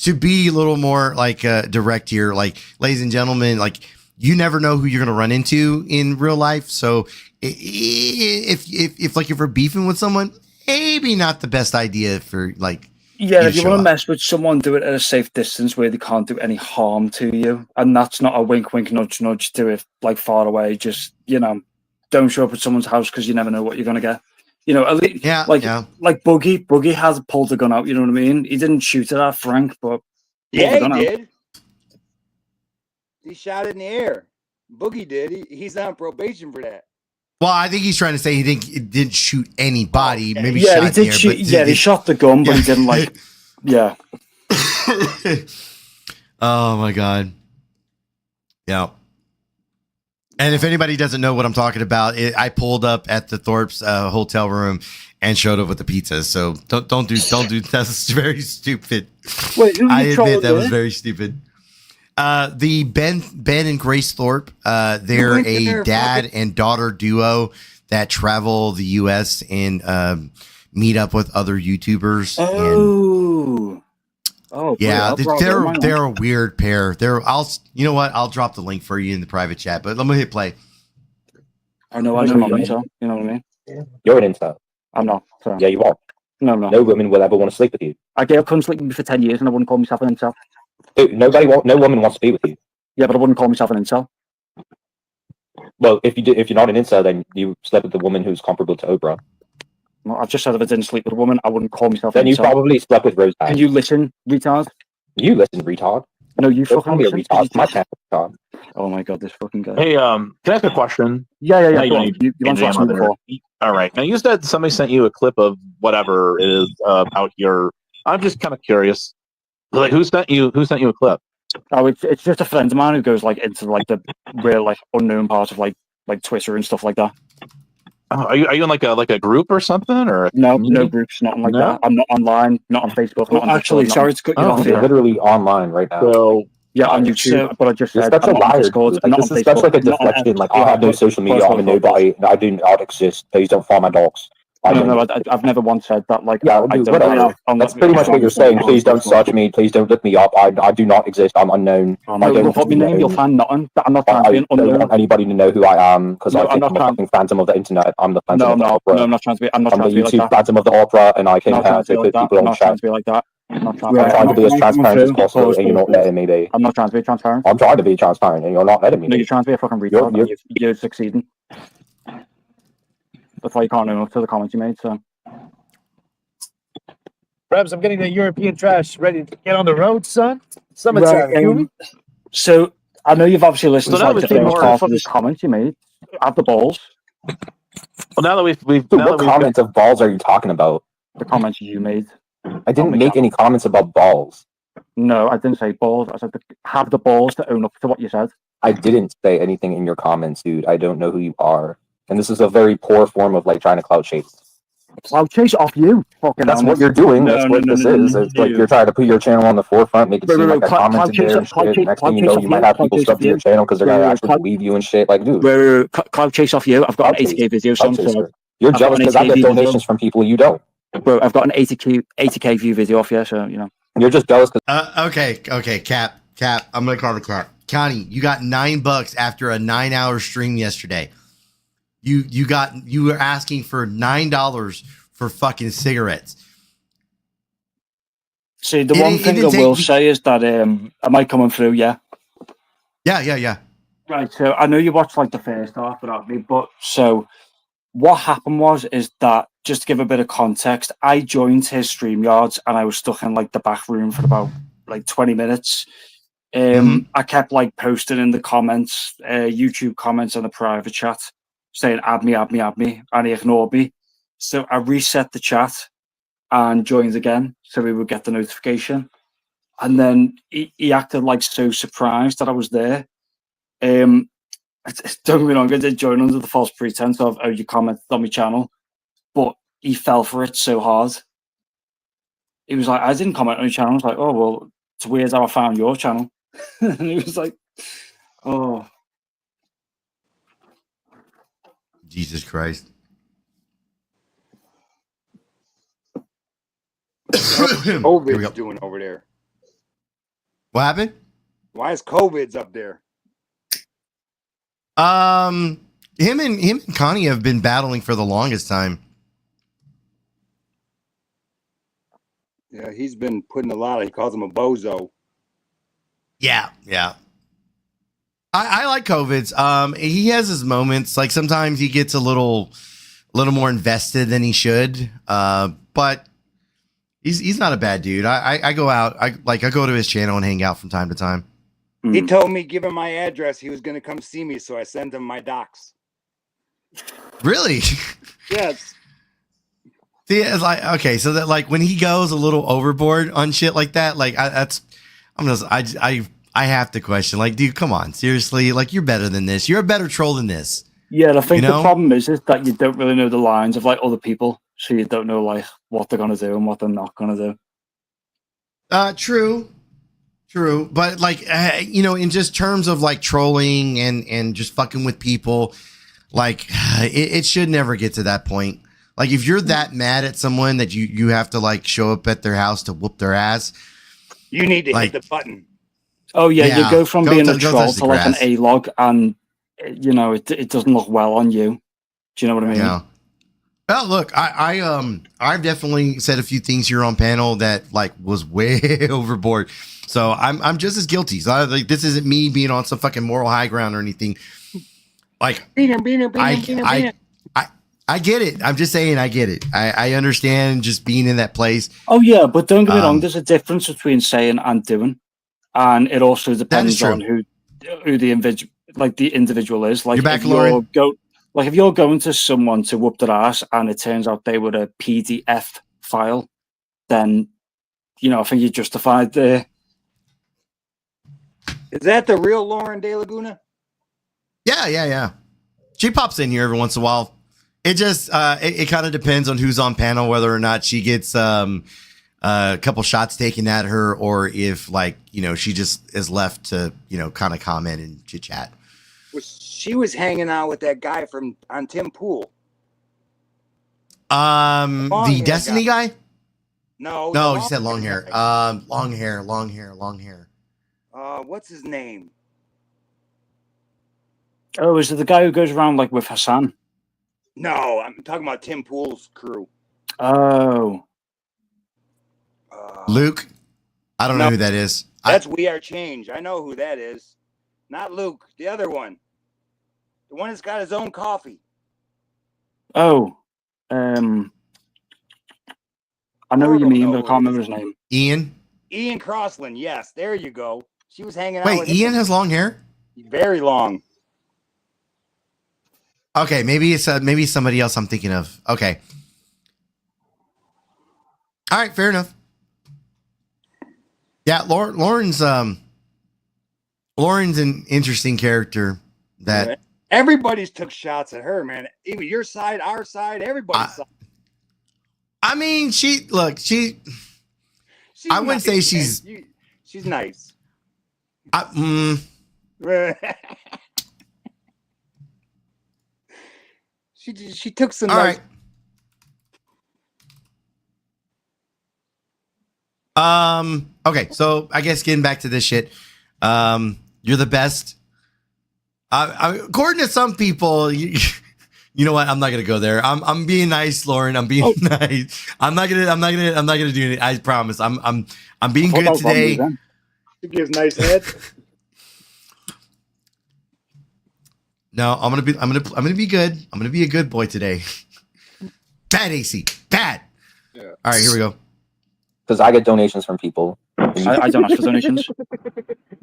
to be a little more like direct here, like, ladies and gentlemen, like, you never know who you're going to run into in real life. So if we're beefing with someone, maybe not the best idea for like. Yeah, if you want to mess with someone, do it at a safe distance where they can't do any harm to you. And that's not a wink, wink, nudge, nudge. Do it like far away. Just, don't show up at someone's house because you never know what you're going to get. At least, like Boogie has pulled the gun out. You know what I mean? He didn't shoot it at Frank, but yeah, he did. He shot it in the air. Boogie did. He's on probation for that. Well, I think he's trying to say he didn't shoot anybody. Maybe yeah, shot he did shoot. Yeah, he shot the gun, but he didn't like. Yeah. Oh my god. Yeah. And if anybody doesn't know what I'm talking about, I pulled up at the Thorpe's hotel room and showed up with the pizza. So don't do that's very stupid. Wait, I admit that was very stupid. The Ben and Grace Thorpe, they're a dad and daughter duo that travel the U.S. and meet up with other YouTubers. Yeah, they're a weird pair. You know what? I'll drop the link for you in the private chat. But let me hit play. I know I'm an incel. You know what I mean? You're an incel. I'm not. So. Yeah, you are. No. No woman will ever want to sleep with you. I couldn't sleep with me for 10 years, and I wouldn't call myself an incel. Dude, no woman wants to be with you. Yeah, but I wouldn't call myself an incel. Well, if you're not an incel, then you slept with the woman who's comparable to Oprah. Well, I just said if I didn't sleep with a woman, I wouldn't call myself then an you incel. probably slept with Rose. Can you listen, retard? You listen, retard. No, you fucking be a listen. retard. My retard. Oh my god, this fucking guy. Hey, can I ask a question? Yeah. You want to ask me before? All right. Now you said somebody sent you a clip of whatever it is out here. I'm just kind of curious. Like, who sent you a clip? Oh, it's just a friend of mine who goes like into like the real like unknown part of like Twitter and stuff like that. Oh, are you in like a group or something or no groups, nothing like that. I'm not online, not on Facebook. Not on actually, Discord, sorry to cut you off You're here. literally online right now. So yeah, on YouTube. But I just you're said such a I'm not on liar. Discord, Like, not this on is Facebook, such like a not on deflection. Like, I have no social media. I'm a nobody. I do not exist. Please don't follow my dogs. I've never once said that. Like, yeah, whatever. That's pretty much what you're saying. Please don't search me. Please don't look me up. I do not exist. I'm unknown. I don't look up my name. You'll find nothing. I'm not trying to be an unknown. I don't want anybody to know who I am because I think I'm a fucking phantom of the internet. I'm the phantom of the opera. No, I'm not trying to be. I'm not I'm trying the to be like YouTube that. phantom of the opera, and I came here to put people on I'm not chat. trying to be like that. I'm trying to be as transparent as possible, and you're not letting me be. I'm not trying to be transparent. I'm trying to be transparent, and you're not letting me. No, you're trying to be a fucking retard. You're succeeding. That's why you can't own up to the comments you made. So. Rebs, I'm getting the European trash ready to get on the road, son. Summertime. Right, so I know you've obviously listened So to like, the first half of this comments you made. Have the balls. Well, now that we've what comments of balls are you talking about? The comments you made. I didn't make any comments about balls. No, I didn't say balls. I said have the balls to own up to what you said. I didn't say anything in your comments, dude. I don't know who you are, and this is a very poor form of like trying to clout chase. Clout chase off you. Fucking that's what you're doing. That's what this is. It's like you're trying to put your channel on the forefront, make it seem like a comment in there and shit. Next thing you know, you might have people sub to your channel because they're gonna actually believe you and shit. Like, dude, clout chase off you. I've got an 80k video, son. So you're jealous because I get donations from people you don't. Bro, I've got an 80k view video off you, so you know. You're just jealous. Okay, Cap. I'm gonna call the Cap. Connie, you got $9 after a 9-hour stream yesterday. You were asking for $9 for fucking cigarettes. See, the one thing I will say is that am I coming through? Yeah. Yeah. Right. So I know you watched like the first half without me, but so what happened is that just to give a bit of context, I joined his StreamYards and I was stuck in like the back room for about like 20 minutes. I kept like posting in the comments, YouTube comments on the private chat saying add me, and he ignored me. So I reset the chat and joined again so he would get the notification. And then he acted like so surprised that I was there. Don't get me wrong, I did join under the false pretense of, oh, you commented on my channel. But he fell for it so hard. He was like, I didn't comment on your channel. I was like, oh, well, it's weird how I found your channel. And he was like, oh. Jesus Christ. COVID's doing over there? What happened? Why is COVID's up there? Him and Connie have been battling for the longest time. Yeah, he's been putting a lot of. He calls him a bozo. Yeah. I like COVID's. He has his moments. Like sometimes he gets a little more invested than he should. But he's not a bad dude. I go out. I go to his channel and hang out from time to time. He told me, give him my address. He was going to come see me, so I sent him my docs. Really? Yes. See, it's like, okay, so that like when he goes a little overboard on shit like that, like I have to question, like, dude, come on, seriously, like you're better than this. You're a better troll than this. Yeah, I think the problem is that you don't really know the lines of like other people, so you don't know like what they're gonna do and what they're not gonna do. True, but like in just terms of like trolling and just fucking with people, like it should never get to that point. Like if you're that mad at someone that you have to like show up at their house to whoop their ass, you need to hit the button. Oh yeah, you go from being a troll to like an grass. A-log, and it doesn't look well on you. Do you know what I mean? Yeah. Well, look, I've definitely said a few things here on panel that like was way overboard. So I'm just as guilty. So like this isn't me being on some fucking moral high ground or anything. Like I get it. I'm just saying I get it. I understand just being in that place. Oh yeah, but don't get me wrong. There's a difference between saying and doing, and it also depends on who the individual is. Like you're back, if Lauren. if you're going to someone to whoop their ass and it turns out they were a PDF file, then I think you're justified there. Is that the real Lauren De Laguna? Yeah. She pops in here every once in a while. It just it kind of depends on who's on panel, whether or not she gets a couple shots taken at her, or if she just is left to kind of comment and chit chat. She was hanging out with that guy on Tim Pool. The Destiny guy? No, you said long hair. Long hair. What's his name? Oh, is it the guy who goes around like with Hassan? No, I'm talking about Tim Pool's crew. Oh. Luke? I don't know who that is. That's We Are Change. I know who that is. Not Luke, the other one. The one that's got his own coffee. Oh. I know what you mean, but I can't remember his name. Ian Crossland, yes. There you go. She was hanging out with him. Ian has long hair? Very long. Okay, maybe it's somebody else I'm thinking of. Okay. All right, fair enough. Yeah, Lauren's an interesting character that everybody's took shots at her, man. Even your side, our side, everybody's side. I mean, I wouldn't say she's nice. She took some. All right. Okay, so I guess getting back to this shit, you're the best. According to some people, you know what? I'm not gonna go there. I'm being nice, Lauren. I'm being nice. I'm not gonna do it. I promise. I'm being good today. She gives nice head. No, I'm gonna be good. I'm gonna be a good boy today. Bad AC. Bad. Yeah. All right, here we go. Because I get donations from people. I don't ask for donations.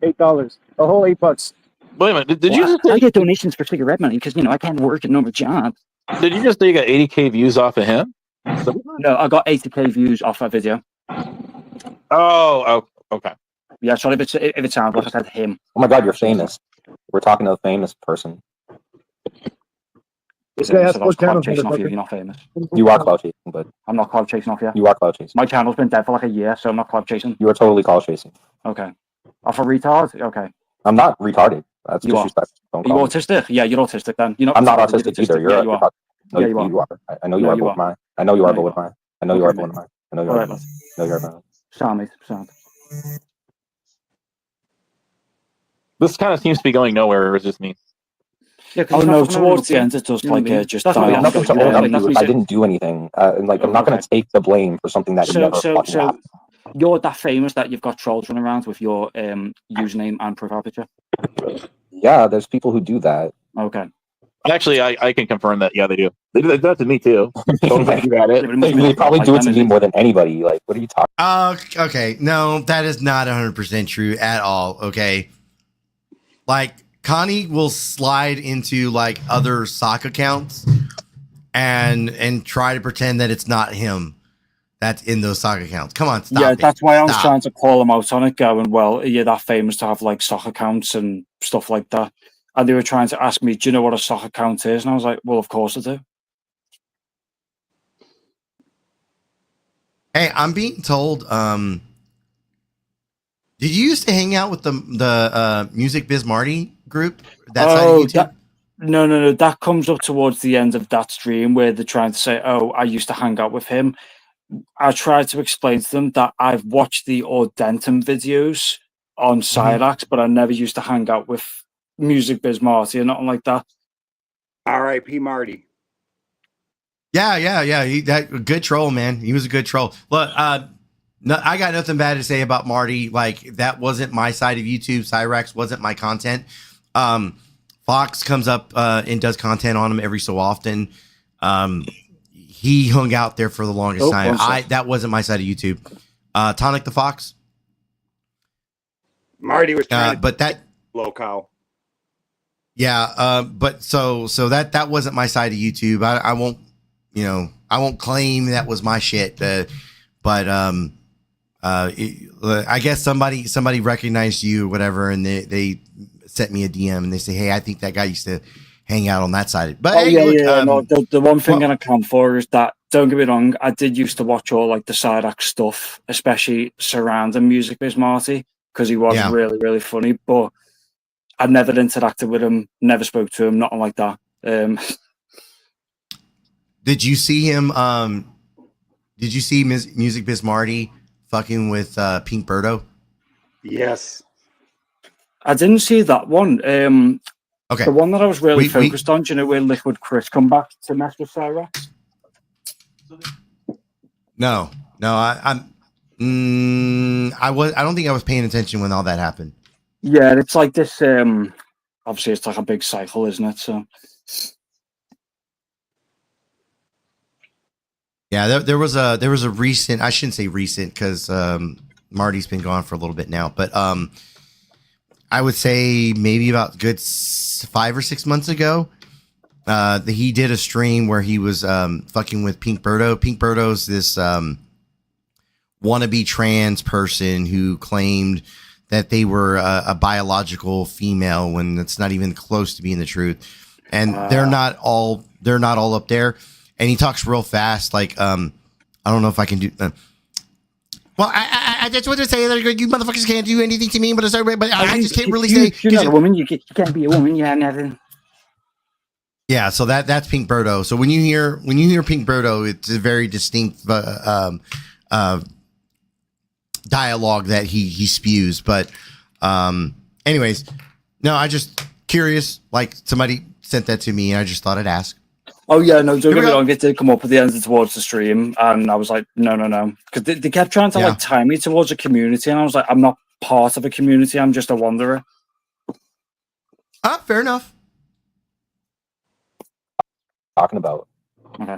$8. A whole $8. Wait a minute. Did you just say I get donations for cigarette money because I can't work at another job. Did you just say you got 80K views off of him? No, I got 80K views off that video. Oh, okay. Yeah, sorry if it sounds like I said him. Oh my God, you're famous. We're talking to a famous person. This guy has cloud chasing off you. You're not famous. You are cloud chasing, but I'm not cloud chasing off you. You are cloud chasing. My channel's been dead for like a year, so I'm not cloud chasing. You are totally cloud chasing. Okay. Off a retard? Okay. I'm not retarded. That's disrespectful. Are you autistic? Yeah, you're autistic then. I'm not autistic either. Yeah, you are. No, you are. I know you are, but mine. I know you are, but with mine. I know you are, but with mine. I know you are. No, you're right. Sound. This kind of seems to be going nowhere, or is it just me? Yeah, oh no, towards the end it does like just die off. Nothing to own up to if I didn't do anything. Like I'm not going to take the blame for something that never fucking happened. You're that famous that you've got trolls running around with your username and profile picture? Yeah, there's people who do that. Okay. Actually, I can confirm that. Yeah, they do. They do that to me too. Don't think about it. They probably do it to me more than anybody. Like, what are you talking? Okay, no, that is not 100% true at all. Okay, like Connie will slide into like other sock accounts and try to pretend that it's not him that's in those sock accounts. Come on, stop. Yeah, that's why I was Stop. trying to call him out on it, going, well, you're that famous to have like sock accounts and stuff like that. And they were trying to ask me, do you know what a sock account is? And I was like, well, of course I do. Hey, I'm being told, did you used to hang out with the Music Biz Marty group? That's side of YouTube? No. That comes up towards the end of that stream where they're trying to say, oh, I used to hang out with him. I tried to explain to them that I've watched the Audentum videos on Cyrax, but I never used to hang out with Music Biz Marty or nothing like that. R.I.P. Marty. Yeah. That good troll, man. He was a good troll. Look, no, I got nothing bad to say about Marty. Like, that wasn't my side of YouTube. Cyrax wasn't my content. Fox comes up and does content on him every so often. He hung out there for the longest time. That wasn't my side of YouTube. Tonic the Fox. Marty was trying but that low cow. Yeah, but so that wasn't my side of YouTube. I won't, I won't claim that was my shit. But I guess somebody recognized you or whatever, and they sent me a DM and they say, hey, I think that guy used to hang out on that side. But the one thing I account for is that, don't get me wrong, I did used to watch all like the Cyrax stuff, especially surrounding Music Biz Marty, because he was really, really funny, but I never interacted with him, never spoke to him, nothing like that. Did you see him? Did you see Music Biz Marty fucking with Pink Birdo? Yes. I didn't see that one. Okay. The one that I was really focused on, do you know where Liquid Chris come back to mess with Cyrax? No, I don't think I was paying attention when all that happened. Yeah, it's like this. Obviously, it's like a big cycle, isn't it? So, yeah, there was a recent. I shouldn't say recent because Marty's been gone for a little bit now, but I would say maybe about good 5 or 6 months ago. He did a stream where he was fucking with Pink Birdo. Pink Birdo's this wannabe trans person who claimed that they were a biological female when it's not even close to being the truth. And they're not all up there. And he talks real fast. Like, I don't know if I can do. Well, I just want to say that you motherfuckers can't do anything to me, but I just can't really say. You're not a woman. You can't be a woman. You have nothing. Yeah, so that's Pink Birdo. So when you hear Pink Birdo, it's a very distinct dialogue that he spews. But anyways, no, I just curious. Like, somebody sent that to me, and I just thought I'd ask. Oh yeah, no, don't get me wrong. It did come up at the end towards the stream, and I was like, no, because they kept trying to like tie me towards a community, and I was like, I'm not part of a community. I'm just a wanderer. Fair enough. Talking about. Okay.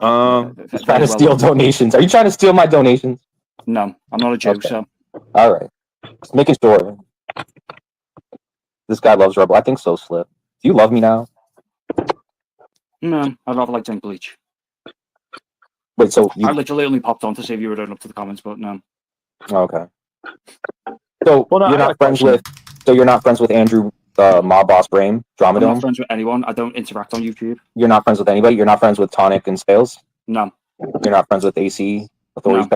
Trying to steal donations. Are you trying to steal my donations? No, I'm not a Jew. Okay. So. All right, just making sure. This guy loves Rebel. I think so, Slip. Do you love me now? No, I'd rather like drink bleach. Wait, so I literally only popped on to see if you were doing up to the comments, but no. Okay. So you're not friends with. So you're not friends with Andrew, Mob Boss Brain, Drama I'm Dome? not friends with anyone. I don't interact on YouTube. You're not friends with anybody. You're not friends with Tonic and Sales. No. You're not friends with AC Authority.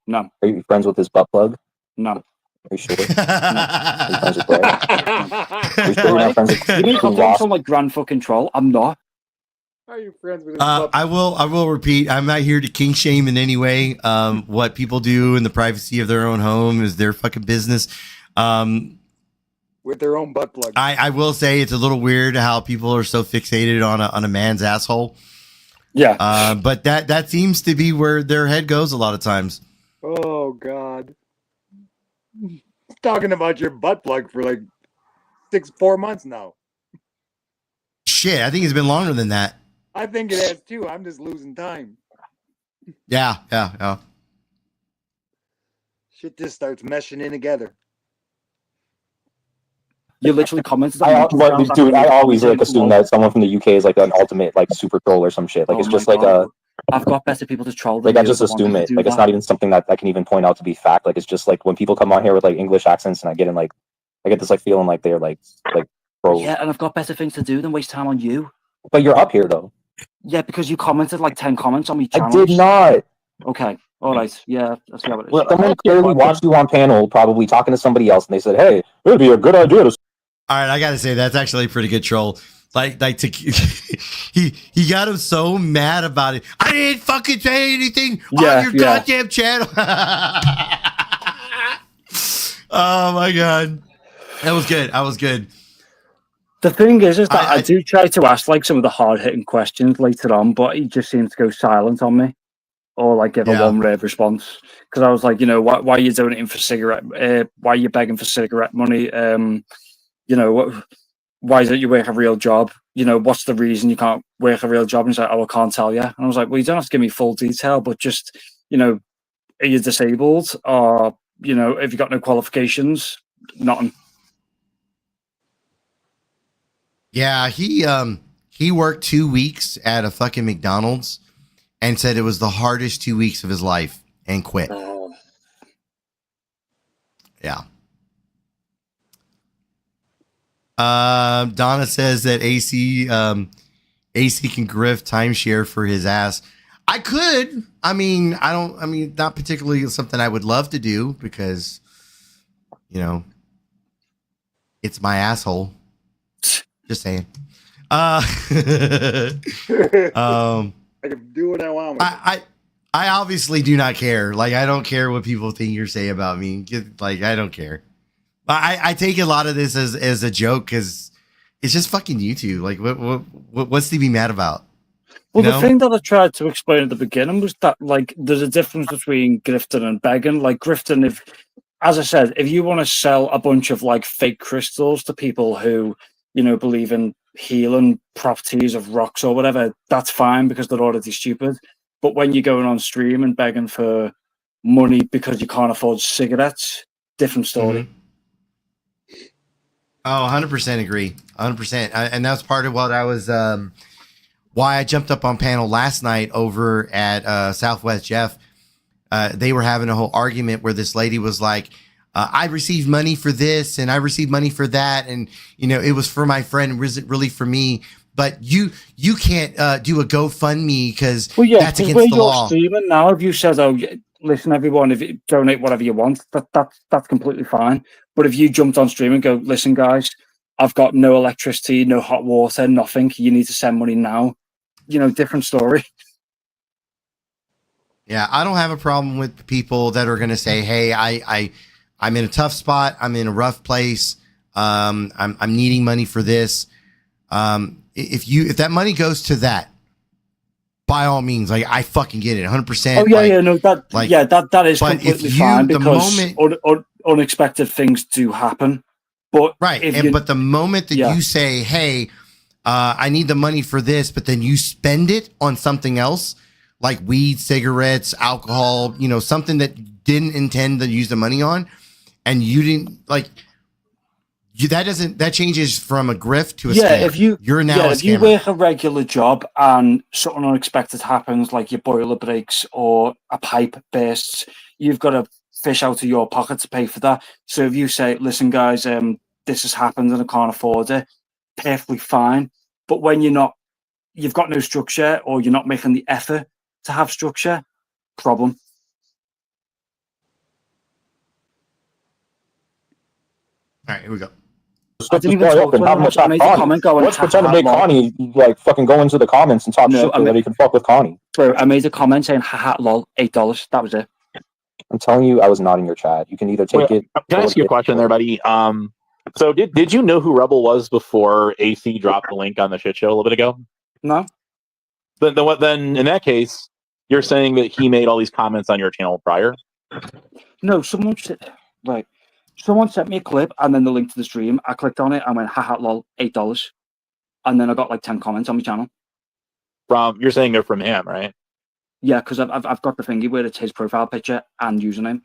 No. Are you friends with his butt plug? No. Are you sure? No. Are you friends with Brad? Are you sure you're not friends with? You mean I'm doing some like grand fucking troll? I'm not. Are you friends with? I will repeat. I'm not here to king shame in any way. What people do in the privacy of their own home is their fucking business. with their own butt plug. I will say it's a little weird how people are so fixated on a man's asshole. Yeah. But that seems to be where their head goes a lot of times. Oh God. Talking about your butt plug for like 4 months now. Shit, I think it's been longer than that. I think it has too. I'm just losing time. Yeah. Shit just starts meshing in together. You literally commented I always like assume lol. that someone from the UK is like an ultimate like super troll or some shit. Like it's Oh just my like God. I've got better people to troll than like I you just that want assume me to it. do Like it's that. not even something that I can even point out to be fact. Like it's just like when people come on here with like English accents and I get this like feeling like they're like trolls. Yeah, and I've got better things to do than waste time on you. But you're up here though. Yeah, because you commented like 10 comments on me channels. I did not. Okay. All right. Yeah, that's how it is. Well, someone clearly watched you on panel, probably talking to somebody else, and they said, "Hey, it'd be a good idea to." All right, I gotta say that's actually a pretty good troll. Like to he got him so mad about it. I didn't fucking say anything on your goddamn channel. Oh my God, that was good. I was good. The thing is that I do try to ask like some of the hard hitting questions later on, but he just seems to go silent on me, or like give a one word response. Because I was like, why are you donating for cigarette? Why are you begging for cigarette money? Why don't you work a real job? What's the reason you can't work a real job? And he's like, oh, I can't tell you. And I was like, well, you don't have to give me full detail, but just, are you disabled? Or, have you got no qualifications? Nothing. Yeah, he worked 2 weeks at a fucking McDonald's and said it was the hardest 2 weeks of his life and quit. Yeah. Donna says that AC can grift timeshare for his ass. I could. Not particularly something I would love to do because, it's my asshole. Just saying. I can do what I want. I obviously do not care. Like, I don't care what people think or say about me. I don't care. I take a lot of this as a joke because it's just fucking YouTube. Like, what's to be mad about? Well, the thing that I tried to explain at the beginning was that, like, there's a difference between grifting and begging. Like, grifting, as I said, if you want to sell a bunch of, like, fake crystals to people who, believe in healing properties of rocks or whatever, that's fine because they're already stupid. But when you're going on stream and begging for money because you can't afford cigarettes, different story. Mm-hmm. Oh, 100% agree. 100%. And that's part of what I was, why I jumped up on panel last night over at Southwest Jeff. They were having a whole argument where this lady was like, I received money for this and I received money for that. And, it was for my friend. It wasn't really for me. But you can't do a GoFundMe because that's against the law. Streaming now, if you said, oh, listen, everyone, if you donate whatever you want, that's completely fine. But if you jumped on stream and go, listen, guys, I've got no electricity, no hot water, nothing. You need to send money now. Different story. Yeah, I don't have a problem with people that are going to say, hey, I'm in a tough spot. I'm in a rough place. I'm needing money for this. If that money goes to that, by all means, like I fucking get it, 100%. Oh yeah, that is completely fine because unexpected things do happen. But right, but the moment that you say, "Hey, I need the money for this," but then you spend it on something else, like weed, cigarettes, alcohol, something that you didn't intend to use the money on, and you didn't like. That changes from a grift to a scam. You're now a scammer. If you work a regular job and something unexpected happens, like your boiler breaks or a pipe bursts, you've got to fish out of your pocket to pay for that. So if you say, listen, guys, this has happened and I can't afford it, perfectly fine. But when you've got no structure or you're not making the effort to have structure, problem. All right, here we go. I didn't even talk to him. Let's pretend to make Connie like fucking go into the comments and talk shit so that he can fuck with Connie. Bro, I made a comment saying haha lol, $8. That was it. I'm telling you, I was not in your chat. You can either take it. Can I ask you a question there, buddy? So did you know who Rebel was before AC dropped the link on the shit show a little bit ago? No. Then in that case, you're saying that he made all these comments on your channel prior? No, someone sent me a clip and then the link to the stream. I clicked on it and went, haha, lol, $8. And then I got like 10 comments on my channel. You're saying they're from him, right? Yeah, because I've got the thingy where it's his profile picture and username.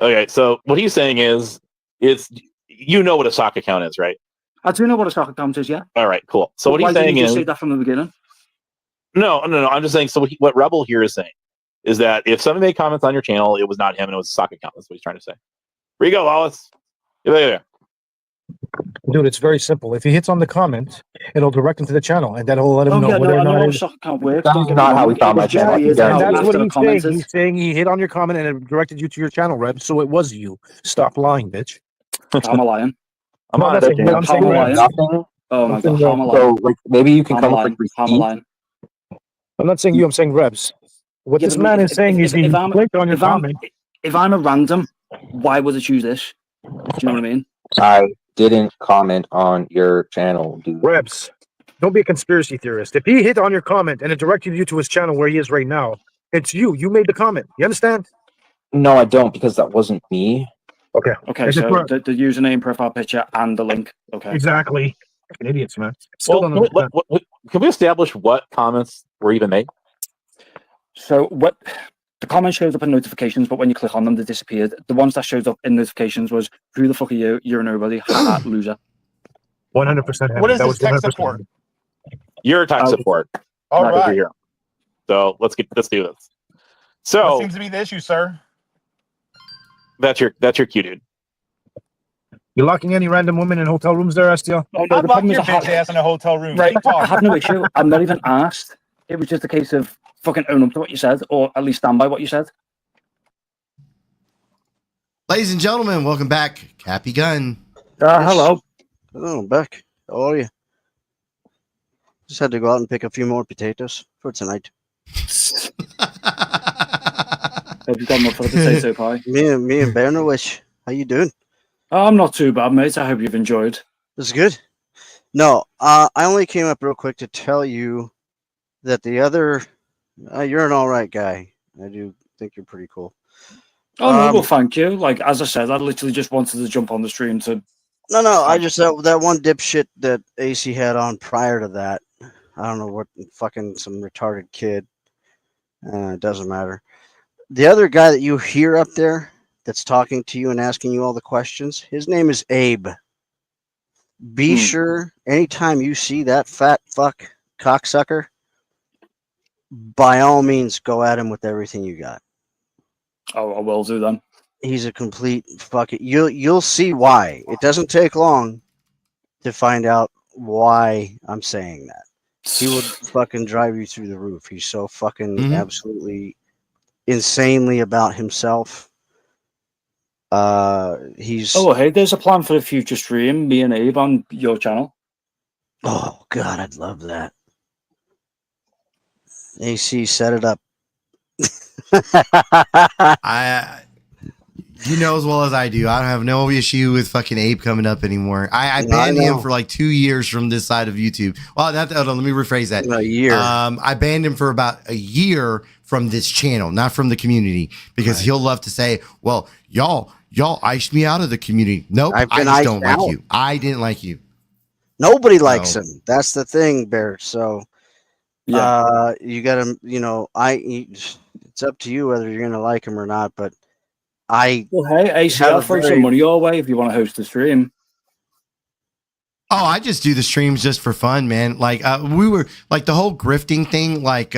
Okay, so what he's saying is, you know what a sock account is, right? I do know what a sock account is, yeah. All right, cool. So what he's saying is, say that from the beginning? No. I'm just saying. So what Rebel here is saying is that if somebody made comments on your channel, it was not him and it was a sock account. That's what he's trying to say. Here you go, Wallace. Yeah. Dude, it's very simple. If he hits on the comment, it'll direct him to the channel, and that'll let him know whether or not. Sock account works. That's not how we found my channel. And that's what he's saying. He's saying he hit on your comment and it directed you to your channel, Reb. So it was you. Stop lying, bitch. I'm a lion. I'm a lion. Oh my god, I'm a lion. So like maybe you can come up with I'm a lion. I'm not saying you. I'm saying Rebs. What this man is saying is he clicked on your comment. If I'm a random, why would I choose this? Do you know what I mean? I didn't comment on your channel, dude. Rebs, don't be a conspiracy theorist. If he hit on your comment and it directed you to his channel where he is right now, it's you. You made the comment. You understand? No, I don't, because that wasn't me. Okay. Okay, so the username, profile picture, and the link. Okay. Exactly. Fucking idiots, man. Still don't understand. Can we establish what comments were even made? So what the comment shows up in notifications, but when you click on them, they disappeared. The ones that shows up in notifications was, "Who the fuck are you? You're a nobody. Loser." 100%. What is this tech support? You're tech support. All not right. over here. So let's do this. So What seems to be the issue, sir? that's your cue, dude. You locking any random women in hotel rooms there, STL? Oh, no, I'd lock your bitch ass in a hotel room. Right. Keep I talking. have no issue. I'm not even asked. It was just a case of fucking own up to what you said, or at least stand by what you said. Ladies and gentlemen, welcome back. Cappy Gun. Hello. Hello, Beck. How are you? Just had to go out and pick a few more potatoes for tonight. Have you got enough for the potato pie? Me and Bernowish. How you doing? Oh, I'm not too bad, mate. I hope you've enjoyed. That's good. No, I only came up real quick to tell you that the other, you're an all right guy. I do think you're pretty cool. Oh, no, well, thank you. Like, as I said, I literally just wanted to jump on the stream to... No, I just, that one dipshit that AC had on prior to that, I don't know what, fucking some retarded kid. It doesn't matter. The other guy that you hear up there that's talking to you and asking you all the questions, his name is Abe. Be sure, anytime you see that fat fuck cocksucker, by all means, go at him with everything you got. Oh, I will do then. He's a complete fucking. You'll see why. It doesn't take long to find out why I'm saying that. He would fucking drive you through the roof. He's so fucking absolutely insanely about himself. He's. Oh, hey, there's a plan for the future stream. Me and Abe on your channel. Oh God, I'd love that. AC, set it up. You know as well as I do, I don't have no issue with fucking Abe coming up anymore. I banned him for like 2 years from this side of YouTube. Well, let me rephrase that. A year. I banned him for about a year from this channel, not from the community, because he'll love to say, "Well, y'all iced me out of the community." Nope, I just don't like you. I didn't like you. Nobody likes him. That's the thing, Bear. So, yeah, you gotta, it's up to you whether you're gonna like him or not. But well, hey, AC, I'll throw some money your way if you want to host the stream. Oh, I just do the streams just for fun, man. Like we were like the whole grifting thing. Like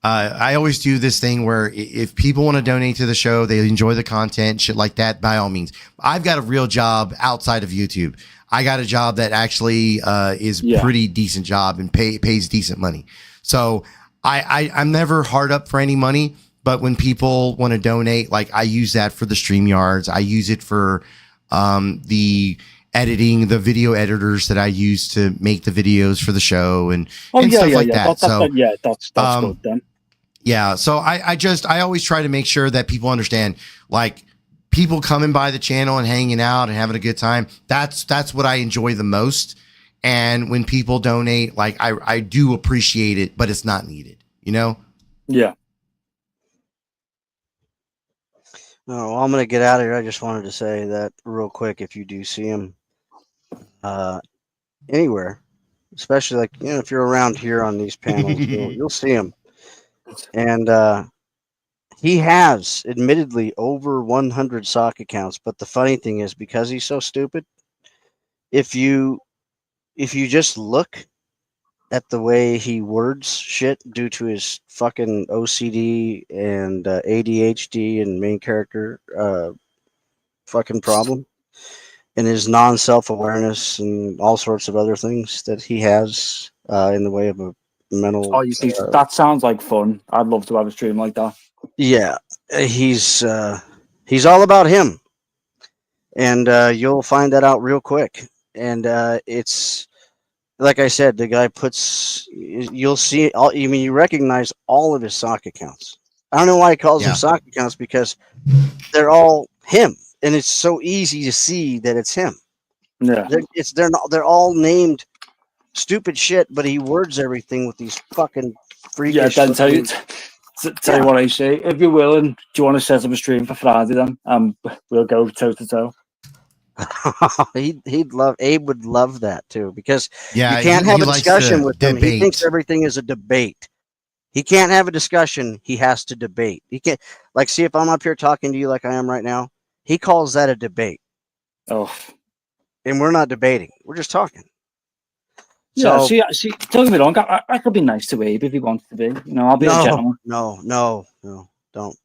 I always do this thing where if people want to donate to the show, they enjoy the content, shit like that. By all means, I've got a real job outside of YouTube. I got a job that actually is pretty decent job and pays decent money. So I'm never hard up for any money. But when people want to donate, like I use that for the StreamYards. I use it for the editing, the video editors that I use to make the videos for the show and stuff like that. That's good then. Yeah. So I always try to make sure that people understand, like, people coming by the channel and hanging out and having a good time. That's what I enjoy the most. And when people donate, like I do appreciate it, but it's not needed, you know? Yeah. No, I'm gonna get out of here. I just wanted to say that real quick. If you do see him anywhere, especially like if you're around here on these panels, you'll see him. And he has admittedly over 100 sock accounts. But the funny thing is, because he's so stupid, if you just look at the way he words shit due to his fucking OCD and ADHD and main character fucking problem, and his non-self-awareness and all sorts of other things that he has in the way of a mental. Oh, you see, that sounds like fun. I'd love to have a stream like that. Yeah, he's all about him, and you'll find that out real quick. And it's like I said, the guy puts. You'll see. You recognize all of his sock accounts. I don't know why he calls them sock accounts, because they're all him, and it's so easy to see that it's him. Yeah, they're all named stupid shit, but he words everything with these fucking freakish. Yeah, then tell you what I say. If you're willing, do you want to set up a stream for Friday then? We'll go toe to toe. Abe would love that too, because you Yeah, can't he have a likes discussion to with him. He debate. thinks everything is a debate. He can't have a discussion. He has to debate. He can't, like, see, if I'm up here talking to you like I am right now, he calls that a debate. Oh, and we're not debating. We're just talking. Yeah, So, see, don't get me wrong. I could be nice to Abe if he wants to be. You know, I'll be a gentleman. No, don't.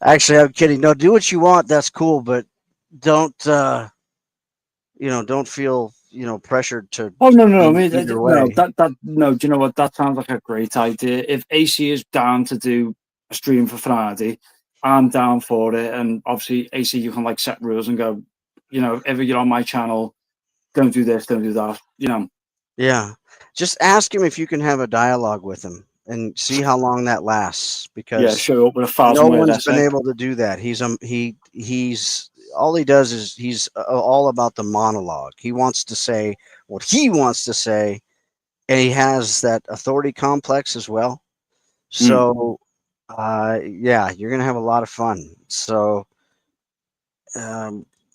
Actually, I'm kidding. No, do what you want. That's cool, but don't don't feel pressured to. Oh no! I be mean, either no, way. no. Do you know what? That sounds like a great idea. If AC is down to do a stream for Friday, I'm down for it. And obviously, AC, you can like set rules and go. If you're on my channel, don't do this, don't do that. Yeah, just ask him if you can have a dialogue with him and see how long that lasts. Because Yeah, show up with a 1,000 no word one's been essay. able to do that. He's all he does is he's all about the monologue. He wants to say what he wants to say, and he has that authority complex as well. So, yeah, you're gonna have a lot of fun. So,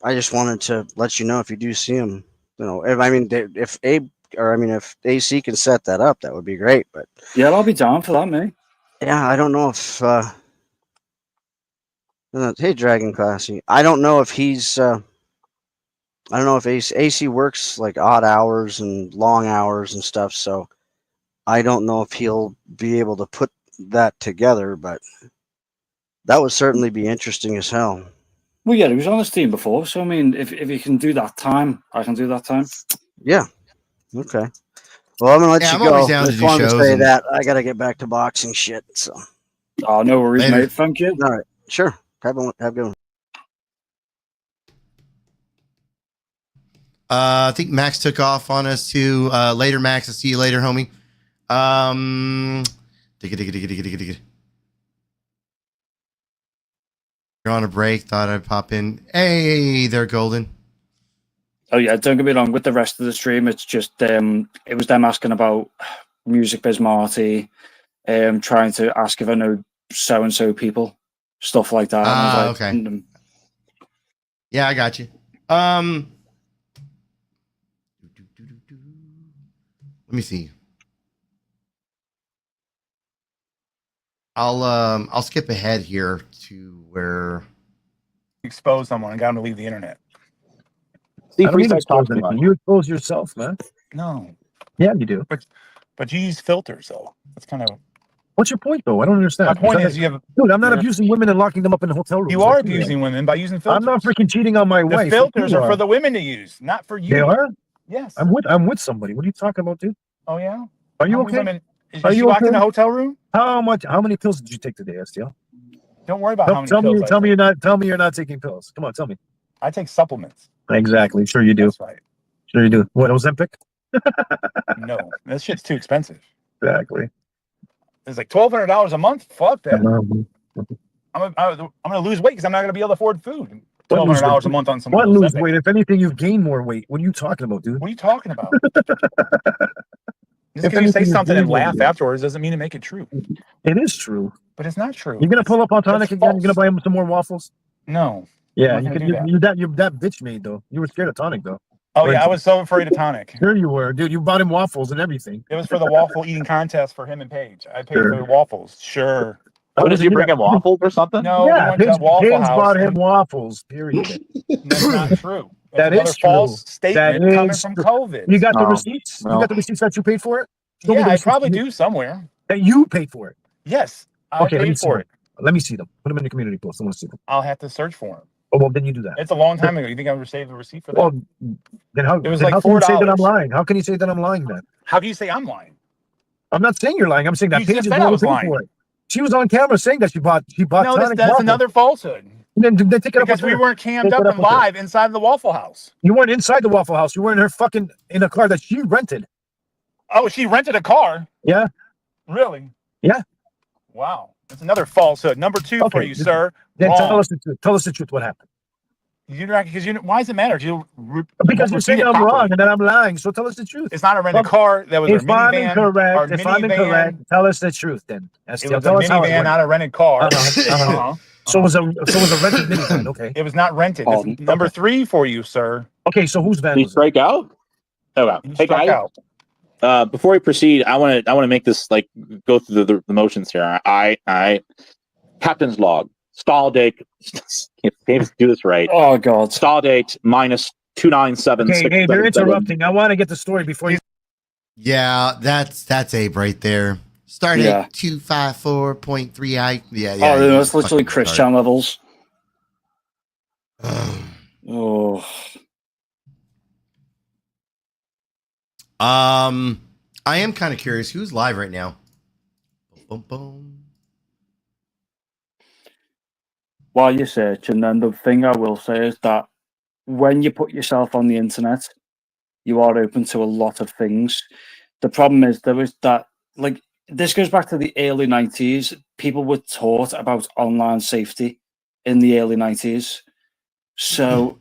I just wanted to let you know if you do see him. If Abe if AC can set that up, that would be great. But Yeah, I'll be down for that, mate. yeah, I don't know if. Hey, Dragon Classy. I don't know if he's. I don't know if AC works like odd hours and long hours and stuff. So I don't know if he'll be able to put that together. But that would certainly be interesting as hell. Well, yeah, he was on this team before, so I mean, if he can do that time, I can do that time. Yeah. Okay. Well, I'm gonna let Yeah, you I'm go. always down I to just do wanted to shows say and- that I gotta get back to boxing shit. So. Oh, no worries, Later. mate. Thank you. All right. Sure. Have a good one. I think Max took off on us too. Later, Max. I'll see you later, homie. Digga. You're on a break. Thought I'd pop in. Hey there, Golden. Oh yeah, don't get me wrong. With the rest of the stream, it's just it was them asking about Music Biz Marty, trying to ask if I know so and so people, stuff like that. And I was like, okay. Yeah, I got you. Let me see. I'll skip ahead here to where Expose someone and got him to leave the internet. See, I don't free need to sex expose talks too much. anything. You expose yourself, man. No, Yeah, you do. but you use filters though. That's kind of. What's your point, though? I don't understand. My point It's is, not- you have. dude, I'm not Yeah. abusing women and locking them up in hotel rooms. You are like abusing women by using filters. I'm not freaking cheating on my The wife. filters You are for are. the women to use, not for you. They are. Yes. I'm with somebody. What are you talking about, dude? Oh yeah. Are you How many okay? women- Is Are she you locked in okay? a hotel room? How many pills did you take today, STL? Don't worry about how many Tell pills me. I Tell me take. you're not. Tell me you're not taking pills. Come on, tell me. I take supplements. Exactly. Sure you do. That's right. Sure you do. What, Ozempic? No, that shit's too expensive. Exactly. It's like $1,200 a month. Fuck that. I'm gonna lose weight because I'm not gonna be able to afford food. What lose $1,200 a weight? month on some. What meals. lose That's it. weight? If anything, you've gained more weight. What are you talking about, dude? What are you talking about? Just If because you say anything, you've something and gained more laugh weight. afterwards doesn't mean to make it true. It is true. But it's not true. You're gonna pull up on Tonic again. false. You're gonna buy him some more waffles. No. Yeah, I'm you not could. gonna do that. You're that bitch made though. You were scared of Tonic though. Oh yeah, I was so afraid of Tonic. Sure you were, dude. You bought him waffles and everything. It was for the waffle eating contest for him and Paige. I paid for the waffles. Sure. What did you bring him waffles or something? No, Yeah, we went to Waffle Paige House. bought him waffles. Period. That's not true. That That's is another false true. statement That coming is from true. COVID. You got the No, receipts? no. You got the receipts that you paid for it? Show me Yeah, the I receipts probably you- do somewhere. That you paid for it. Yes, I Okay, let me paid see for them. it. Let me see them. Put them in the community post. I want to see them. I'll have to search for them. Oh, well, then you do that. It's a long time ago. You think I would save the receipt for that? Well, then how? It was then like how can you say that I'm $4. lying? How can you say that I'm lying then? How can you say I'm lying? I'm not saying you're lying. I'm saying that You Paige just is said the I one who was paid lying. for it. She was on camera saying that she bought No, Tonic that's waffles. another falsehood. Then take it up Because with we her. weren't cammed Take up it and with her. live inside the Waffle House. You weren't inside the Waffle House. You were in her fucking in a car that she rented. Oh, she rented a car? Yeah. Really? Yeah. Wow. That's another falsehood. Number two for you, sir. Then Wrong. tell us the truth. Tell us the truth. What happened? You're not because you. Why does it matter? You Because you're saying I'm wrong and then I'm lying. So tell us the truth. It's not a rented car. That was If our I'm minivan. incorrect, Our if I'm minivan. incorrect, tell us the truth then. It Tell was a us how it minivan, went. not a rented car. Uh-huh. So it was a rented minivan. Okay. It was not rented. It's number three for you, sir. Okay, so whose van Did he was it? strike out? Oh, wow. You Hey struck guys. out. Before we proceed, I want to make this like go through the motions here. I captain's log stall date. Can't do this right. Oh god. Stall date minus 297. Okay, hey, they're interrupting. I want to get the story before you. Yeah, that's Abe right there. Start Yeah. at 254.3. Yeah. Oh, you that's literally fucking Christian start. levels. Oh. I am kind of curious who's live right now. Boom, boom. While you're searching, then the thing I will say is that when you put yourself on the internet, you are open to a lot of things. The problem is there is that, like, this goes back to the early 90s. People were taught about online safety in the early 90s. So,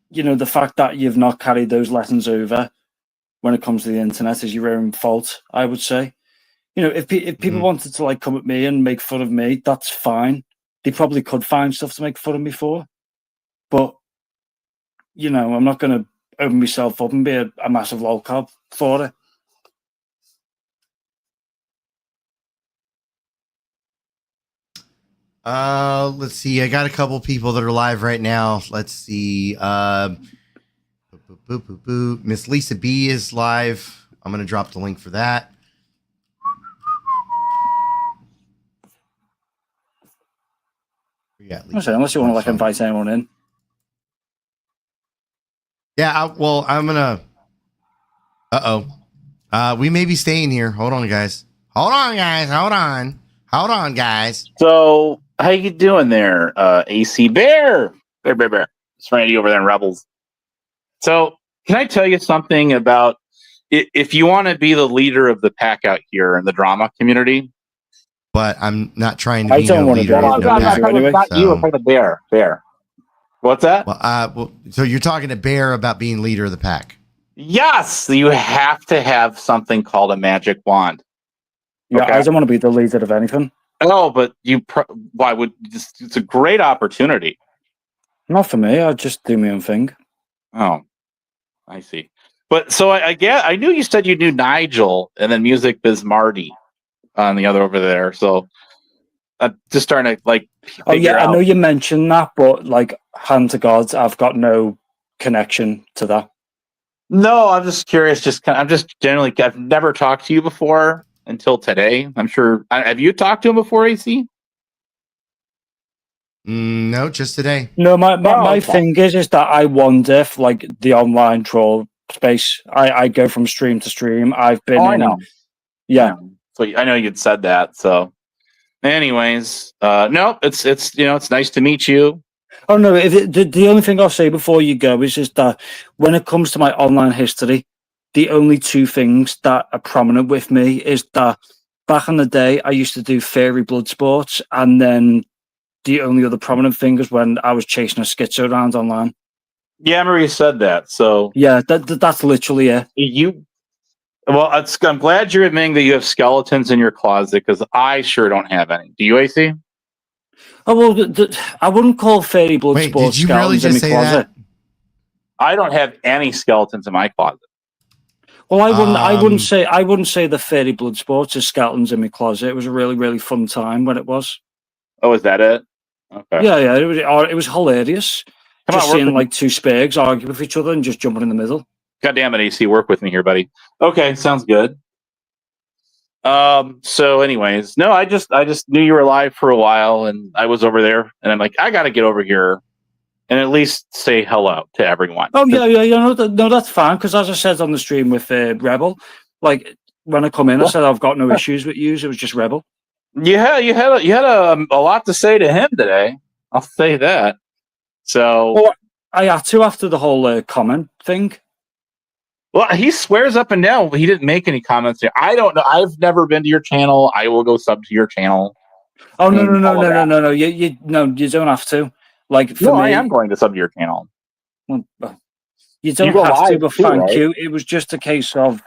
you know, the fact that you've not carried those lessons over when it comes to the internet is your own fault, I would say. You know, if people wanted to, like, come at me and make fun of me, that's fine. They probably could find stuff to make fun of me for. But, you know, I'm not going to open myself up and be a massive lolcob for it. Let's see. I got a couple people that are live right now. Let's see. Miss Lisa B is live. I'm gonna drop the link for that. Yeah, I say, unless you want to, like, invite anyone in. Yeah. I'm gonna. We may be staying here. Hold on, guys. Hold on, guys. So how you doing there, AC Bear? Bear. It's Randy over there in Rebels. So can I tell you something about if you want to be the leader of the pack out here in the drama community? But I'm not trying to I be don't no want to leader. be. of the I'm pack, not talking about you. I'm so- talking about Bear. What's that? Well, so you're talking to Bear about being leader of the pack. Yes, you have to have something called a magic wand. Yeah, Okay. I don't want to be the leader of anything. Oh, but why would it's a great opportunity. Not for me. I just do my own thing. Oh, I see. But so I knew you said you knew Nigel and then Music Biz Marty on the other over there. So I'm just trying to like. Oh yeah, figure I know out. you mentioned that, but like, hand to God, I've got no connection to that. No, I'm just curious. I've never talked to you before until today. I'm sure. Have you talked to him before, AC? No, just today. No, my okay. thing is that I wonder if, like, the online troll space, I go from stream to stream. I've been I in. know. Yeah. So I know you'd said that. So, anyways, no, it's nice to meet you. Oh no! The only thing I'll say before you go is just that when it comes to my online history, the only two things that are prominent with me is that back in the day, I used to do fairy blood sports, and then the only other prominent thing was when I was chasing a schizo around online. Yeah, Marie said that. So yeah, that's literally it. Well, I'm glad you're admitting that you have skeletons in your closet because I sure don't have any. Do you, AC? Oh well, I wouldn't call fairy blood Wait, sports did you really skeletons in just my say closet. that? I don't have any skeletons in my closet. Well, I wouldn't say the fairy blood sports is skeletons in my closet. It was a really, really fun time when it was. Oh, is that it? Okay. Yeah, it was hilarious. Come Just on, work seeing with like two Spergs argue with each other and just jumping in the middle. God damn it, AC, work with me here, buddy. Okay, sounds good. So anyways, no, I just knew you were alive for a while and I was over there and I'm like, I gotta get over here and at least say hello to everyone. Oh yeah. No, that's fine. Because as I said on the stream with Rebel, like when I come in, I said I've got no issues with you. It was just Rebel. Yeah, you had a lot to say to him today. I'll say that. So well, I had to after the whole comment thing. Well, he swears up and down he didn't make any comments there. I don't know. I've never been to your channel. I will go sub to your channel. Oh no. You don't have to. Like for no, me, I am going to sub to your channel. Well, you don't go have to, live but too, thank right? you. It was just a case of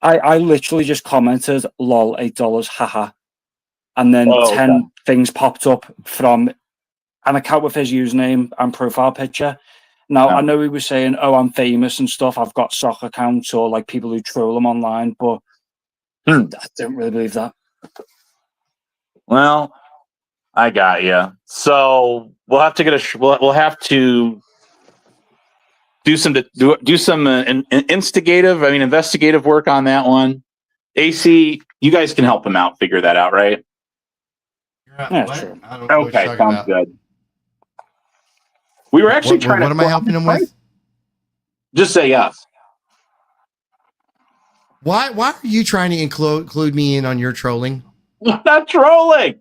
I literally just commented lol $8, haha. And then 10 things popped up from an account with his username and profile picture. Now I know he was saying, oh, I'm famous and stuff. I've got sock accounts or like people who troll him online, but I don't really believe that. Well, I got you. So we'll have to get we'll have to do some investigative work on that one. AC, you guys can help him out, figure that out, right? Yeah, sure. Okay, sounds good. We were actually trying to. What am I helping him with? Just say yes. Why are you trying to include me in on your trolling? Not trolling.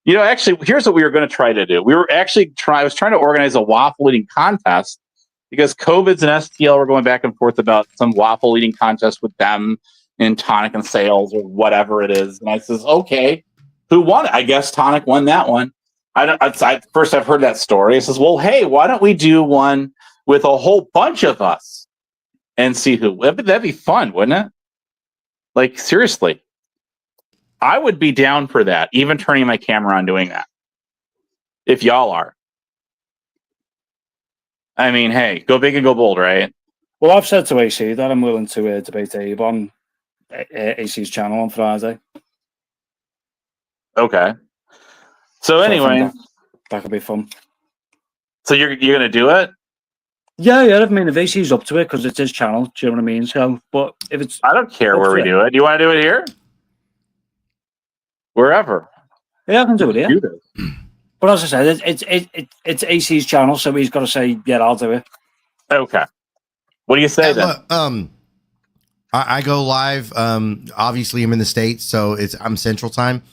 You know, actually, here's what we were going to try to do. We were actually I was trying to organize a waffle eating contest because COVIDs and STL were going back and forth about some waffle eating contest with them in Tonic and Sales or whatever it is. And I says, okay, who won it? I guess Tonic won that one. First I've heard that story. I says, well, hey, why don't we do one with a whole bunch of us and see who? That'd be fun, wouldn't it? Like, seriously. I would be down for that, even turning my camera on doing that. If y'all are. I mean, hey, go big and go bold, right? Well, I've said to AC that I'm willing to debate Abe on AC's channel on Friday. Okay. So anyway, that could be fun. So you're gonna do it? Yeah. I mean, if AC's up to it because it's his channel, do you know what I mean? So, but if it's, I don't care where we do it. Do you want to do it here? Wherever. Yeah, I can do it here. But as I said, it's AC's channel, so he's got to say, yeah, I'll do it. Okay. What do you say then? Look, I go live. Obviously, I'm in the States, so I'm Central Time.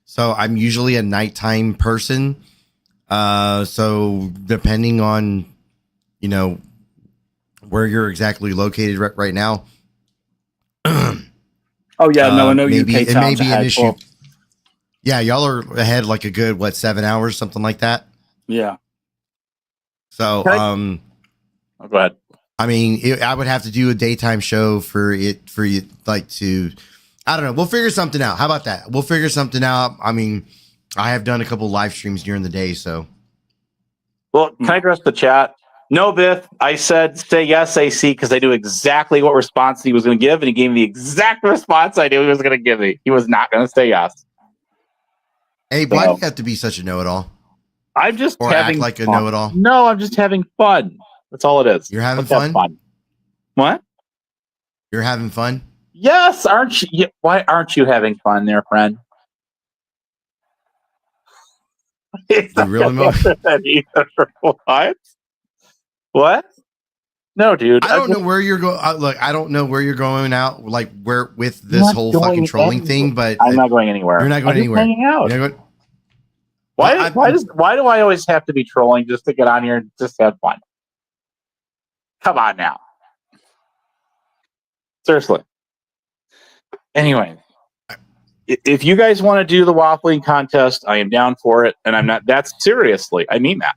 So I'm usually a nighttime person. So depending on, where you're exactly located right now. Oh yeah, no, I know maybe UK it may be an issue. But... Yeah, y'all are ahead like a good 7 hours, something like that. Yeah. So go ahead. I mean, I would have to do a daytime show for you, like to. I don't know. We'll figure something out. How about that? We'll figure something out. I mean, I have done a couple live streams during the day, so. Well, can I address the chat? No, Biff. I said say yes, AC, because I knew exactly what response he was going to give, and he gave me the exact response I knew he was going to give me. He was not going to say yes. Hey, why do you have to be such a know-it-all? I'm just act like a know-it-all. No, I'm just having fun. That's all it is. You're having fun? What? You're having fun? Yes, aren't you? Why aren't you having fun there, friend? You really What? What? No, dude. I don't know where you're going. Look, I don't know where you're going out, like where with this whole fucking trolling thing. But I'm not going anywhere. You're not going anywhere. Hanging out. You're not going, Why do I always have to be trolling just to get on here and just have fun? Come on now. Seriously. Anyway, if you guys want to do the waffling contest, I am down for it, and I'm not. That's seriously, I mean that.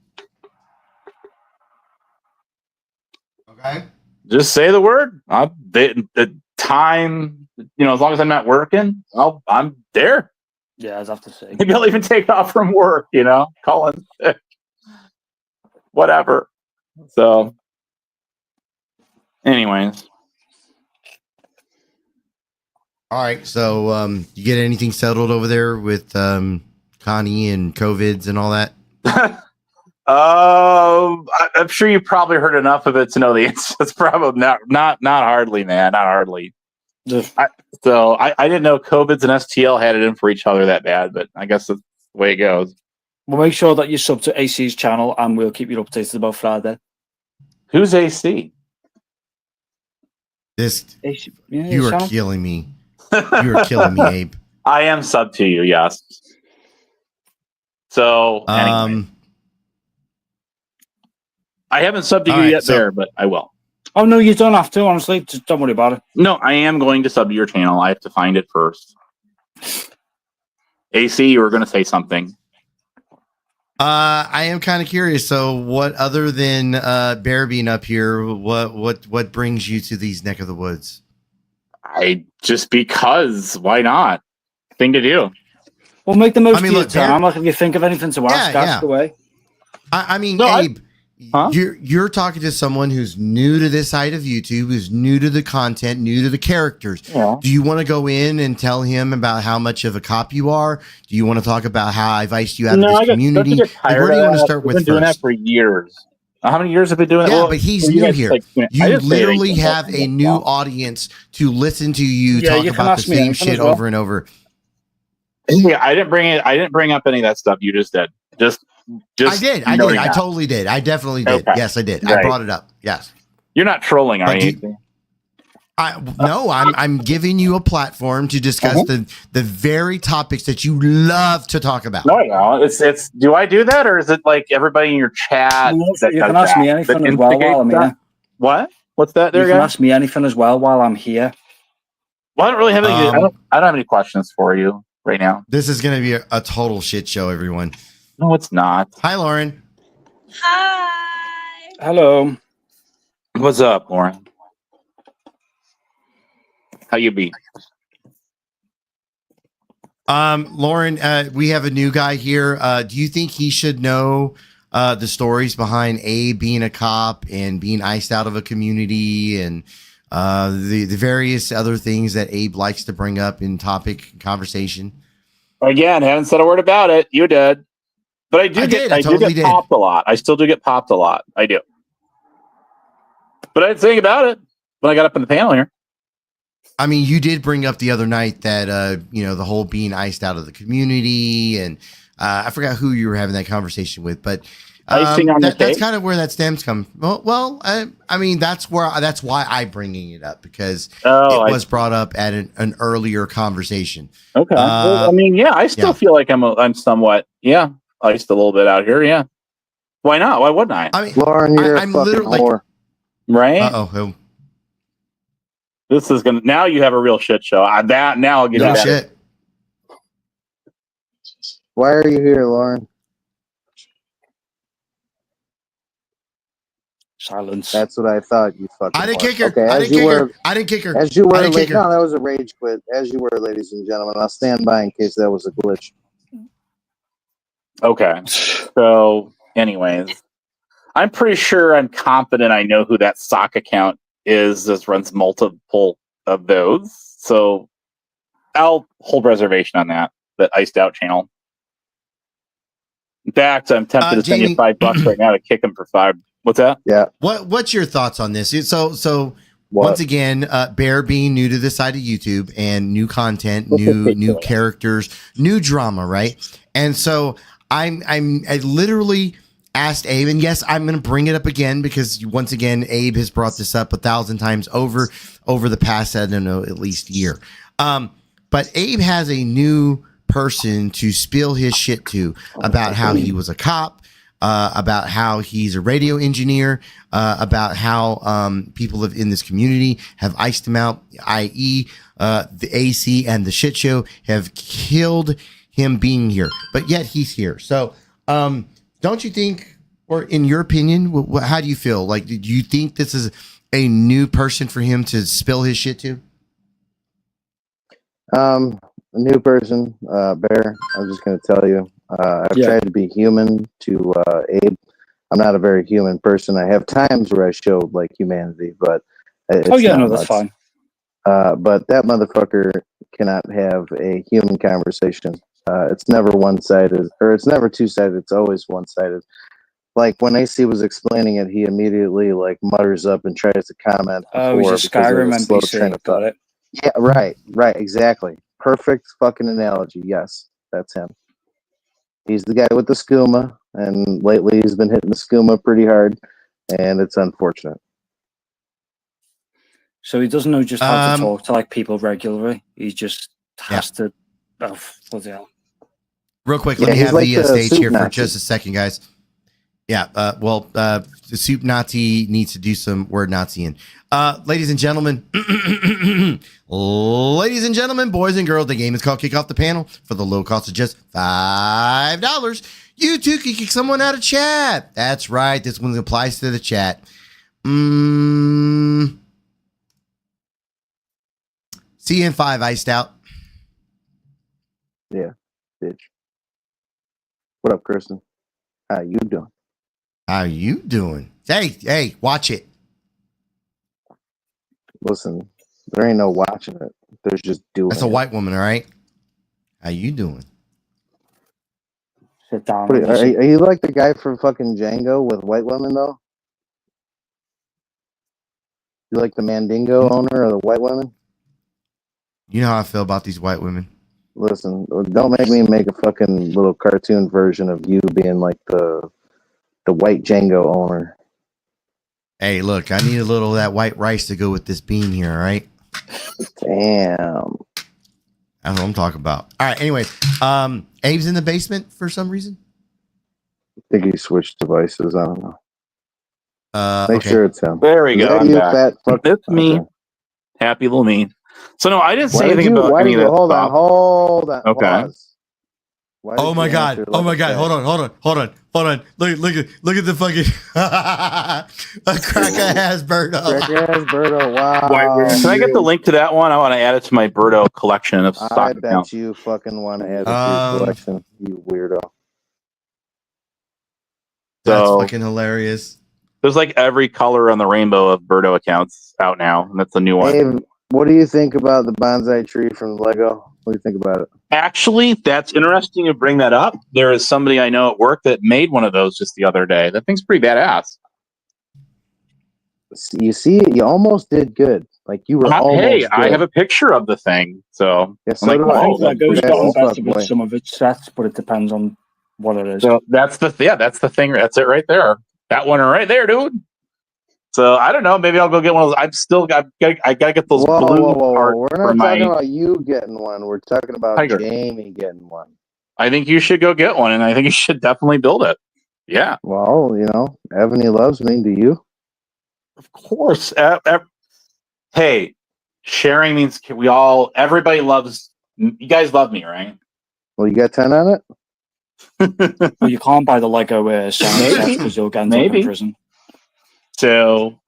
Okay. Just say the word. The time, as long as I'm not working, I'm there. Yeah, I'd have to say. Maybe I'll even take off from work. Call in sick, whatever. So, anyways. All right, so you get anything settled over there with Connie and COVIDs and all that? I'm sure you probably heard enough of it to know the answer. It's probably not hardly, man, not hardly. I didn't know COVIDs and STL had it in for each other that bad, but I guess that's the way it goes. We'll make sure that you sub to AC's channel, and we'll keep you updated about Friday. Who's AC? AC, You are killing me. You are killing me, Abe. I am sub to you, yes. So, anyway. I haven't subbed to you yet, Bear, but I will. Oh, no, you don't have to, honestly. Just don't worry about it. No, I am going to sub to your channel. I have to find it first. AC, you were going to say something. I am kind of curious. So, what other than Bear being up here, what brings you to these neck of the woods? Because why not? Thing to do. Well, make the most of your time. Like, if you think of anything to ask away. Abe, you're talking to someone who's new to this side of YouTube, who's new to the content, new to the characters. Yeah. Do you want to go in and tell him about how much of a cop you are? Do you want to talk about how I've iced you out of this community? Where do you want to start with first? I've been doing that for years. How many years have been doing it? Yeah, but he's new here. You literally have a new audience to listen to you talk about the same shit over and over. Yeah, I didn't bring up any of that stuff. You just did. I did. I totally did. I definitely did. Okay. Yes, I did. Right. I brought it up. Yes. You're not trolling, are you? No, I'm giving you a platform to discuss the very topics that you love to talk about. No, it's. Do I do that, or is it like everybody in your chat? You can ask me anything as well while I'm here. What? What's that? You can ask me anything as well while I'm here. Well, I don't really have any. I don't have any questions for you right now. This is going to be a total shit show, everyone. No, it's not. Hi, Lauren. Hi. Hello. What's up, Lauren? How you be? Lauren, we have a new guy here. Do you think he should know the stories behind Abe being a cop and being iced out of a community and the various other things that Abe likes to bring up in topic conversation? Again, haven't said a word about it. You did. But I do get popped a lot. I still do get popped a lot. I do. But I didn't think about it when I got up in the panel here. I mean, you did bring up the other night that, the whole being iced out of the community. And I forgot who you were having that conversation with. But that's kind of where that stems from. Well, I mean, that's why I'm bringing it up, because it was brought up at an earlier conversation. Okay. Well, I mean, I still feel like I'm somewhat, iced a little bit out here. Yeah. Why not? Why wouldn't I? I mean, Lauren, you're a fucking whore. Right? Uh-oh. This is gonna. Now you have a real shit show. Now I'll get you shit. Why are you here, Lauren? Silence. That's what I thought. You fucking. I didn't kick her. Okay, I didn't kick her. As you were, no, that was a rage quit. As you were, ladies and gentlemen. I'll stand by in case that was a glitch. Okay. So, anyways, I'm pretty sure I'm confident I know who that sock account is. This runs multiple of those. So I'll hold reservation on that iced out channel. In fact, I'm tempted to send you $5 right now to kick him for $5. What's that? Yeah. What's your thoughts on this? So once again, Bear being new to this side of YouTube and new content, new characters, new drama, right? And so I literally asked Abe, and yes, I'm going to bring it up again because once again, Abe has brought this up 1,000 times over the past, I don't know, at least year. But Abe has a new person to spill his shit to about how he was a cop, about how he's a radio engineer, about how people in this community have iced him out, i.e., the AC and the shit show have killed him being here, but yet he's here. So, don't you think, or in your opinion, how do you feel? Like, do you think this is a new person for him to spill his shit to? A new person, Bear. I'm just going to tell you. I've tried to be human to Abe. I'm not a very human person. I have times where I showed like humanity, but it's that's fine. But that motherfucker cannot have a human conversation. It's never one-sided, or it's never two-sided. It's always one-sided. Like when AC was explaining it, he immediately like mutters up and tries to comment. He's a Skyrim NPC. Got it. Yeah, right, exactly. Perfect fucking analogy. Yes, that's him. He's the guy with the skooma, and lately he's been hitting the skooma pretty hard, and it's unfortunate. So he doesn't know just how to talk to like people regularly. He just has to. Oh, bloody hell. Real quick, let me have the stage here for just a second, guys. Yeah, the Soup Nazi needs to do some word Nazi-ing. Ladies and gentlemen, boys and girls, the game is called Kick Off the Panel for the low cost of just $5. You too can kick someone out of chat. That's right. This one applies to the chat. CN5 iced out. Yeah, bitch. What up, Kristen? How you doing? How you doing? Hey, watch it. Listen, there ain't no watching it. There's just doing That's a white woman, all right? How you doing? Sit down. Are you like the guy from fucking Django with white women, though? You like the Mandingo owner of the white women? You know how I feel about these white women. Listen, don't make me make a fucking little cartoon version of you being like the white Django owner. Hey, look, I need a little of that white rice to go with this bean here, all right? Damn. That's what I'm talking about. All right, anyway, Abe's in the basement for some reason? I think he switched devices. I don't know. Make Okay. sure it's him. There we go. I'm back. Fat fuck? It's me. Okay. Happy little me. So no, I didn't say Why did anything you? about Why any did of you? that Hold on. stuff. Hold on. Okay. Pause. Why did Oh my you god. answer Oh like my a god. fat? Hold on. Look at the fucking a cracker has Birdo. Cracker has Birdo. Wow. Can I get the link to that one? I want to add it to my Birdo collection of I stock bet accounts. you fucking want to add it to your collection, you weirdo. That's So, fucking hilarious. there's like every color on the rainbow of Birdo accounts out now, and that's the new one. Hey, what do you think about the bonsai tree from Lego? What do you think about it? Actually, that's interesting to bring that up. There is somebody I know at work that made one of those just the other day. That thing's pretty badass. You see, you almost did good. Like you were almost Hey, good. I have a picture of the thing, so Yeah, I'm so like, do I. oh, that's Lego's pretty gotten cool. better with some of its sets, but it depends on what it is. So that's the thing. That's it right there. That one right there, dude. So I don't know. Maybe I'll go get one of those. I gotta get those blue parts We're for not my. talking about you getting one. We're talking about Tiger. Jamie getting one. I think you should go get one, and I think you should definitely build it. Yeah, Well, Ebony loves me. Do you? of course. Hey, sharing means everybody loves. You guys love me, right? Well, you got 10 on it? Well, you can't buy the Lego sets because you'll get into Maybe. prison. So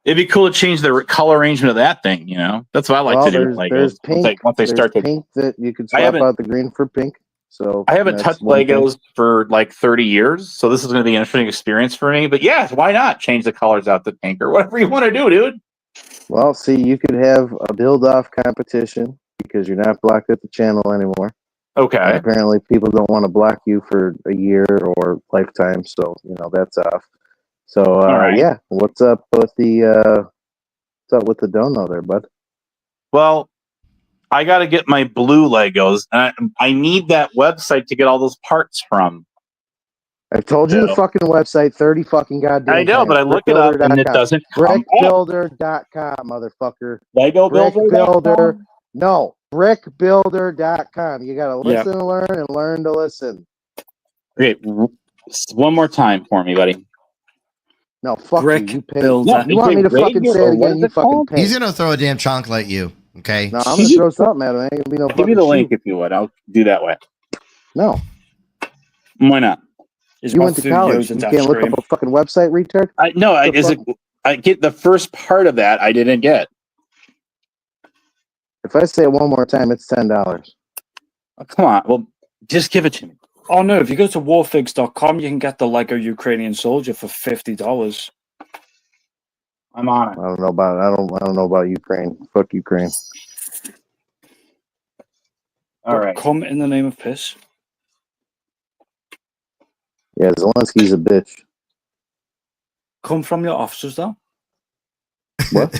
it'd be cool to change the color arrangement of that thing. That's what I like to do with Legos. There's pink. Once they There's start to pink that you could swap out the green for pink. So I haven't that's touched one thing. Legos for like 30 years, so this is going to be an interesting experience for me. But yeah, why not change the colors out to pink or whatever you want to do, dude? Well, see, you could have a build-off competition because you're not blocked at the channel anymore. Okay. And apparently, people don't want to block you for a year or lifetime, so that's off. So right. yeah, what's up with the dono there, bud? Well, I got to get my blue Legos, and I need that website to get all those parts from. I've told you the fucking website 30 fucking goddamn I know, times. but I look it up and it doesn't come up. Brickbuilder.com, motherfucker. LegoBuilder.com? No, brickbuilder.com. You got to listen to learn and learn to listen. Okay, one more time for me, buddy. No, fuck Brick you. You pay. builder. You want me to fucking say it again? You fucking pay. He's gonna throw a damn chonkle at you. Okay. No, I'm gonna throw something at him. Ain't gonna be no Give me fucking the link shoot. if you would. I'll do that way. No. Why not? You went to college. You can't look up a fucking website, retard. I get the first part of that. I didn't get. If I say it one more time, it's $10. Oh, come on. Well, just give it to me. Oh no! If you go to warfigs.com, you can get the Lego Ukrainian soldier for $50. I'm on it. I don't know about. I don't know about Ukraine. Fuck Ukraine. All right. Come in the name of piss. Yeah, Zelensky's a bitch. Come from your officers, though. What?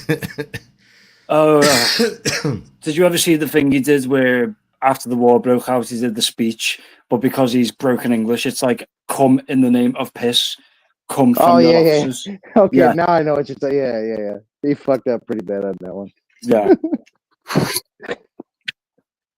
Did you ever see the thing he did where after the war broke out, he did the speech, but because he's broken English, it's like, come in the name of piss. Come from your officers. Yeah. Okay, Yeah. now I know what you're saying. Yeah. He fucked up pretty bad on that one. Yeah.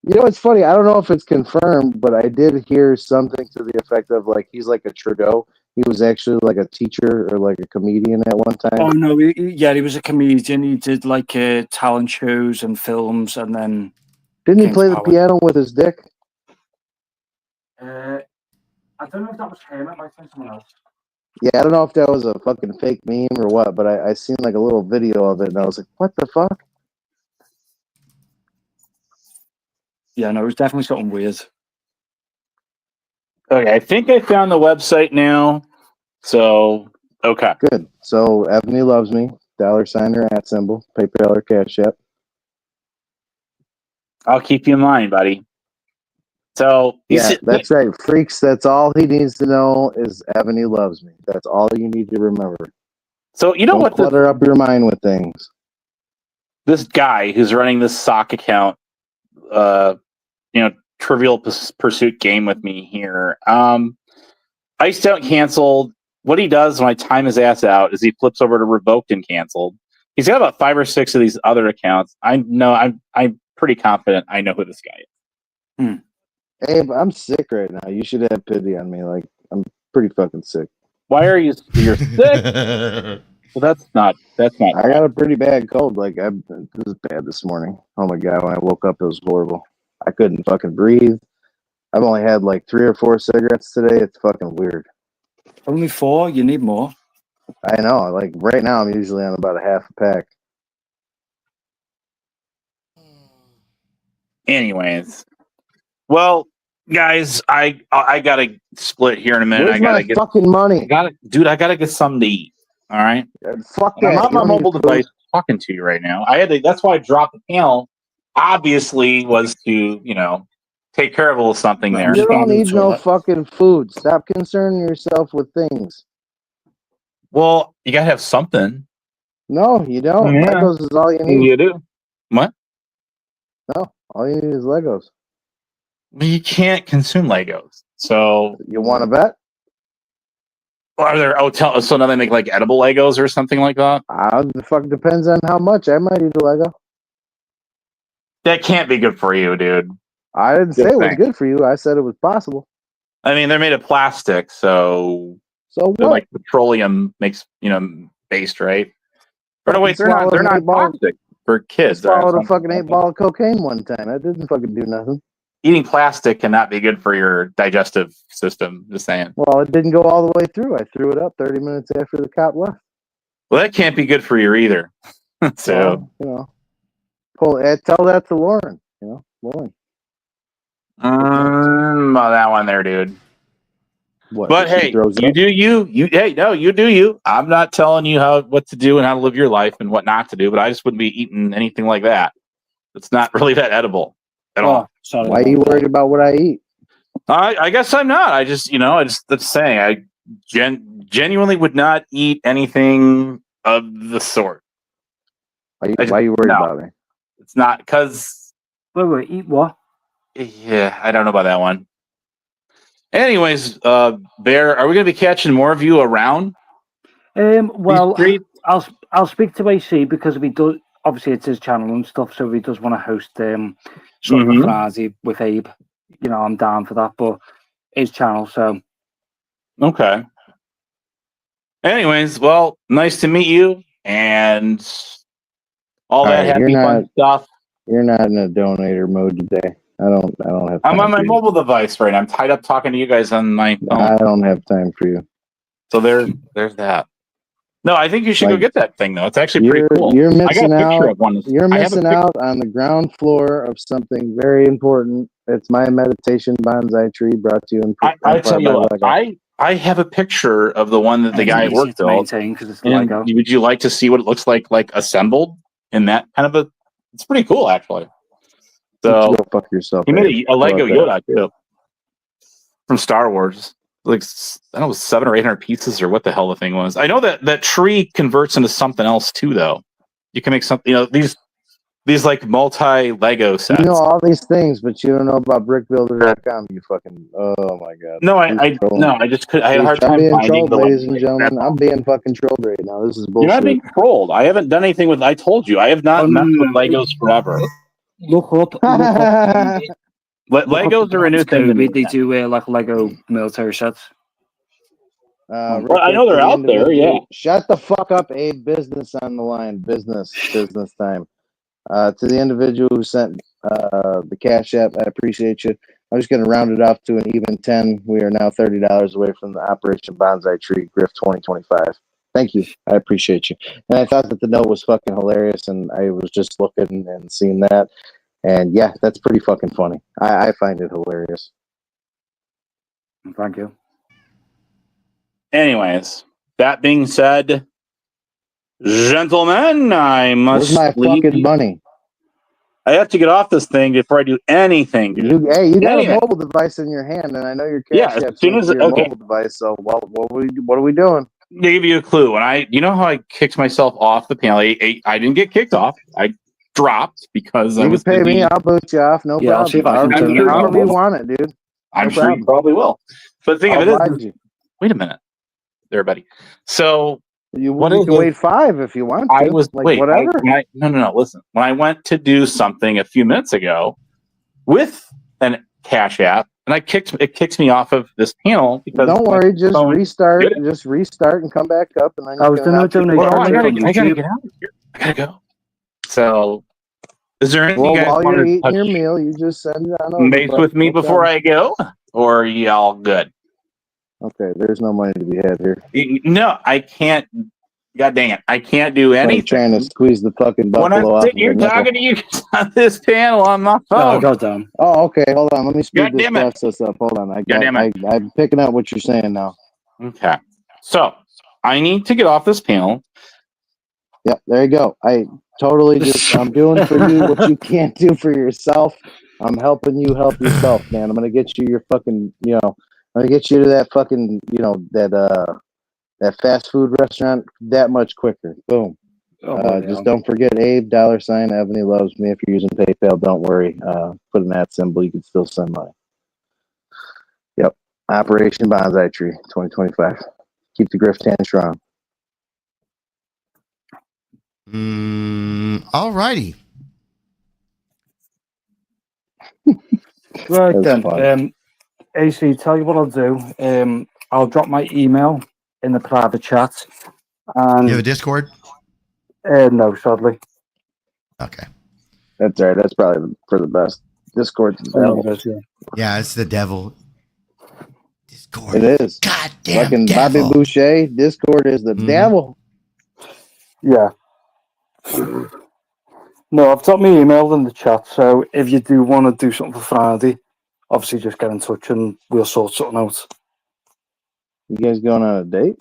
You know, it's funny. I don't know if it's confirmed, but I did hear something to the effect of like he's like a Trudeau. He was actually like a teacher or like a comedian at one time. Oh no, he was a comedian. He did like talent shows and films, and then Didn't he play the piano with his dick? I don't know if that was him. It might have been someone else. Yeah, I don't know if that was a fucking fake meme or what, but I seen like a little video of it and I was like, what the fuck? Yeah, no, it was definitely something weird. Okay, I think I found the website now. So, okay. Good. So, Ebony loves me. $, or @ PayPal or Cash App. I'll keep you in mind, buddy. So, Yeah, that's right. Freaks, that's all he needs to know is Ebony loves me. That's all you need to remember. So, you know Don't what? clutter up your mind with things. This guy who's running this sock account, Trivial Pursuit game with me here. Iced out, canceled. What he does when I time his ass out is he flips over to revoked and canceled. He's got about 5 or 6 of these other accounts. I know. I'm pretty confident I know who this guy is. Abe, I'm sick right now. You should have pity on me. Like, I'm pretty fucking sick. Why are you? You're sick. Well, that's not. I got a pretty bad cold. Like, it was bad this morning. Oh my god, when I woke up, it was horrible. I couldn't fucking breathe. I've only had like 3 or 4 cigarettes today. It's fucking weird. Only 4? You need more. I know. Like right now, I'm usually on about a half a pack. Anyways, well, guys, I gotta split here in a minute. Where's I gotta my get fucking money. I gotta get something to eat. All right. Fuck I'm that. on my mobile device talking to you right now. That's why I dropped the panel. Obviously, was to take care of a little something there. You don't need no fucking food. Stop concerning yourself with things. Well, you gotta have something. No, you don't. Yeah. Legos is all you need. You do. What? No, all you need is Legos. Well, you can't consume Legos. So you want to bet? Are there so now they make like edible Legos or something like that? The fuck depends on how much. I might eat a Lego. That can't be good for you, dude. I didn't say it was good for you. I said it was possible. I mean, they're made of plastic, so what? Like petroleum based, right? But no, wait, they're not plastic for kids. I swallowed a fucking 8 ball of cocaine one time. That didn't fucking do nothing. Eating plastic cannot be good for your digestive system. Just saying. Well, it didn't go all the way through. I threw it up 30 minutes after the cop left. Well, that can't be good for you either. So tell that to Lauren. Lauren. Well, that one there, dude. What, but hey, you do you. You do you. I'm not telling you what to do and how to live your life and what not to do, but I just wouldn't be eating anything like that. It's not really that edible at all. Sorry, why are you worried about what I eat? I guess I'm not. I just that's saying I genuinely would not eat anything of the sort. Why are you worried about me? It's not because. Wait, eat what? Yeah, I don't know about that one. Anyways, Bear, are we going to be catching more of you around? Well, I'll speak to AC because if he does, obviously it's his channel and stuff. So if he does want to host sort of a Friday with Abe, I'm down for that. But his channel, so Okay. Anyways, well, nice to meet you, and all that happy fun stuff. You're not in a donator mode today. I don't have. I'm time on my for you. mobile device right now. I'm tied up talking to you guys on my phone. I don't have time for you. So there's that. No, I think you should go get that thing though. It's actually pretty cool. You're I got missing a picture out. of one. You're missing out on the ground floor of something very important. It's my meditation bonsai tree brought to you in. I tell you what, I have a picture of the one that the guy easier worked to on. maintain 'cause it's And Lego. would you like to see what it looks like assembled in that kind of a? It's pretty cool actually. So go fuck yourself. He made a Lego How about Yoda too from Star Wars. Like I don't know, 700 or 800 pieces or what the hell the thing was. I know that tree converts into something else too, though. You can make something. These like multi Lego sets. You know all these things, but you don't know about brickbuilder.com. You fucking oh my god. No, I just could. I had a hard time being finding trolled, the ladies and website. gentlemen. I'm being fucking trolled right now. This is bullshit. You're not being trolled. I haven't done anything with. I told you, I have not messed with Legos forever. Look up. Legos are a new thing to me. They do like Lego military sets. Real Well, I quick know to they're the out there. individual- Yeah. Shut the fuck up, Abe. Business on the line. Business time. To the individual who sent the Cash App, I appreciate you. I'm just going to round it off to an even 10. We are now $30 away from the Operation Bonsai Tree Grift 2025. Thank you. I appreciate you. And I thought that the note was fucking hilarious, and I was just looking and seeing that. And yeah, that's pretty fucking funny. I find it hilarious. Thank you. Anyways, that being said, gentlemen, I must Where's my leave fucking you. money? I have to get off this thing before I do anything. Dude. You got Anyway. a mobile device in your hand, and I know your Yeah, Cash as App's soon linked as- to your okay. mobile device. So, what are we doing? To give you a clue, you know how I kicked myself off the panel. I didn't get kicked off. I dropped because I You was can pay busy. me. I'll boot you off. No Yeah, I'll see problem. if I can turn it However you on. want it, dude. I'm No sure problem. you probably will. But the thing I'll of it oblige is, you. wait a minute, there, buddy. So You what can is it? wait 5 if you want to. I was like wait. whatever. No. Listen, when I went to do something a few minutes ago with an Cash App, and it kicks me off of this panel because Don't worry, just phone- restart. Get it? Just restart and come back up, and then I was you can doing a donation Well, I gotta on get YouTube. out of here. I gotta go. So, is there anything Well, you guys while want you're to eating touch your meal, you just send it on over. base bud. with me No before problem. I go, or are y'all good? Okay, there's no money to be had here. No, I can't. God dang it, I can't do Like anything. trying to squeeze the fucking When buffalo I'm off sitting of here a nickel. talking to you guys on this panel on my Oh, phone. goddamn. Oh, okay. Hold on. Let me speed God this damn it. process up. Hold on. damn it. I'm picking up what you're saying now. Okay, so I need to get off this panel. Yep, there you go. I totally I'm doing for you what you can't do for yourself. I'm helping you help yourself, man. I'm gonna get you your fucking, I'm gonna get you to that fucking, that fast food restaurant that much quicker. Boom. Just don't forget Abe $ Ebony loves me. If you're using PayPal, don't worry. Put an @ symbol. You can still send money. Yep. Operation Bonsai Tree 2025. Keep the grift 10 strong. All righty. Right That's then. fun. AC, tell you what I'll do. I'll drop my email in the private chat. And You have a Discord? no, sadly. Okay. That's all right. That's probably for the best. Discord's the devil. Yeah, it's the devil. Discord. It is. Goddamn Fucking devil. Bobby Boucher. Discord is the devil. Yeah. No, I've got my email in the chat, so if you do want to do something for Friday, obviously just get in touch and we'll sort something out. You guys going on a date?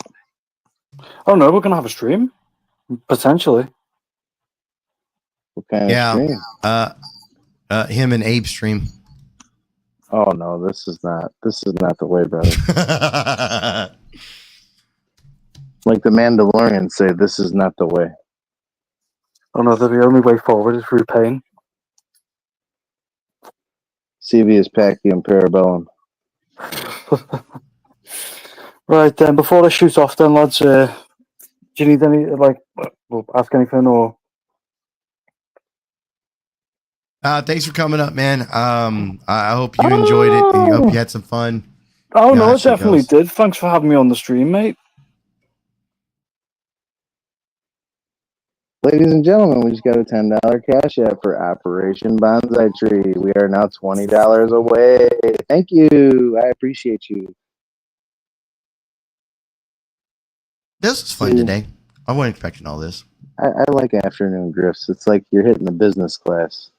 Oh no, we're gonna have a stream. Potentially. What kind Yeah. of stream? Him and Abe stream. Oh no, this is not the way, brother. Like the Mandalorian say, this is not the way. Oh no, the only way forward is through pain. CV is Packy and Parabellum. Right then, before I shoot off then, lads, do you need any, ask anything or? Thanks for coming up, man. I hope you enjoyed it and I hope you had some fun. Oh no, I Gotcha, definitely Ghost. did. Thanks for having me on the stream, mate. Ladies and gentlemen, we just got a $10 cash app for Operation Bonsai Tree. We are now $20 away. Thank you. I appreciate you. This was fun today. I wasn't expecting all this. I like afternoon drifts. It's like you're hitting the business class.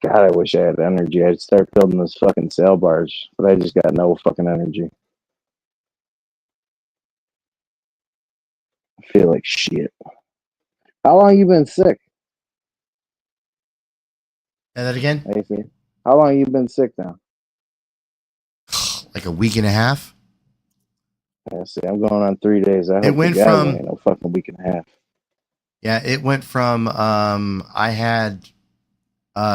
God, I wish I had energy. I'd start building this fucking sail barge, but I just got no fucking energy. I feel like shit. How long you been sick? Say that again? AC? How long you been sick now? Like a week and a half. I see. I'm going on 3 days. I hope went to God from- it ain't no fucking week and a half. Yeah, it went from I had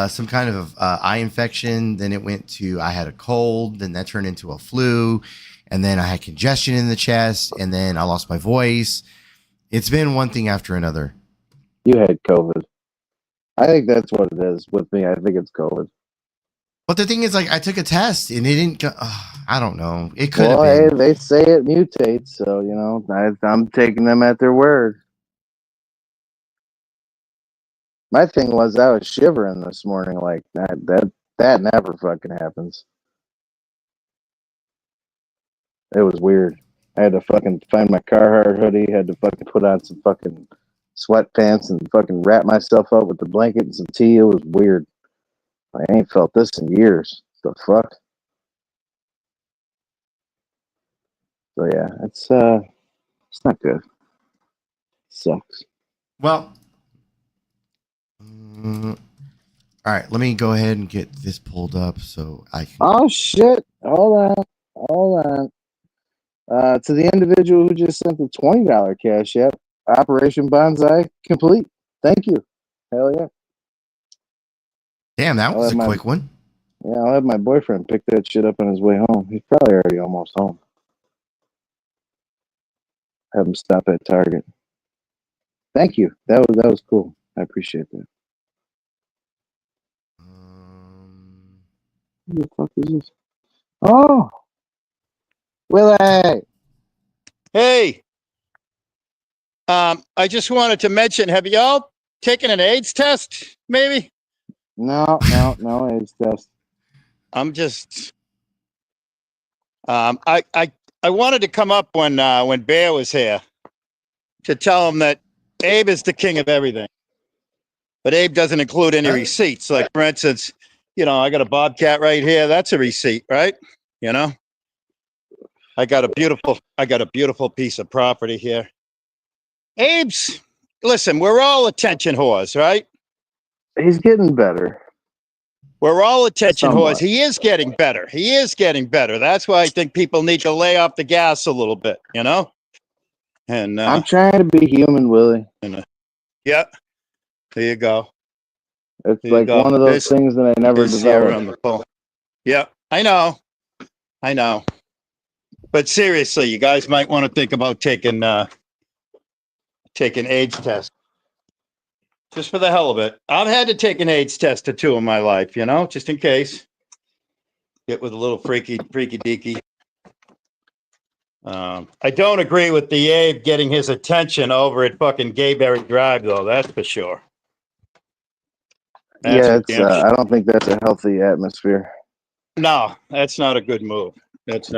some kind of eye infection, then it went to I had a cold, then that turned into a flu, and then I had congestion in the chest, and then I lost my voice. It's been one thing after another. You had COVID. I think that's what it is with me. I think it's COVID. But the thing is, like, I took a test and it didn't go. I don't know. It could have Well, been. hey, they say it mutates, so you know I'm taking them at their word. My thing was I was shivering this morning like that never fucking happens. It was weird. I had to fucking find my Carhartt hoodie, had to fucking put on some fucking sweatpants and fucking wrap myself up with the blanket and some tea. It was weird. I ain't felt this in years. The fuck? So yeah, it's not good. Sucks. Well, all right. Let me go ahead and get this pulled up so I can. Oh shit! Hold on. To the individual who just sent the $20 cash app, Operation Bonsai complete. Thank you. Hell yeah. Damn, that was a quick one. Yeah, I'll have my boyfriend pick that shit up on his way home. He's probably already almost home. Have him stop at Target. Thank you. That was cool. I appreciate that. Who the fuck is this? Oh, Willie. Hey, I just wanted to mention, have y'all taken an AIDS test, maybe? No AIDS test. I'm just, I wanted to come up when Bear was here to tell him that Abe is the king of everything, but Abe doesn't include any receipts. Like, for instance, you know, I got a Bobcat right here. That's a receipt, right? You know, I got a beautiful piece of property here. Abe's, listen, we're all attention whores, right? He's getting better. We're all attention Somewhat. whores. He is getting better. That's why I think people need to lay off the gas a little bit, you know? And I'm trying to be human, Willie. Yeah, there you go. It's There you like go. one of those things that I never Here's Sierra developed. on the phone. Yeah, I know. But seriously, you guys might want to think about taking AIDS test. Just for the hell of it. I've had to take an AIDS test or two in my life, you know, just in case. Get with a little freaky deaky. I don't agree with the Abe getting his attention over at fucking Gayberry Drive, though. That's for sure. That's Yeah, for it's. damn sure. I don't think that's a healthy atmosphere. No, that's not a good move. And it's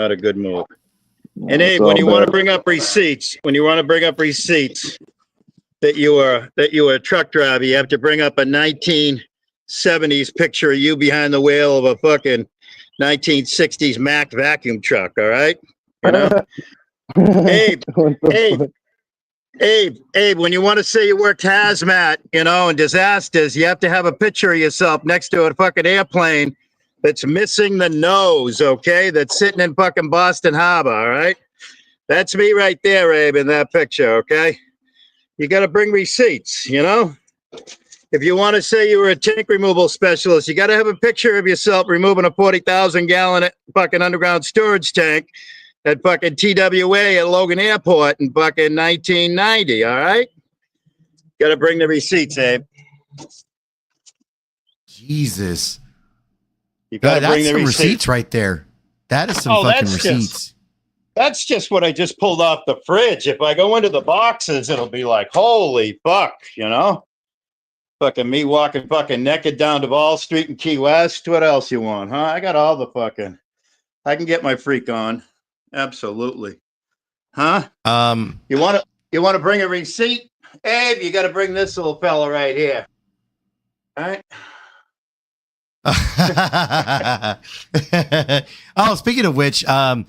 Abe, all when you want to bad. bring up receipts, that you were a truck driver, you have to bring up a 1970s picture of you behind the wheel of a fucking 1960s Mack vacuum truck. All right, you know. Abe, when you want to say you worked hazmat, you know, in disasters, you have to have a picture of yourself next to a fucking airplane that's missing the nose, okay? That's sitting in fucking Boston Harbor, all right? That's me right there, Abe, in that picture, okay? You got to bring receipts, you know? If you want to say you were a tank removal specialist, you got to have a picture of yourself removing a 40,000 gallon fucking underground storage tank at fucking TWA at Logan Airport in fucking 1990, all right? Got to bring the receipts, Abe. Jesus. You got to bring that's the some receipt. receipts right there. That is some fucking receipts. That's just what I just pulled off the fridge. If I go into the boxes, it'll be like, holy fuck, you know? Fucking me walking fucking naked down to Wall Street in Key West. What else you want, huh? I got all the fucking... I can get my freak on. Absolutely. Huh? You want to bring a receipt? Abe, you got to bring this little fella right here. All right? Oh, speaking of which, I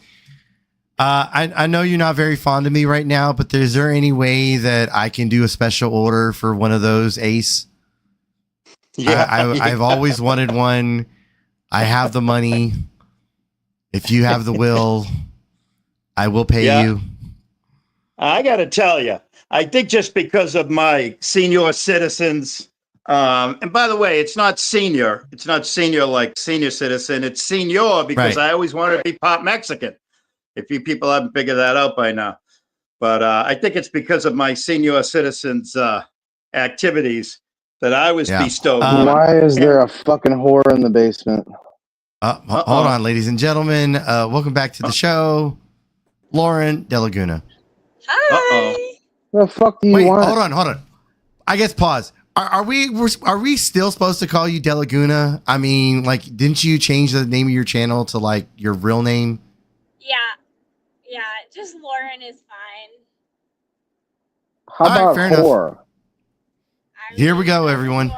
know you're not very fond of me right now, but is there any way that I can do a special order for one of those, Ace? Yeah, I've always wanted one. I have the money. If you have the will, I will pay you. I got to tell you, I think just because of my senior citizens, and by the way, it's not senior like senior citizen. It's senior because I always wanted to be pop Mexican. If you people haven't figured that out by now, but I think it's because of my senior citizens activities that I was bestowed. Why is there a fucking whore in the basement? Hold on, ladies and gentlemen. Welcome back to the show. Lauren De Laguna. Hi. The fuck do you want? Hold on. I guess pause. Are we still supposed to call you De Laguna? I mean, like, didn't you change the name of your channel to like your real name? Yeah, just Lauren is fine. How about fair whore? enough. Here we go, everyone.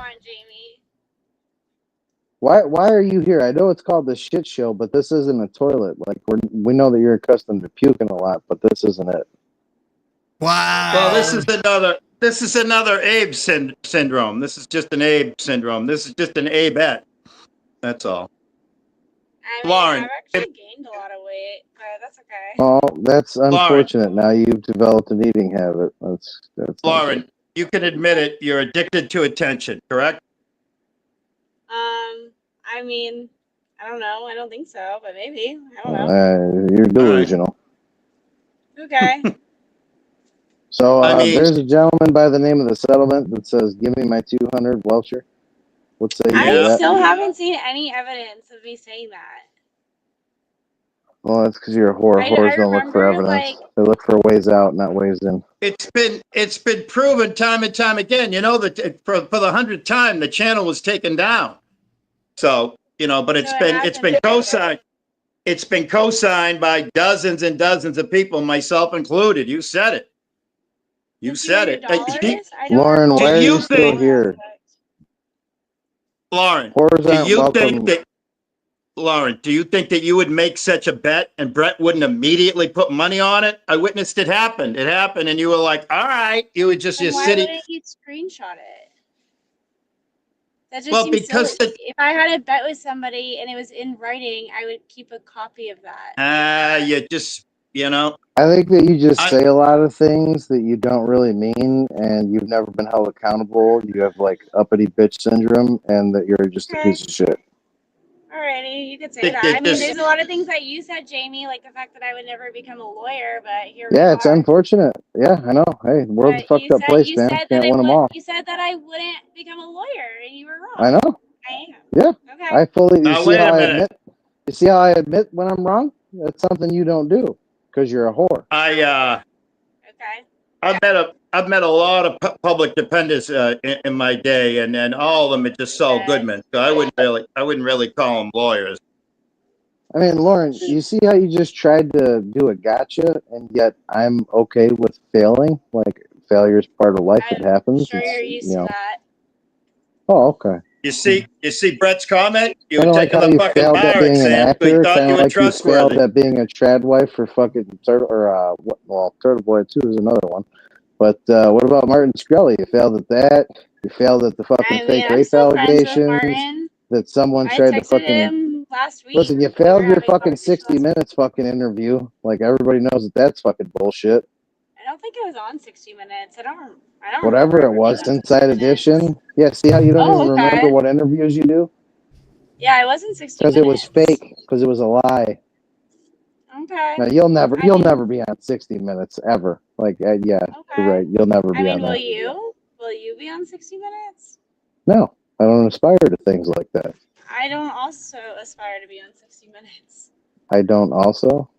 Why are you here? I know it's called the shit show, but this isn't a toilet. Like we know that you're accustomed to puking a lot, but this isn't it. Wow. Well, this is another Abe syndrome. This is just an Abe syndrome. This is just an Abeette. That's all. I mean, Lauren, I've actually gained a lot of weight, but that's okay. Oh, that's unfortunate. Now you've developed an eating habit. That's Lauren, you can admit it. You're addicted to attention, correct? I mean, I don't know. I don't think so, but maybe. I don't know. You're delusional. Okay. So there's a gentleman by the name of the settlement that says, "Give me my 200 Welcher." What say you to I that? still haven't seen any evidence of me saying that. Well, that's because you're a whore. Whores don't look for evidence. They look for ways out, not ways in. It's been proven time and time again. You know that for the 100th time, the channel was taken down. So but it's been co-signed. It's been co-signed by dozens and dozens of people, myself included. You said it. You said it. Lauren, why are you still here? Lauren, Lauren, do you think that you would make such a bet and Brett wouldn't immediately put money on it? I witnessed it happen. It happened, and you were like, "All right." You would just Why sitting. wouldn't he screenshot it? That just seems because silly. If I had a bet with somebody and it was in writing, I would keep a copy of that. You just I think that you just say a lot of things that you don't really mean, and you've never been held accountable. You have like uppity bitch syndrome, and that you're just a piece of shit. Alrighty, you could say that. I mean, there's a lot of things that you said, Jamie, like the fact that I would never become a lawyer, but here we Yeah, are. it's unfortunate. Yeah, I know. Hey, the world's a fucked up place, man. Can't win them all. You said that I wouldn't become a lawyer, and you were wrong. I know. I am. Yeah. Okay. I fully. Now, wait a minute. You see how I admit when I'm wrong? That's something you don't do because you're a whore. I've met a lot of public defenders in my day, and all of them are just Saul Goodman. So I wouldn't really call them lawyers. I mean, Lauren, you see how you just tried to do a gotcha, and yet I'm okay with failing. Like failure is part of life; it happens. Sure, you're used to that. Oh, okay. You see Brett's comment? You Kind were of like taking how the you fucking failed at bar being an exam, so actor. you thought Kind you of were like you failed trustworthy. at being a trad wife for fucking Turtle Boy 2 is another one. But what about Martin Shkreli? You failed at that. You failed at the fucking fake rape allegations that someone tried to fucking. Him last week. Listen, you failed your fucking 60 Minutes fucking interview. Like everybody knows that that's fucking bullshit. I don't think it was on 60 Minutes. I don't Whatever it was, Inside Edition. Yeah, see how you don't even remember what interviews you do? Yeah, it wasn't 60 Because Minutes. it was fake. Because it was a lie. Okay. No, you'll never be on 60 Minutes ever. Like, yeah, you're right. You'll never be on that. Will you be on 60 Minutes? No. I don't aspire to things like that. I don't also aspire to be on 60 Minutes. I don't also.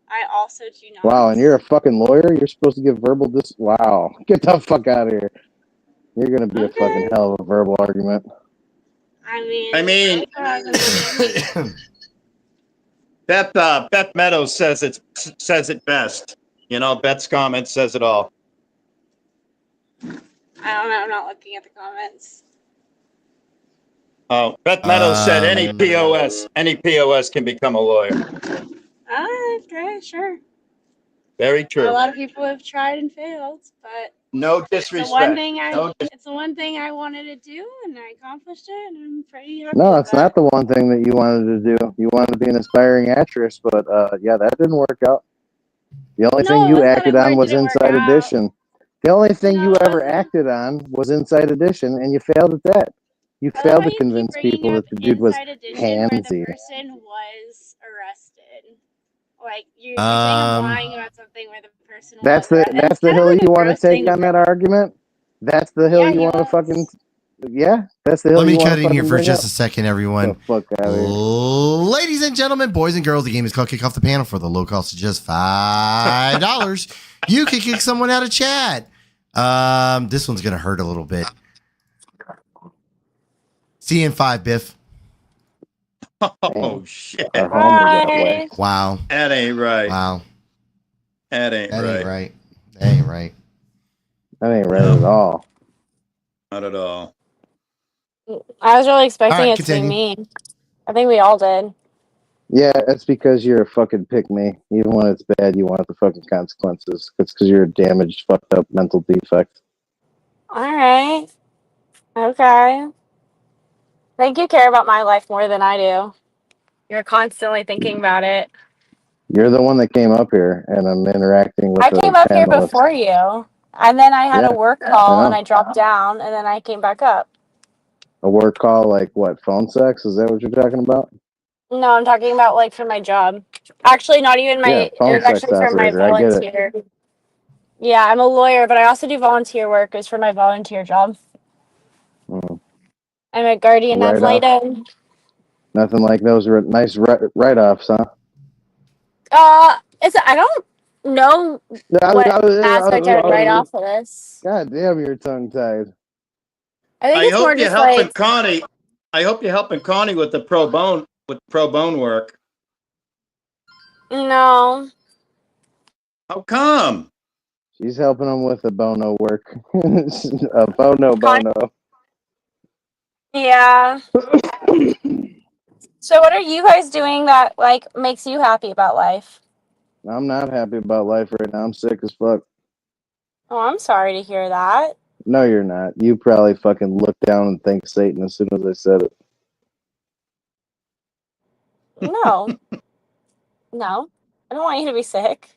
I also do not. Wow, and you're a fucking lawyer? You're supposed to give verbal Wow. Get the fuck out of here. You're going to be a fucking hell of a verbal argument. I mean, Beth Meadows says it best. You know, Beth's comment says it all. I don't know. I'm not looking at the comments. Oh, Beth Meadows said any POS can become a lawyer. Okay, sure. Very true. A lot of people have tried and failed, but No it's the disrespect. one thing I wanted to do, and I accomplished it, and I'm pretty happy No, with it's that. not the one thing that you wanted to do. You wanted to be an aspiring actress, but yeah, that didn't work out. The only thing you acted on was Inside Edition. The only thing you ever acted on was Inside Edition, and you failed at that. You failed to convince people that the dude was Inside Edition where the handsy. person was arrested. Like you're saying I'm lying about something where the person That's was the arrested. hill you want to take on that argument. That's the hill you want to fucking. Yeah, that's the hill. Let me you cut in fucking here for bring just up. a second, everyone. The fuck out of here. Ladies and gentlemen, boys and girls, the game is called Kick Off the Panel for the low cost of just $5. You can kick someone out of chat. This one's gonna hurt a little bit. See you in 5, Biff. Oh shit! Wow. That ain't right. Wow. That ain't right. That ain't right. That ain't right at all. Not at all. I was really expecting Alright, it to be continue. me. I think we all did. Yeah, that's because you're a fucking pick me. Even when it's bad, you want the fucking consequences. It's because you're a damaged, fucked up mental defect. All right. Okay. I think you care about my life more than I do. You're constantly thinking about it. You're the one that came up here, and I'm interacting with I the came up here panelists. before you, and then I had Yeah, a work I call, know. and I dropped down, and then I came back up. A work call, like what? Phone sex? Is that what you're talking about? No, I'm talking about like for my job. Actually, not even Yeah, it phone was sex actually for my operator. I get it. volunteer. Yeah, I'm a lawyer, but I also do volunteer work. It's for my volunteer job. Mm. I'm a guardian ad Write-off. litem. Nothing like those nice write-offs, huh? I don't know what aspect I would write off of this. God damn, you're tongue-tied. I think I it's more hope you're just helping like Connie. I hope you're helping Connie with the pro bono work. no. How come? She's helping him with the bono work. A bono. Yeah. So what are you guys doing that like makes you happy about life? I'm not happy about life right now. I'm sick as fuck. Oh, I'm sorry to hear that. No, you're not. You probably fucking look down and think Satan as soon as I said it. No. No. I don't want you to be sick.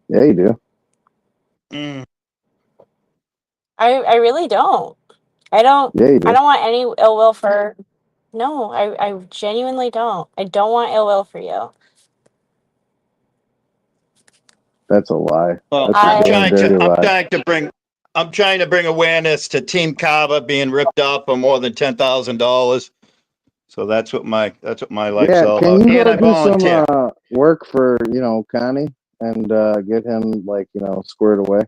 Yeah, you do. I really don't. I don't Yeah, you do. I don't want any ill will for no, I genuinely don't. I don't want ill will for you. That's a lie. Well, That's a damn dirty lie. I'm trying to bring awareness to Team Kava being ripped off for more than $10,000. So that's what my life's Yeah, all can about. you And go I do some volunteer. work for Connie and get him squared away?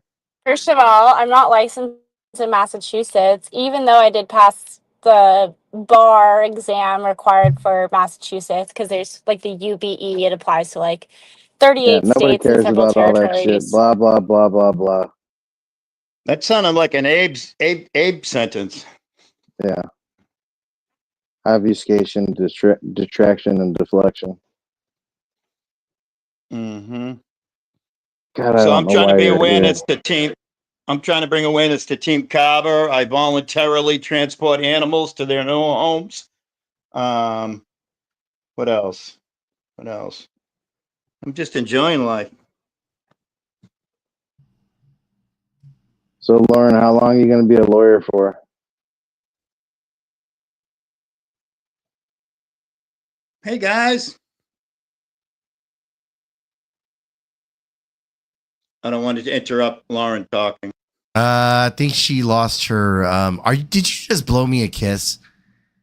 First of all, I'm not licensed in Massachusetts, even though I did pass the bar exam required for Massachusetts because there's like the UBE. It applies to like 38 Yeah, nobody states and cares several about all that shit. territories. Blah blah blah blah blah. That sounded like an Abe sentence. Yeah. Obfuscation, detraction, and deflection. Mm-hmm. God, I So don't I'm know trying to why be you're awareness here. to Team. I'm trying to bring awareness to Team Kava. I voluntarily transport animals to their new homes. What else? What else? I'm just enjoying life. So, Lauren, how long are you going to be a lawyer for? Hey guys. I don't want to interrupt Lauren talking. I think she lost her. Did you just blow me a kiss?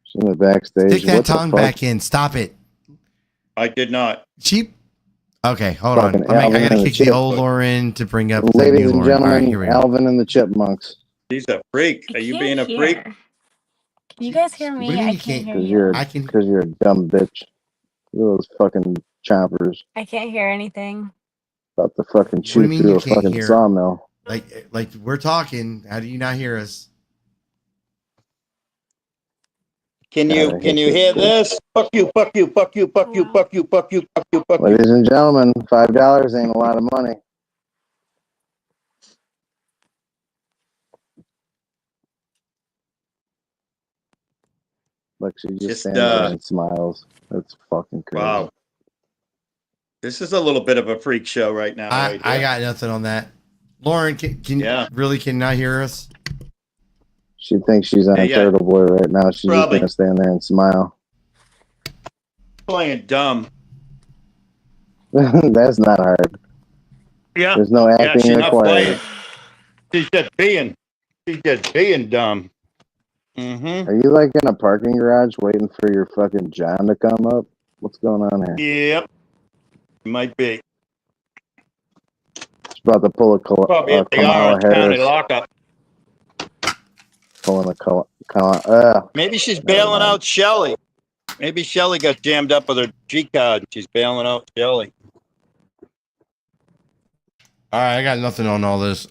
She's in the backstage. Stick that tongue back in. Stop it. I did not. Cheap. Okay, hold on. Fucking I Alvin gotta and the kick the old Chipmunks. Lauren to bring up the Ladies new and Lauren. All right, gentlemen, here we go. Alvin and the Chipmunks. He's a freak. Are you being a freak? Can you guys hear me? What do you mean I you can't can't? hear you. Because you're a dumb bitch. Those fucking choppers I can't hear anything. about to fucking What do chew you mean through you a can't fucking hear? sawmill. Like we're talking. How do you not hear us? Can God, you I hate can you this hear shit. this? Fuck you, fuck you, fuck you, fuck you, fuck you, fuck you, fuck you, fuck you. Ladies and gentlemen, $5 ain't a lot of money. Look, she just stands there and smiles. That's fucking crazy. Wow. This is a little bit of a freak show right now. I got nothing on that. Lauren, can really cannot hear us? She thinks she's on Turtle Boy right now. She's just Probably. gonna stand there and smile. Playing dumb. That's not hard. Yeah. There's no acting she's not required. playing. She's just being dumb. Mm-hmm. Are you like in a parking garage waiting for your fucking John to come up? What's going on here? Yep. Might be. She's about to pull a Probably at the Kamala Orange County Harris. lockup. Pulling a Maybe she's bailing out Shelly. Maybe Shelly got jammed up with her G card. She's bailing out Shelly. All right, I got nothing on all this.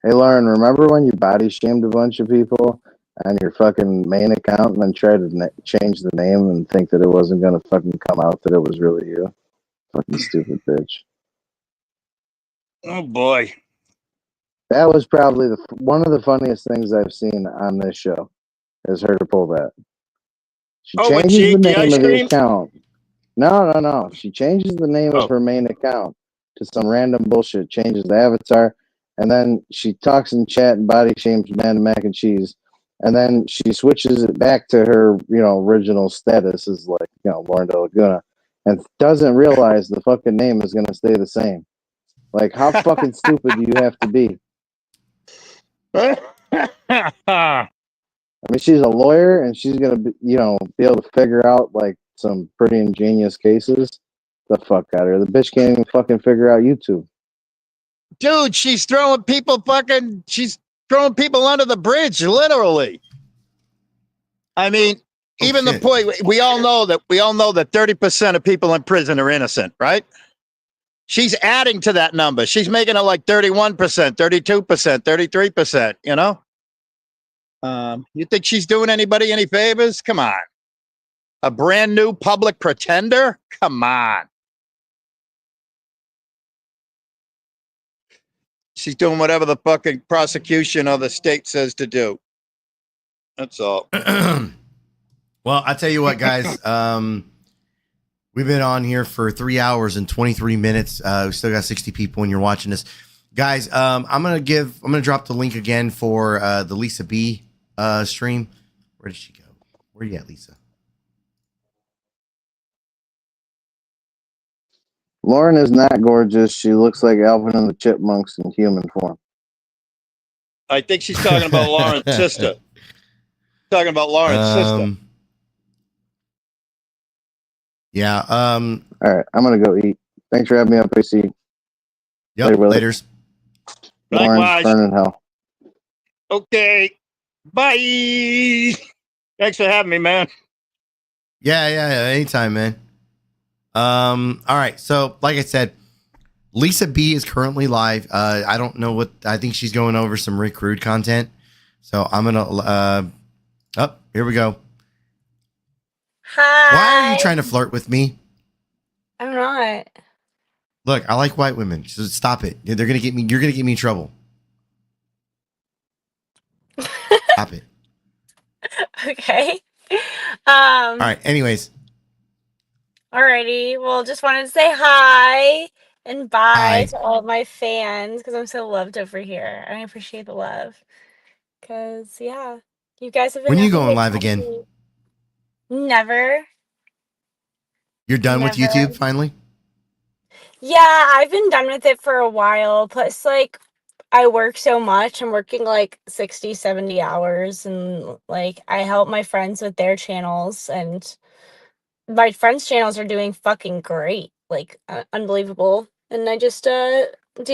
Hey Lauren, remember when you body shamed a bunch of people on your fucking main account and then tried to change the name and think that it wasn't gonna fucking come out that it was really you? Fucking stupid bitch. Oh boy. That was probably one of the funniest things I've seen on this show. Is her to pull that. She with changes Cheek, the the name ice of the cream? account. No. She changes the name of her main account to some random bullshit. Changes the avatar, and then she talks in chat and body shames Man Mac and Cheese, and then she switches it back to her, original status as like, Lauren De Laguna, and doesn't realize the fucking name is gonna stay the same. Like, how fucking stupid do you have to be? I mean, she's a lawyer and she's gonna be, be able to figure out like some pretty ingenious cases. The fuck out of her. The bitch can't even fucking figure out YouTube. Dude, she's throwing people under the bridge, literally. I mean, the point, we all know that 30% of people in prison are innocent, right? She's adding to that number. She's making it like 31%, 32%, 33%, you think she's doing anybody any favors? Come on. A brand new public pretender? Come on. She's doing whatever the fucking prosecution or the state says to do. That's all. Well, I tell you what, guys. We've been on here for 3 hours and 23 minutes. We still got 60 people when you're watching this. Guys, I'm gonna drop the link again for the Lisa B stream. Where did she go? Where you at, Lisa? Lauren is not gorgeous. She looks like Alvin and the Chipmunks in human form. I think she's talking about Lauren's sister. Talking about Lauren's sister. Yeah. All right, I'm gonna go eat. Thanks for having me up, AC. Yep. Laters. Lauren, Likewise. burn in hell. Okay. Bye. Thanks for having me, man. Yeah. Anytime, man. All right. So, like I said, Lisa B is currently live. I don't know I think she's going over some Rick Rude content. So I'm gonna. Here we go. Hi. Why are you trying to flirt with me? I'm not. Look, I like white women. So stop it. They're gonna get me. You're gonna get me in trouble. Stop it. Okay. All right. Anyways. Alrighty. Well, just wanted to say hi and bye to all of my fans because I'm so loved over here. I appreciate the love. Because, yeah, you guys have been When are you nothing going but live kind again? to me. Never. You're done with Never. YouTube finally? Yeah, I've been done with it for a while. Plus, like, I work so much. I'm working like 60, 70 hours, and like, I help my friends with their channels, and my friends' channels are doing fucking great, like, unbelievable. And I just do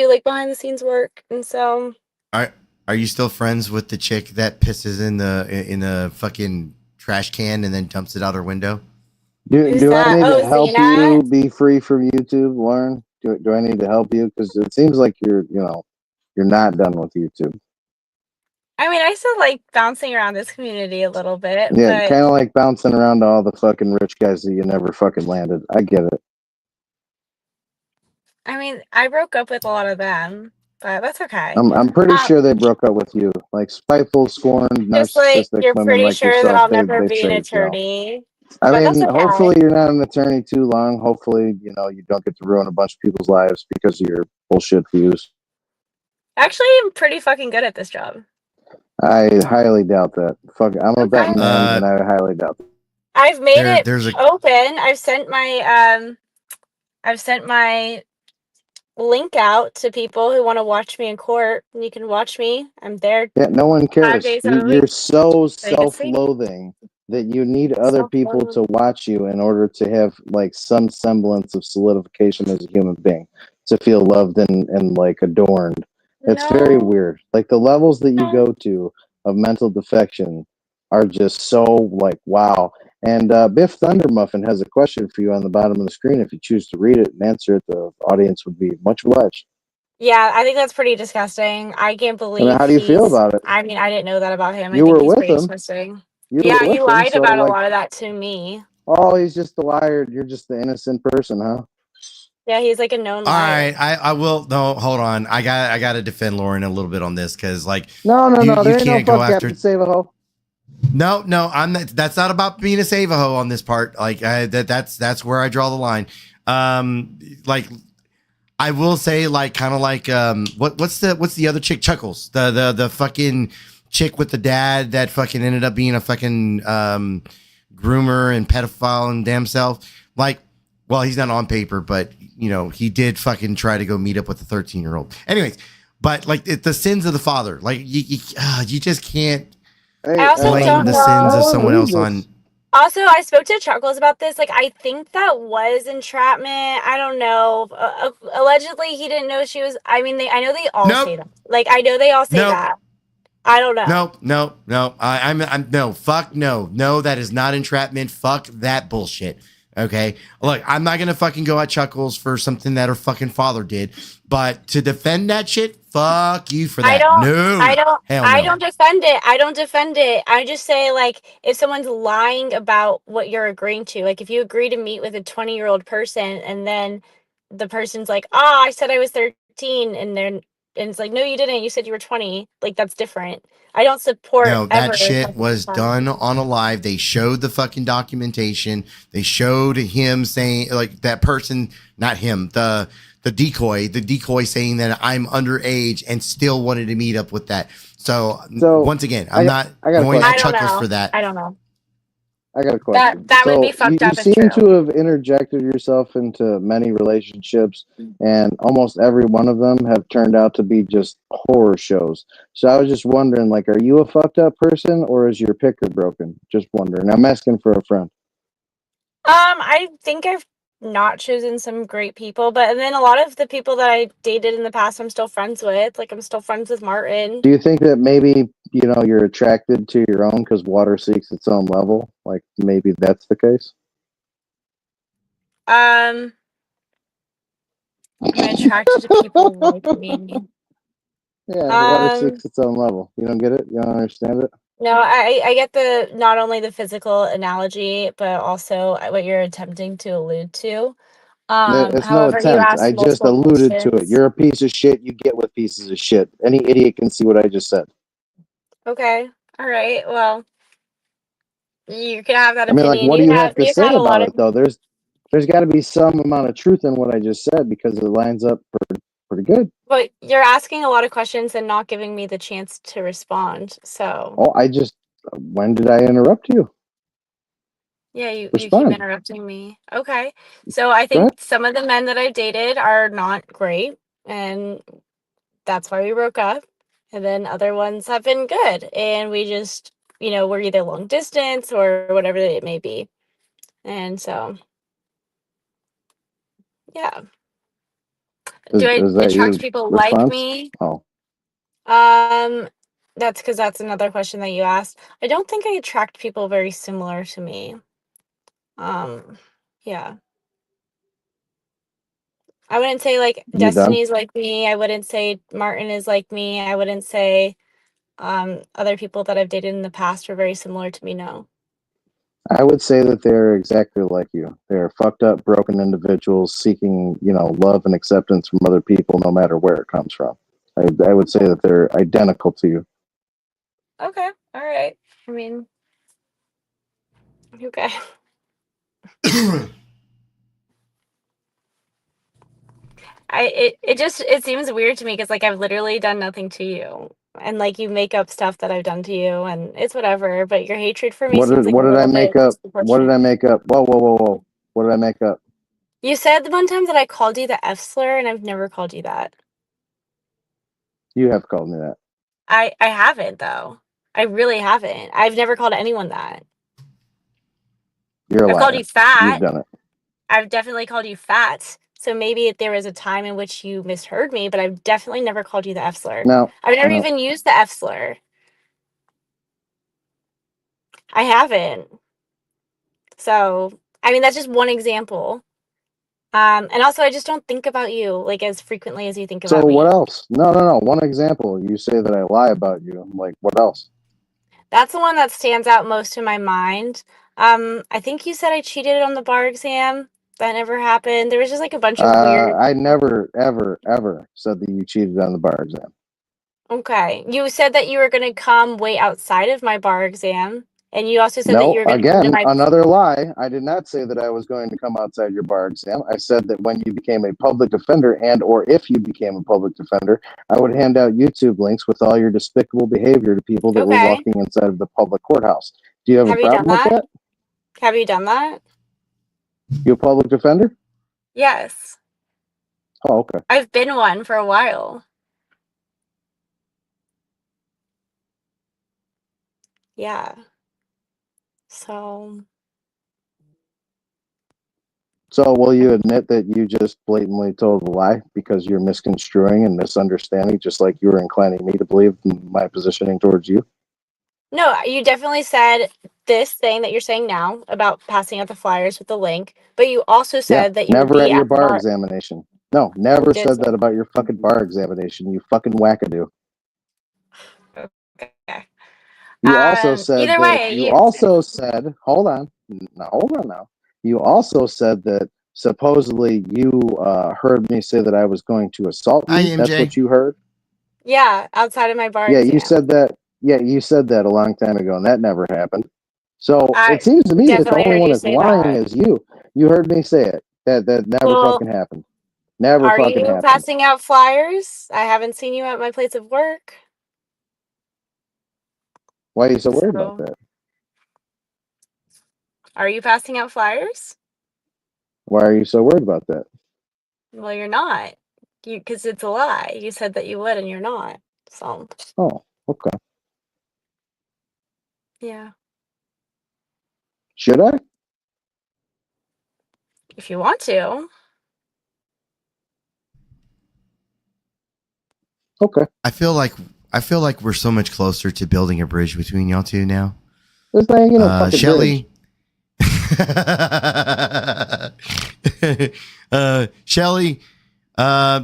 like behind the scenes work, and so. Are you still friends with the chick that pisses in the fucking trash can and then dumps it out her window? Do I that? need Oh, to help Zena? you be free from YouTube, Lauren? Do I need to help you? Because it seems like you're not done with YouTube. I mean, I still like bouncing around this community a little bit, Yeah, but kind of like bouncing around to all the fucking rich guys that you never fucking landed. I get it. I mean, I broke up with a lot of them, but that's okay. I'm pretty sure they broke up with you. Like spiteful, scorned, Just like narcissistic you're women pretty like sure that yourself, I'll never they be an saved you. attorney, I but that's mean, okay. hopefully you're not an attorney too long. Hopefully, you don't get to ruin a bunch of people's lives because of your bullshit views. Actually, I'm pretty fucking good at this job. I highly doubt that. Fuck, I'm a betting man, and I highly doubt that. I've made it there's open. I've sent my link out to people who want to watch me in court, and you can watch me. I'm there. Yeah, no one 5 cares. days out of the You're week. so So you can see. self-loathing that you need other people to Self-loathing. watch you in order to have like some semblance of solidification as a human being, to feel loved and like adorned. It's very No. weird. Like the levels that you go to of mental defection are just so like wow. And Biff Thundermuffin has a question for you on the bottom of the screen. If you choose to read it and answer it, the audience would be much obliged. Yeah, I think that's pretty disgusting. I can't I mean, believe how do you feel about it? I mean, I didn't know that about him. I You think were he's with pretty him. disgusting. You Yeah, were he with him, lied so about a like, lot of that to me. oh, he's just the liar. You're just the innocent person, huh? Yeah, he's like a known All liar. right, I will. No, hold on. I got to defend Lauren a little bit on this because, like, No, you there ain't no can't go fuck after. Captain Save a Ho. No, I'm not. That's not about being a save a hoe on this part. Like, that's where I draw the line. Like, I will say, like, kind of like, what's the other chick? Chuckles, the fucking chick with the dad that fucking ended up being a fucking groomer and pedophile and damn self. Like, well, he's not on paper, but he did fucking try to go meet up with a 13-year-old. Anyways, but like the sins of the father, like you just can't blame the sins of someone else on. Also, I spoke to Chuckles about this. Like, I think that was entrapment. I don't know. Allegedly, he didn't know she was. I mean, I know they all say that. Like, I know they all say that. I don't know. No. I'm no. Fuck no. No, that is not entrapment. Fuck that bullshit. Okay. Look, I'm not gonna fucking go at Chuckles for something that her fucking father did, but to defend that shit, fuck you for that. I don't defend it. I don't defend it. I just say, like, if someone's lying about what you're agreeing to, like, if you agree to meet with a 20-year-old person and then the person's like, oh, I said I was 13, and it's like, no, you didn't. You said you were 20. Like, that's different. I don't support No, that shit was done on a live. They showed the fucking documentation. They showed him saying, like, that person, not him, the decoy saying that I'm underage and still wanted to meet up with that. So once again, I'm not going at Chuckles for that. I don't know. I got a question. That would be fucked up You and seem true. to have interjected yourself into many relationships, and almost every one of them have turned out to be just horror shows. So I was just wondering, like, are you a fucked up person, or is your picker broken? Just wondering. I'm asking for a friend. I think I've not chosen some great people, but then a lot of the people that I dated in the past, I'm still friends with. Like, I'm still friends with Martin. Do you think that maybe you're attracted to your own because water seeks its own level? Like maybe that's the case. I'm attracted to people like me. Yeah, water seeks its own level. You don't get it? You don't understand it? No, I get the not only the physical analogy, but also what you're attempting to allude to. It's no However, you attempt. asked I just multiple alluded to it. questions. You're a piece of shit. You get with pieces of shit. Any idiot can see what I just said. Okay. All right. Well, you can have that I mean, opinion. like, what do you have to You've say had a lot about of. it, though? There's got to be some amount of truth in what I just said because it lines up pretty good. But you're asking a lot of questions and not giving me the chance to respond. So. Oh, when did I interrupt you? Yeah, you keep Respond. interrupting me. Okay. So I Go think ahead. some of the men that I've dated are not great, and that's why we broke up. And then other ones have been good, and we just, we're either long distance or whatever it may be. And so, yeah. Do I Is that your attract people like response? me? Oh, That's because that's another question that you asked. I don't think I attract people very similar to me. Yeah. I wouldn't say like you done? Destiny's like me. I wouldn't say Martin is like me. I wouldn't say other people that I've dated in the past are very similar to me. No. I would say that they're exactly like you. They're fucked up, broken individuals seeking, love and acceptance from other people, no matter where it comes from. I would say that they're identical to you. Okay. All right. I mean, okay. It seems weird to me because like I've literally done nothing to you, and like you make up stuff that I've done to you, and it's whatever. But your hatred for me seems like a What did I little make bit up? What did disproportionate. I make up? Whoa, whoa, whoa, whoa! What did I make up? You said the one time that I called you the F slur, and I've never called you that. You have called me that. I haven't though. I really haven't. I've never called anyone that. You're a I've called liar. you fat. You've done it. I've definitely called you fat. So maybe there was a time in which you misheard me, but I've definitely never called you the F slur. No, I've never no. even used the F slur. I haven't. So, I mean, that's just one example. And also, I just don't think about you like as frequently as you think So about what me. else? No, no, no. One example. You say that I lie about you. I'm like, what else? That's the one that stands out most in my mind. I think you said I cheated on the bar exam. That never happened. There was just like a bunch of weird. I never, ever, ever said that you cheated on the bar exam. Okay. You said that you were going to come wait outside of my bar exam. And you also said that you No, were going to come to again, my. another lie. I did not say that I was going to come outside your bar exam. I said that when you became a public defender and or if you became a public defender, I would hand out YouTube links with all your despicable behavior to people that were Okay. walking inside of the public courthouse. Do you have Have a you done problem with that? that? Have you done that? You a public defender? Yes. Oh, okay. I've been one for a while. Yeah. So. So will you admit that you just blatantly told a lie because you're misconstruing and misunderstanding, just like you were inclining me to believe my positioning towards you? No, you definitely said this thing that you're saying now about passing out the flyers with the link, but you also Yeah, said that you would never be at your at the bar bar. examination. No, never You did said say that about your fucking bar examination, you fucking wackadoo. okay. You also said Either that, way, you also said, hold on now. You also said that supposedly you heard me say that I was going to assault Hi, you. That's MJ. what you heard? yeah, outside of my bar Yeah, exam. you said that. Yeah, you said that a long time ago, and that never happened. So I it seems to me that the definitely only heard one you that's say lying that. is you. You heard me say it. That never Well, fucking happened. Never are fucking you happened. passing out flyers? I haven't seen you at my place of work. Why are you so worried about So, that? are you passing out flyers? Why are you so worried about that? Well, you're not. Because it's a lie. You said that you would, and you're not. So, Oh, okay. yeah. Should I? If you want to. Okay. I feel like we're so much closer to building a bridge between y'all two now. There's not even a fucking Shelly. Shelly,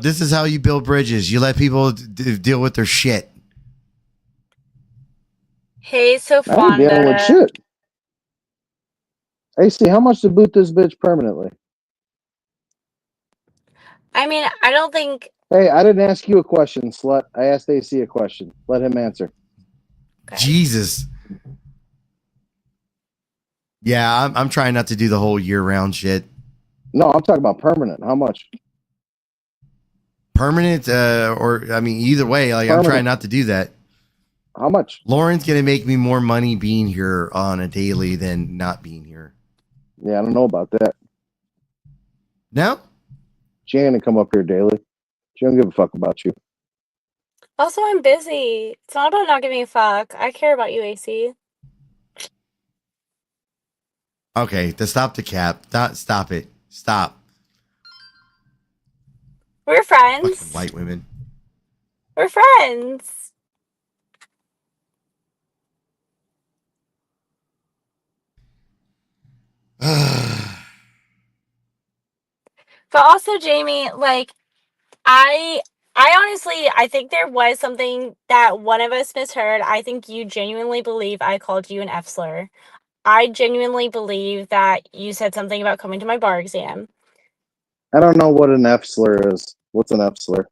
this is how you build bridges. You let people deal with their shit. Hey, I ain't dealing with Sofonda. shit. AC, how much to boot this bitch permanently? I mean, I don't think. Hey, I didn't ask you a question, slut. I asked AC a question. Let him answer. Jesus. Yeah, I'm trying not to do the whole year-round shit. No, I'm talking about permanent. How much? Permanent, or I mean, either way, like Permanent. I'm trying not to do that. How much? Lauren's gonna make me more money being here on a daily than not being here. Yeah, I don't know about that. No? She ain't gonna come up here daily. She don't give a fuck about you. Also, I'm busy. It's not about not giving a fuck. I care about you, AC. Okay, to stop the cap. Stop it. Stop. We're friends. Fucking white women. We're friends. But also, Jamie, like, I honestly, I think there was something that one of us misheard. I think you genuinely believe I called you an F slur. I genuinely believe that you said something about coming to my bar exam. I don't know what an F slur is. What's an F slur?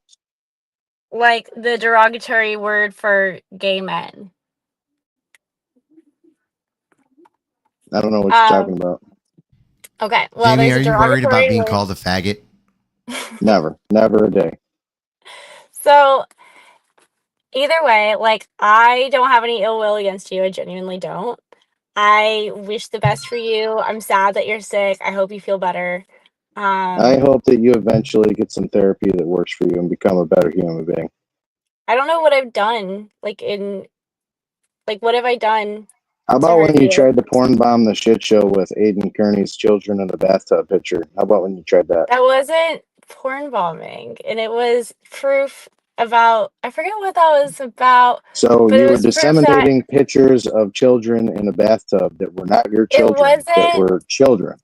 Like the derogatory word for gay men. I don't know what you're talking about. Okay, well, Jamie, there's are a you worried about derogatory being word. called a faggot? Never a day. So, either way, like, I don't have any ill will against you. I genuinely don't. I wish the best for you. I'm sad that you're sick. I hope you feel better. I hope that you eventually get some therapy that works for you and become a better human being. I don't know what I've done. Like, what have I done How to about hurt when you you? tried to porn bomb the shit show with Aiden Kearney's children in a bathtub picture? How about when you tried that? That wasn't porn bombing, and it was proof about, I forget what that was about, So but you it were was proof that disseminating pictures of children in a bathtub that were not your it children, that wasn't, were children.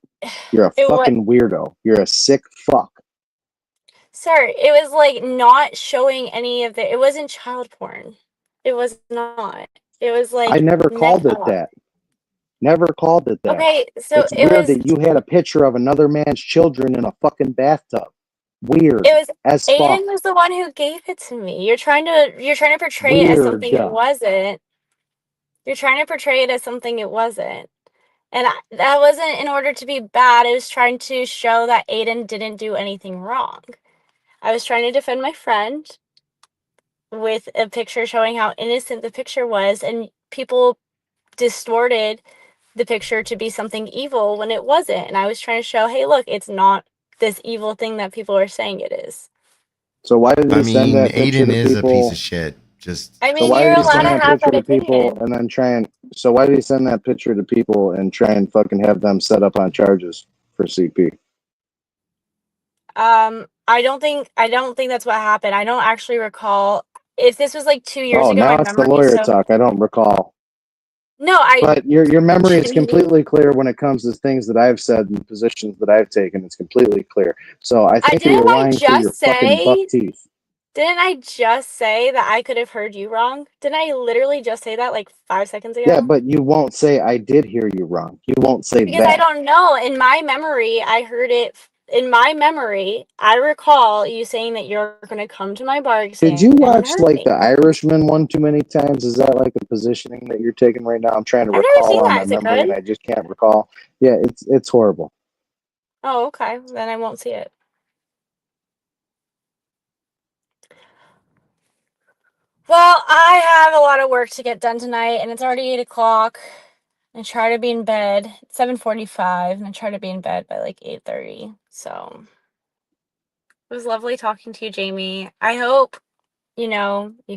You're a it was, fucking weirdo. You're a sick fuck. sir, it was like not showing any of it wasn't child porn. It was not. It was I like never neck called it up. that. Never called it that. Okay, so It's it weird was, that you had a picture of another man's children in a fucking bathtub. Weird it was, as fuck. Aiden was the one who gave it to me. You're trying to portray it as something Weird. it wasn't. You're trying to portray it as something it wasn't. And that wasn't in order to be bad. I was trying to show that Aiden didn't do anything wrong. I was trying to defend my friend with a picture showing how innocent the picture was, and people distorted the picture to be something evil when it wasn't. And I was trying to show, hey, look, it's not this evil thing that people are saying it is. So why did I he send mean, that picture Aiden to is a piece of people? shit. Just I So mean, why you're did he allowed send to that have picture that to people opinion. and then try and? So why did he send that picture to people and try and fucking have them set up on charges for CP? I don't think that's what happened. I don't actually recall. If this was like 2 years Oh, ago, now my it's the memory is lawyer so. talk. I don't recall. No, But your memory is Jimmy, completely clear when it comes to things that I've said and positions that I've taken. It's completely clear. So I think you're lying through your fucking buck teeth. Didn't I just say that I could have heard you wrong? Didn't I literally just say that like 5 seconds ago? Yeah, but you won't say I did hear you wrong. You won't say Because I that. don't know. In my memory, I heard it. In my memory, I recall you saying that you're going to come to my bar exam Did you and watch hurt like me. the Irishman one too many times? Is that like the positioning that you're taking right now? I'm trying to I've never recall seen on that. my Is it memory and good? I just can't recall. Yeah, it's horrible. Oh, okay. Then I won't see it. Well, I have a lot of work to get done tonight, and it's already 8 o'clock. I try to be in bed. It's 7:45, and I try to be in bed by like 8:30. So it was lovely talking to you, Jamie. I hope, you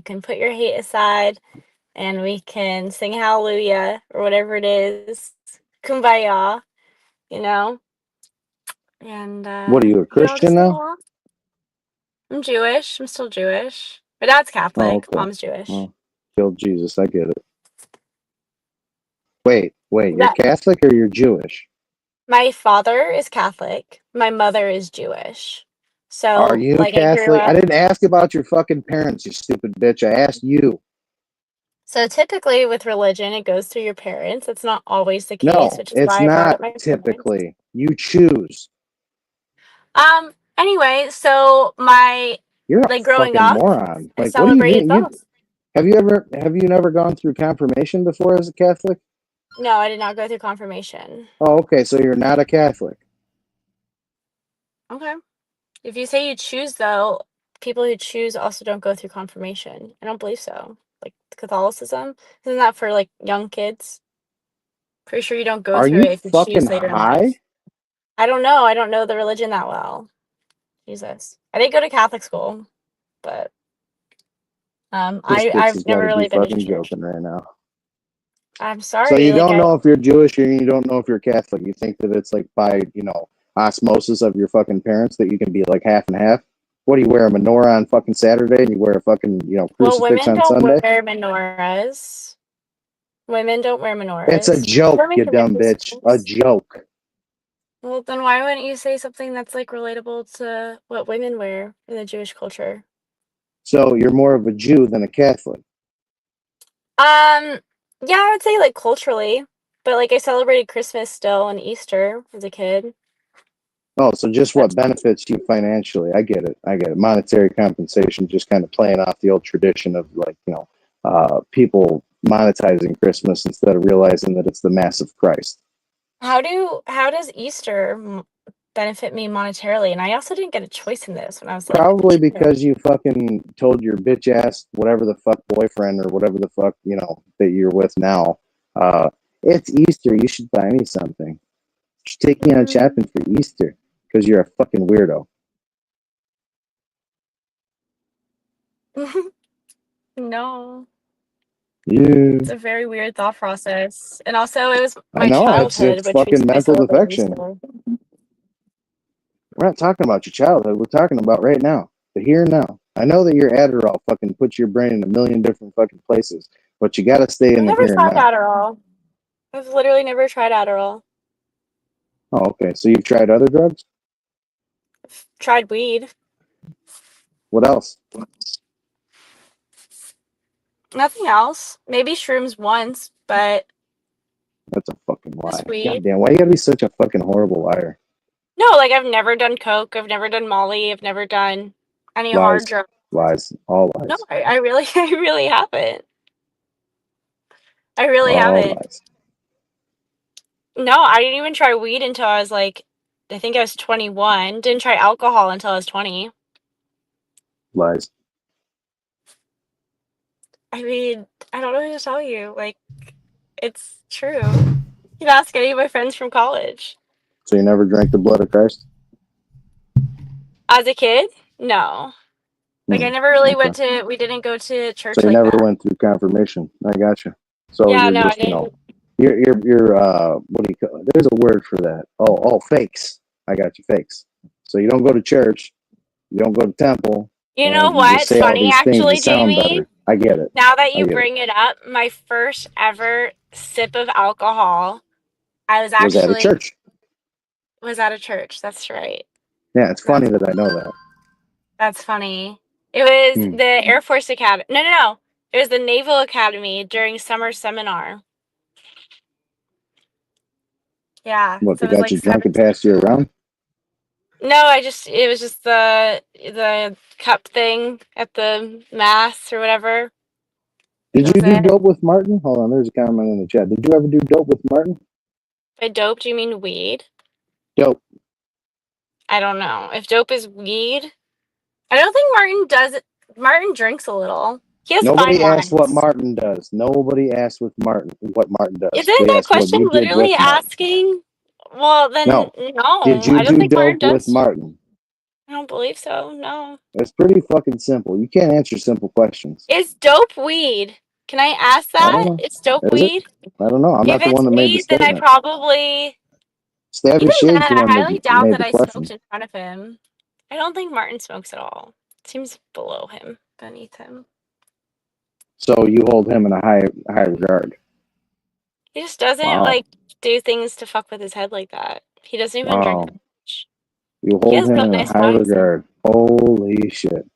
can put your hate aside and we can sing hallelujah or whatever it is. Kumbaya, you know? And What are you, a we all Christian just get now? along. I'm Jewish. I'm still Jewish. My dad's Oh, Catholic. okay. Mom's Jewish. Well, killed Jesus. I get it. Wait, you're That Catholic or you're Jewish? my father is Catholic. My mother is Jewish. Are So, you like, I grew Catholic? I up. didn't ask about your fucking parents, you stupid bitch. I asked you. So typically with religion, it goes through your parents. It's not always the case, No, which is it's why I brought up not my parents. typically. You choose. Anyway, so my You're a growing fucking up, moron. I Like, what do you celebrated mean? both. Have you never gone through confirmation before as a Catholic? No, I did not go through confirmation. Oh, okay, so you're not a Catholic. Okay. If you say you choose, though, people who choose also don't go through confirmation. I don't believe so. Like Catholicism, isn't that for like young kids? Pretty sure you don't go Are through you it if you fucking choose later in high? life. I don't know. I don't know the religion that well. Jesus. I didn't go to Catholic school, but This bitch I've has never got to be really been to fucking church. joking right now. I'm So sorry. you Like don't know if you're Jewish or you don't know if you're Catholic. You think that it's like by, osmosis of your fucking parents that you can be like half and half? What do you wear, a menorah on fucking Saturday and you wear a fucking, well, crucifix women on don't Sunday? wear menorahs. Women don't wear menorahs. It's a joke, Women you can wear dumb bitch. A crucifixes. joke. Well, then why wouldn't you say something that's like relatable to what women wear in the Jewish culture? So you're more of a Jew than a Catholic. Yeah, I would say like culturally, but like I celebrated Christmas still and Easter as a kid. Oh, so just what benefits you financially? I get it. Monetary compensation, just kind of playing off the old tradition of like, people monetizing Christmas instead of realizing that it's the mass of Christ. How does Easter benefit me monetarily? And I also didn't get a choice in this when I was like Probably because you fucking told your bitch ass whatever the fuck boyfriend or whatever the fuck, that you're with now. It's Easter. You should buy me something. You should take me on shopping for Easter because you're a fucking weirdo. No. Yeah. It's a very weird thought process. And also it was I my know childhood, it's which fucking I mental celebrated defection. Easter. We're not talking about your childhood. We're talking about right now, the here and now. I know that your Adderall fucking puts your brain in a million different fucking places, but you got to stay I've in the never here and tried now. Adderall. I've literally never tried Adderall. Oh, okay. So you've tried other drugs? Tried weed. What else? Nothing else. Maybe shrooms once, but That's a fucking lie. just weed. God damn, why you gotta be such a fucking horrible liar? No, like I've never done coke. I've never done Molly. I've never done any hard Lies. drugs. Lies. All lies. No, I really, I really haven't. I really All haven't. lies. No, I didn't even try weed until I was like, I think I was 21. Didn't try alcohol until I was 20. Lies. I mean, I don't know what to tell you. Like, it's true. You can ask any of my friends from college. So you never drank the blood of Christ? As a kid, no. Like, I never really went to, we didn't go to church So you like never that. went through confirmation. I got you. So Yeah, you're no, just, I didn't. you're what do you call it? There's a word for that. Oh, fakes. I got you, fakes. So you don't go to church, you don't go to temple, You know and you just what's say all funny, these things to actually, sound Jamie? better. I get it. Now that I you get it. bring it up, my first ever sip of alcohol, I was Was at a actually church. was at a church. That's right. Yeah, it's funny that I know that. That's funny. It was Hmm. the Air Force Academy. No. It was the Naval Academy during summer seminar. Yeah. What, So they it was got like you drunk and 17. passed you around? No, it was just the cup thing at the mass or whatever. Did you That was do it. dope with Martin? Hold on, there's a comment in the chat. Did you ever do dope with Martin? By dope, do you mean weed? Dope. I don't know. If dope is weed, I don't think Martin does it. Martin drinks a little. He has Nobody fine asked what wines. Martin does. Nobody asked with Martin what Martin does. Isn't They that asked what question you did literally with Martin. asking? Well, then No. no. Did you I don't do think Martin dope with does. Martin? I don't believe so. No. It's pretty fucking simple. You can't answer simple questions. Is dope weed? Can I ask I don't that? know. It's dope Is it? weed? I don't know. I'm If not the it's one that made the weed, then I statement. probably. Stabby Even then, Shade's the I one highly that doubt made that the I question. smoked in front of him. I don't think Martin smokes at all. Seems below him, beneath him. So you hold him in a high regard. He just doesn't like do things to fuck with his head like that. He doesn't even drink Wow. that much. You He hold has him got in a nice high wines. regard. Holy shit.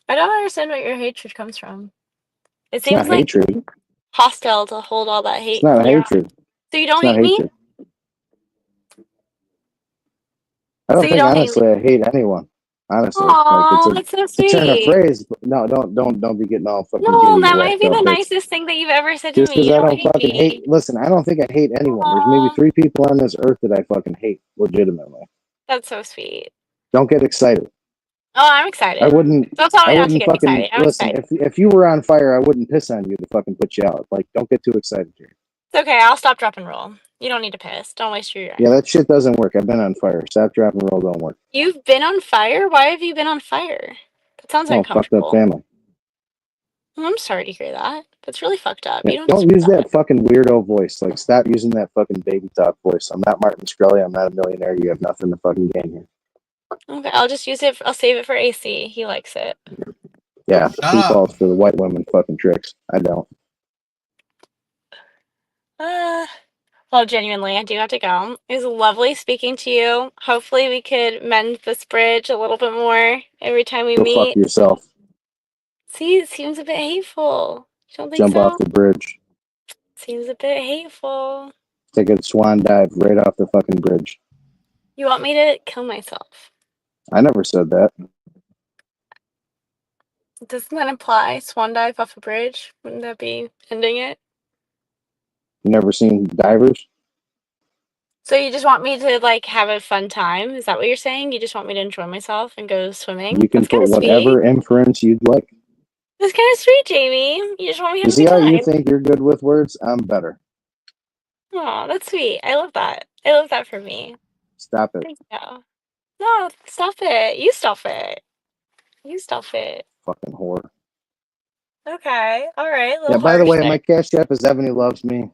I don't understand where your hatred comes from. It It's not seems like hatred. hostile to hold all that It's hate. not a Yeah. hatred. So you It's don't not hate me? hatred. I don't So you think don't hate me? honestly I hate anyone. Honestly, like Aw, that's so it's a turn of sweet. phrase. But no, don't be getting all fucking No, giddy that or might wrapped be the up, bitch. nicest thing that you've ever said to Just me. because You I don't don't hate fucking hate. me. Listen, I don't think I hate anyone. There's maybe Aw, 3 people on this earth that I fucking hate legitimately. that's so sweet. Don't get excited. Oh, I'm excited. I wouldn't. Don't tell I me not to wouldn't get fucking excited. I'm listen. excited. If you were on fire, I wouldn't piss on you to fucking put you out. Like, don't get too excited here. It's okay. I'll stop, drop, and roll. You don't need to piss. Don't waste your. Yeah, that shit doesn't work. I've been on fire. Stop, drop, and roll don't work. You've been on fire? Why have you been on fire? That sounds Oh, fucked up uncomfortable. family. I'm sorry to hear that. That's really fucked up. Yeah, You don't don't deserve use that. that fucking weirdo voice. Like, stop using that fucking baby talk voice. I'm not Martin Shkreli. I'm not a millionaire. You have nothing to fucking gain here. Okay, I'll just use it. I'll save it for AC. He likes it. Yeah, Shut he up. falls for the white women fucking tricks. I don't. Well, genuinely, I do have to go. It was lovely speaking to you. Hopefully, we could mend this bridge a little bit more every time we Go fuck meet. yourself. See, it seems a bit hateful. You don't think Jump off so? the bridge. Seems a bit hateful. Take a swan dive right off the fucking bridge. You want me to kill myself? I never said that. Doesn't that imply swan dive off a bridge? Wouldn't that be ending it? You never seen divers? So you just want me to like have a fun time? Is that what you're saying? You just want me to enjoy myself and go swimming? You can That's kind put of sweet. whatever inference you'd like. That's kind of sweet, Jamie. You just want me to You have a see good how you time. think you're good with words? I'm better. Oh, that's sweet. I love that. I love that for me. Stop it. Thank you. No, stop it. You stop it. You stop it. Fucking whore. Okay. All right. A Yeah, little by the harsh way, there. my cash app is Ebony Loves Me.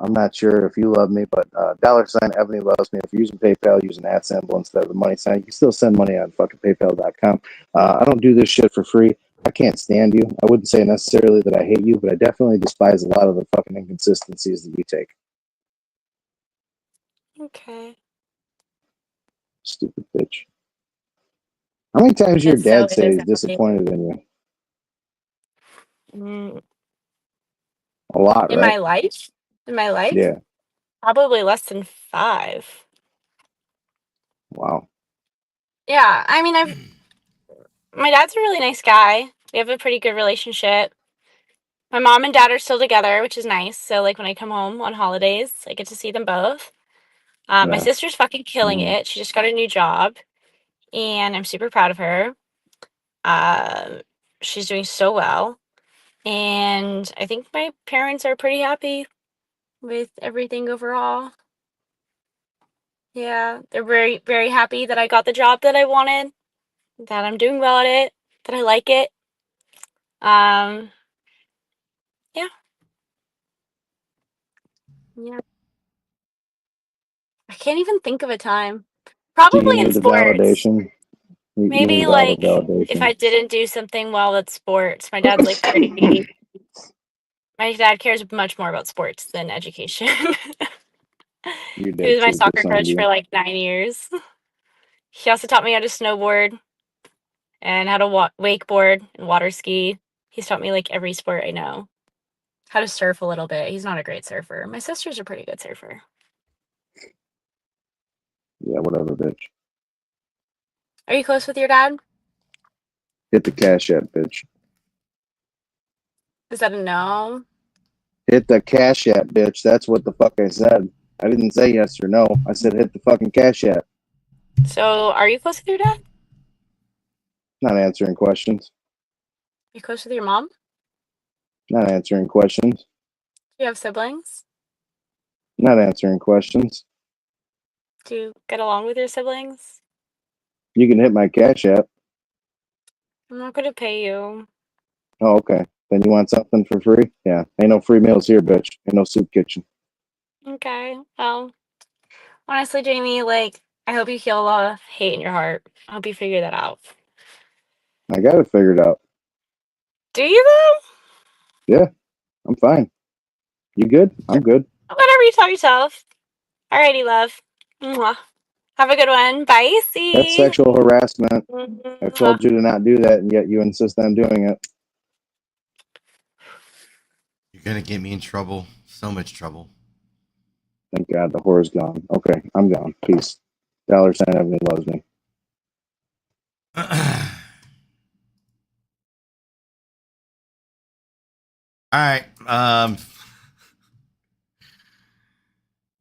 I'm not sure if you love me, but $ Ebony Loves Me. If you're using PayPal, using that symbol instead of the money sign, you can still send money on fucking PayPal.com. I don't do this shit for free. I can't stand you. I wouldn't say necessarily that I hate you, but I definitely despise a lot of the fucking inconsistencies that you take. Okay. Stupid bitch. How many times your It's so dad say he's innocent of me. disappointed in you? Mm, A lot, in right? my life? In my life? Yeah. Probably less than 5. Wow. Yeah. I mean, my dad's a really nice guy. We have a pretty good relationship. My mom and dad are still together, which is nice. So, like, when I come home on holidays, I get to see them both. My Yeah. sister's fucking killing Mhm. it. She just got a new job, and I'm super proud of her. She's doing so well. And I think my parents are pretty happy with everything overall. Yeah, they're very, very happy that I got the job that I wanted, that I'm doing well at it, that I like it. Yeah. Yeah. I can't even think of a time. Do you Probably in need the sports. validation? You Maybe need all the like if I validation. didn't do something well at sports. My dad's like pretty. My dad cares much more about sports than education. Your He dad was my cheated soccer some of coach for you. like 9 years. He also taught me how to snowboard and how to wakeboard and water ski. He's taught me like every sport I know. How to surf a little bit. He's not a great surfer. My sister's a pretty good surfer. Yeah, whatever, bitch. Are you close with your dad? Hit the cash app, bitch. Is that a no? Hit the cash app, bitch. That's what the fuck I said. I didn't say yes or no. I said hit the fucking cash app. So, are you close with your dad? Are Not answering questions. you close with your mom? Not answering questions. Do you have siblings? Not answering questions. Do you get along with your siblings? You can hit my cash app. I'm not going to pay you. Oh, okay. Then you want something for free? Yeah. Ain't no free meals here, bitch. Ain't no soup kitchen. Okay. Well, honestly, Jamie, like, I hope you heal a lot of hate in your heart. I hope you figure that out. I got it figured out. Do you, though? Yeah. I'm fine. You good? I'm good. Whatever you tell yourself. Alrighty, love. Mwah. Have a good one. Bye, That's see. sexual harassment. I Mwah. told you to not do that, and yet you insist on doing it. You're gonna get me in trouble. So much trouble. Thank God the whore's gone. Okay, I'm gone. Peace. $ Ebony loves me. All right.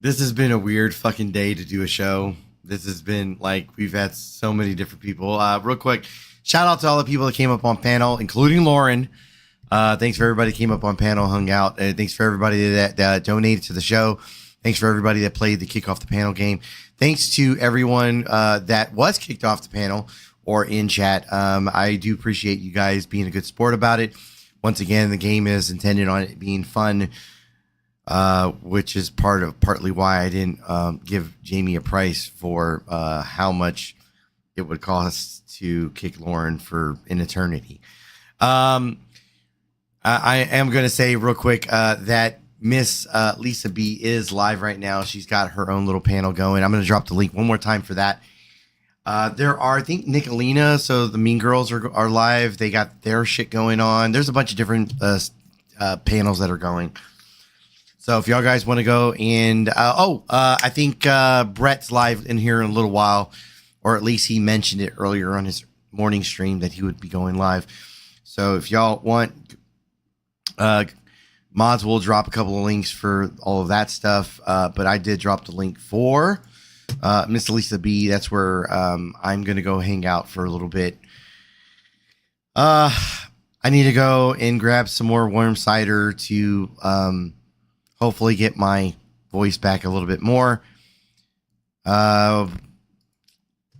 This has been a weird fucking day to do a show. This has been like we've had so many different people. Real quick, shout out to all the people that came up on panel, including Lauren. Thanks for everybody that came up on panel, hung out. Thanks for everybody that donated to the show. Thanks for everybody that played the kick off the panel game. Thanks to everyone that was kicked off the panel or in chat. I do appreciate you guys being a good sport about it. Once again, the game is intended on it being fun, which is partly why I didn't give Jamie a price for how much it would cost to kick Lauren for an eternity. I am going to say real quick that Miss Lisa B is live right now. She's got her own little panel going. I'm going to drop the link one more time for that. There are, I think, Nicolina, so the Mean Girls are live. They got their shit going on. There's a bunch of different panels that are going. So if y'all guys want to go and I think Brett's live in here in a little while, or at least he mentioned it earlier on his morning stream that he would be going live. So if y'all want, mods will drop a couple of links for all of that stuff. But I did drop the link for Miss Lisa B. That's where I'm going to go hang out for a little bit. I need to go and grab some more warm cider to hopefully get my voice back a little bit more.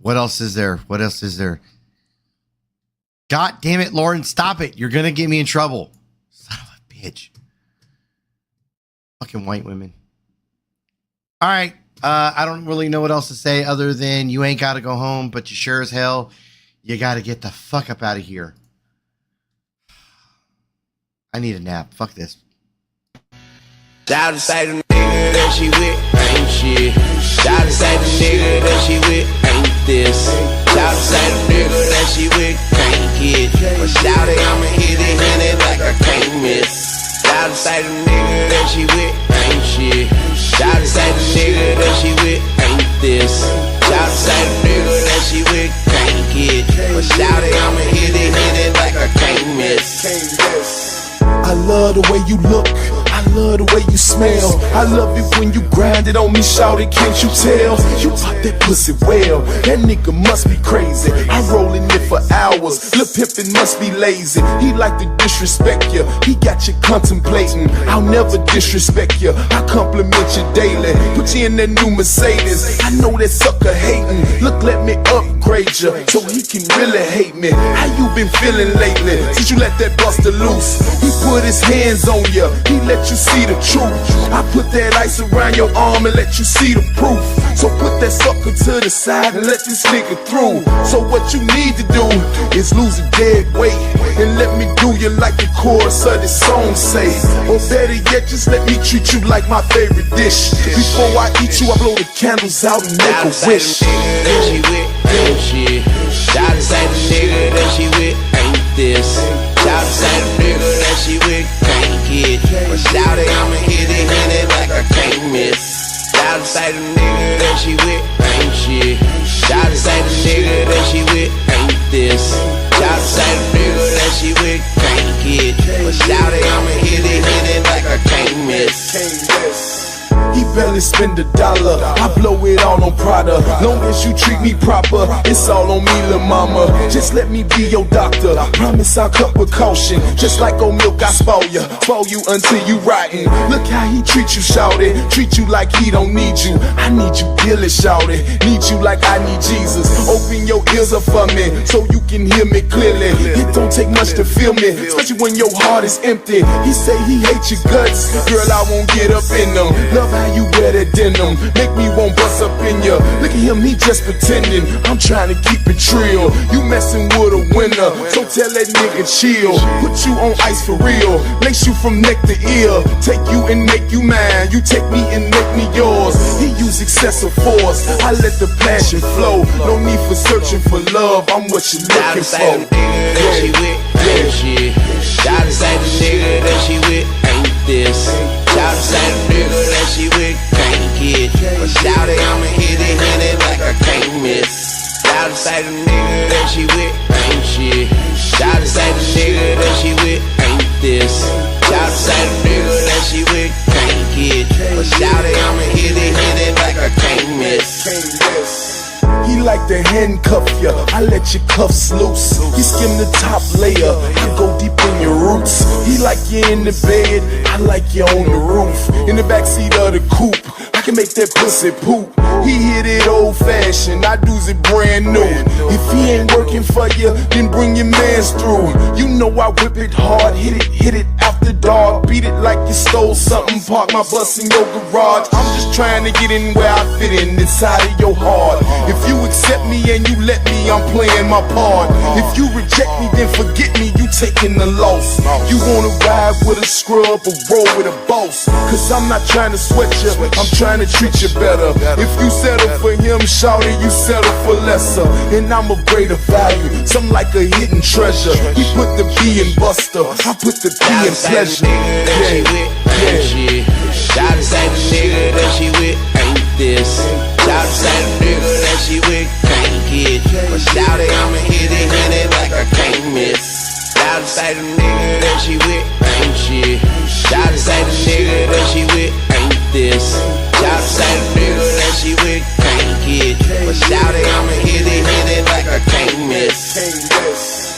What else is there? God damn it, Lauren, stop it. You're going to get me in trouble. Son of a bitch. Fucking white women. All right. I don't really know what else to say other than you ain't got to go home, but you sure as hell, you got to get the fuck up out of here. I need a nap. Fuck this. Shout to say the nigga that she with ain't shit. Shout to say the nigga that she with ain't this. Shout to say the nigga that she with can't get. But shout it, I'ma hit it like I can't miss. Shout to say the nigga that she with ain't shit. Shout to say the nigga that she with ain't this. Shout to say the nigga that she with can't get. But shout it, I'ma hit it like I can't miss. I love the way you look, I love the way you smell. I love it when you grind it on me, shout it, can't you tell? You pop that pussy well, that nigga must be crazy. I roll in it for hours, Lil' Pimpin' must be lazy. He like to disrespect you, he got you contemplating. I'll never disrespect you, I compliment you daily. Put you in that new Mercedes, I know that sucker hating. Look, let me upgrade you, so he can really hate me. How you been feeling lately, since you let that buster loose? He put his hands on you, he let you see the truth. I put that ice around your arm and let you see the proof. So put that sucker to the side and let this nigga through. So what you need to do is lose a dead weight and let me do you like the chorus of this song say. Or better yet, just let me treat you like my favorite dish. Before I eat you, I blow the candles out and make a wish. That she with ain't shit. Shout to say the nigga that she with ain't this. Shout to say the nigga that she with can't get. But shout it, I'ma hit it like I can't miss. Shout to say the nigga that she with ain't shit. Shout to say the nigga that she with ain't this. Shout to say the nigga that she with can't get. But shout it, I'ma hit it like I can't miss. He barely spend $1, I blow it all on Prada. Long as you treat me proper, it's all on me, lil' mama. Just let me be your doctor, promise I'll cut with caution. Just like old milk, I spoil you until you rotten. Look how he treat you, shawty, treat you like he don't need you. I need you dearly, shawty, need you like I need Jesus. Open your ears up for me, so you can hear me clearly. It don't take much to feel me, especially when your heart is empty. He say he hates your guts, girl, I won't get up in them. Love how you wear that denim, make me won't bust up in ya. Look at him, he just pretending, I'm trying to keep it real. You messing with a winner, so tell that nigga chill. Put you on ice for real, lace you from neck to ear. Take you and make you mine, you take me and make me yours. He use excessive force, I let the passion flow. No need for searching for love, I'm what you're looking for. That she with ain't shit. Shout to say the nigga that she with ain't this. Shout to say the nigga that she with can't get. But shout it, I'ma hit it like I can't miss. Shout to say the nigga that she with ain't shit. Shout to say the nigga that she with ain't this. Shout to say the nigga that she with can't get. But shout it, I'ma hit it like I can't miss. He like to handcuff ya, I let your cuffs loose. He skim the top layer, I go deep in in your roots. He like you in the bed, I like you on the roof. In the backseat of the coupe, I can make that pussy poop. He hit it old fashioned, I do's it brand new. If he ain't working for you, then bring your mans through. You know I whip it hard, hit it after dark. Beat it like you stole something, park my bus in your garage. I'm just trying to get in where I fit in, inside of your heart. If you accept me and you let me, I'm playing my part. If you reject me, then forget me, you taking the loss. You wanna ride with a scrub or roll with a boss? Cause I'm not trying to sweat you, I'm trying to treat you better. If you settle for him, shawty, you settle for lesser. And I'm of greater value, something like a hidden treasure. He put the B in Buster, I put the P in pleasure. Shout say the nigga that she with ain't this. Shout say the nigga that she with can't get. But shout it, I'ma hit it like I can't miss. Shout say the nigga that she with ain't shit. Shout say the nigga that she with ain't this. Shout say the nigga that she with can't get. But shout it, I'ma hit it like I can't miss.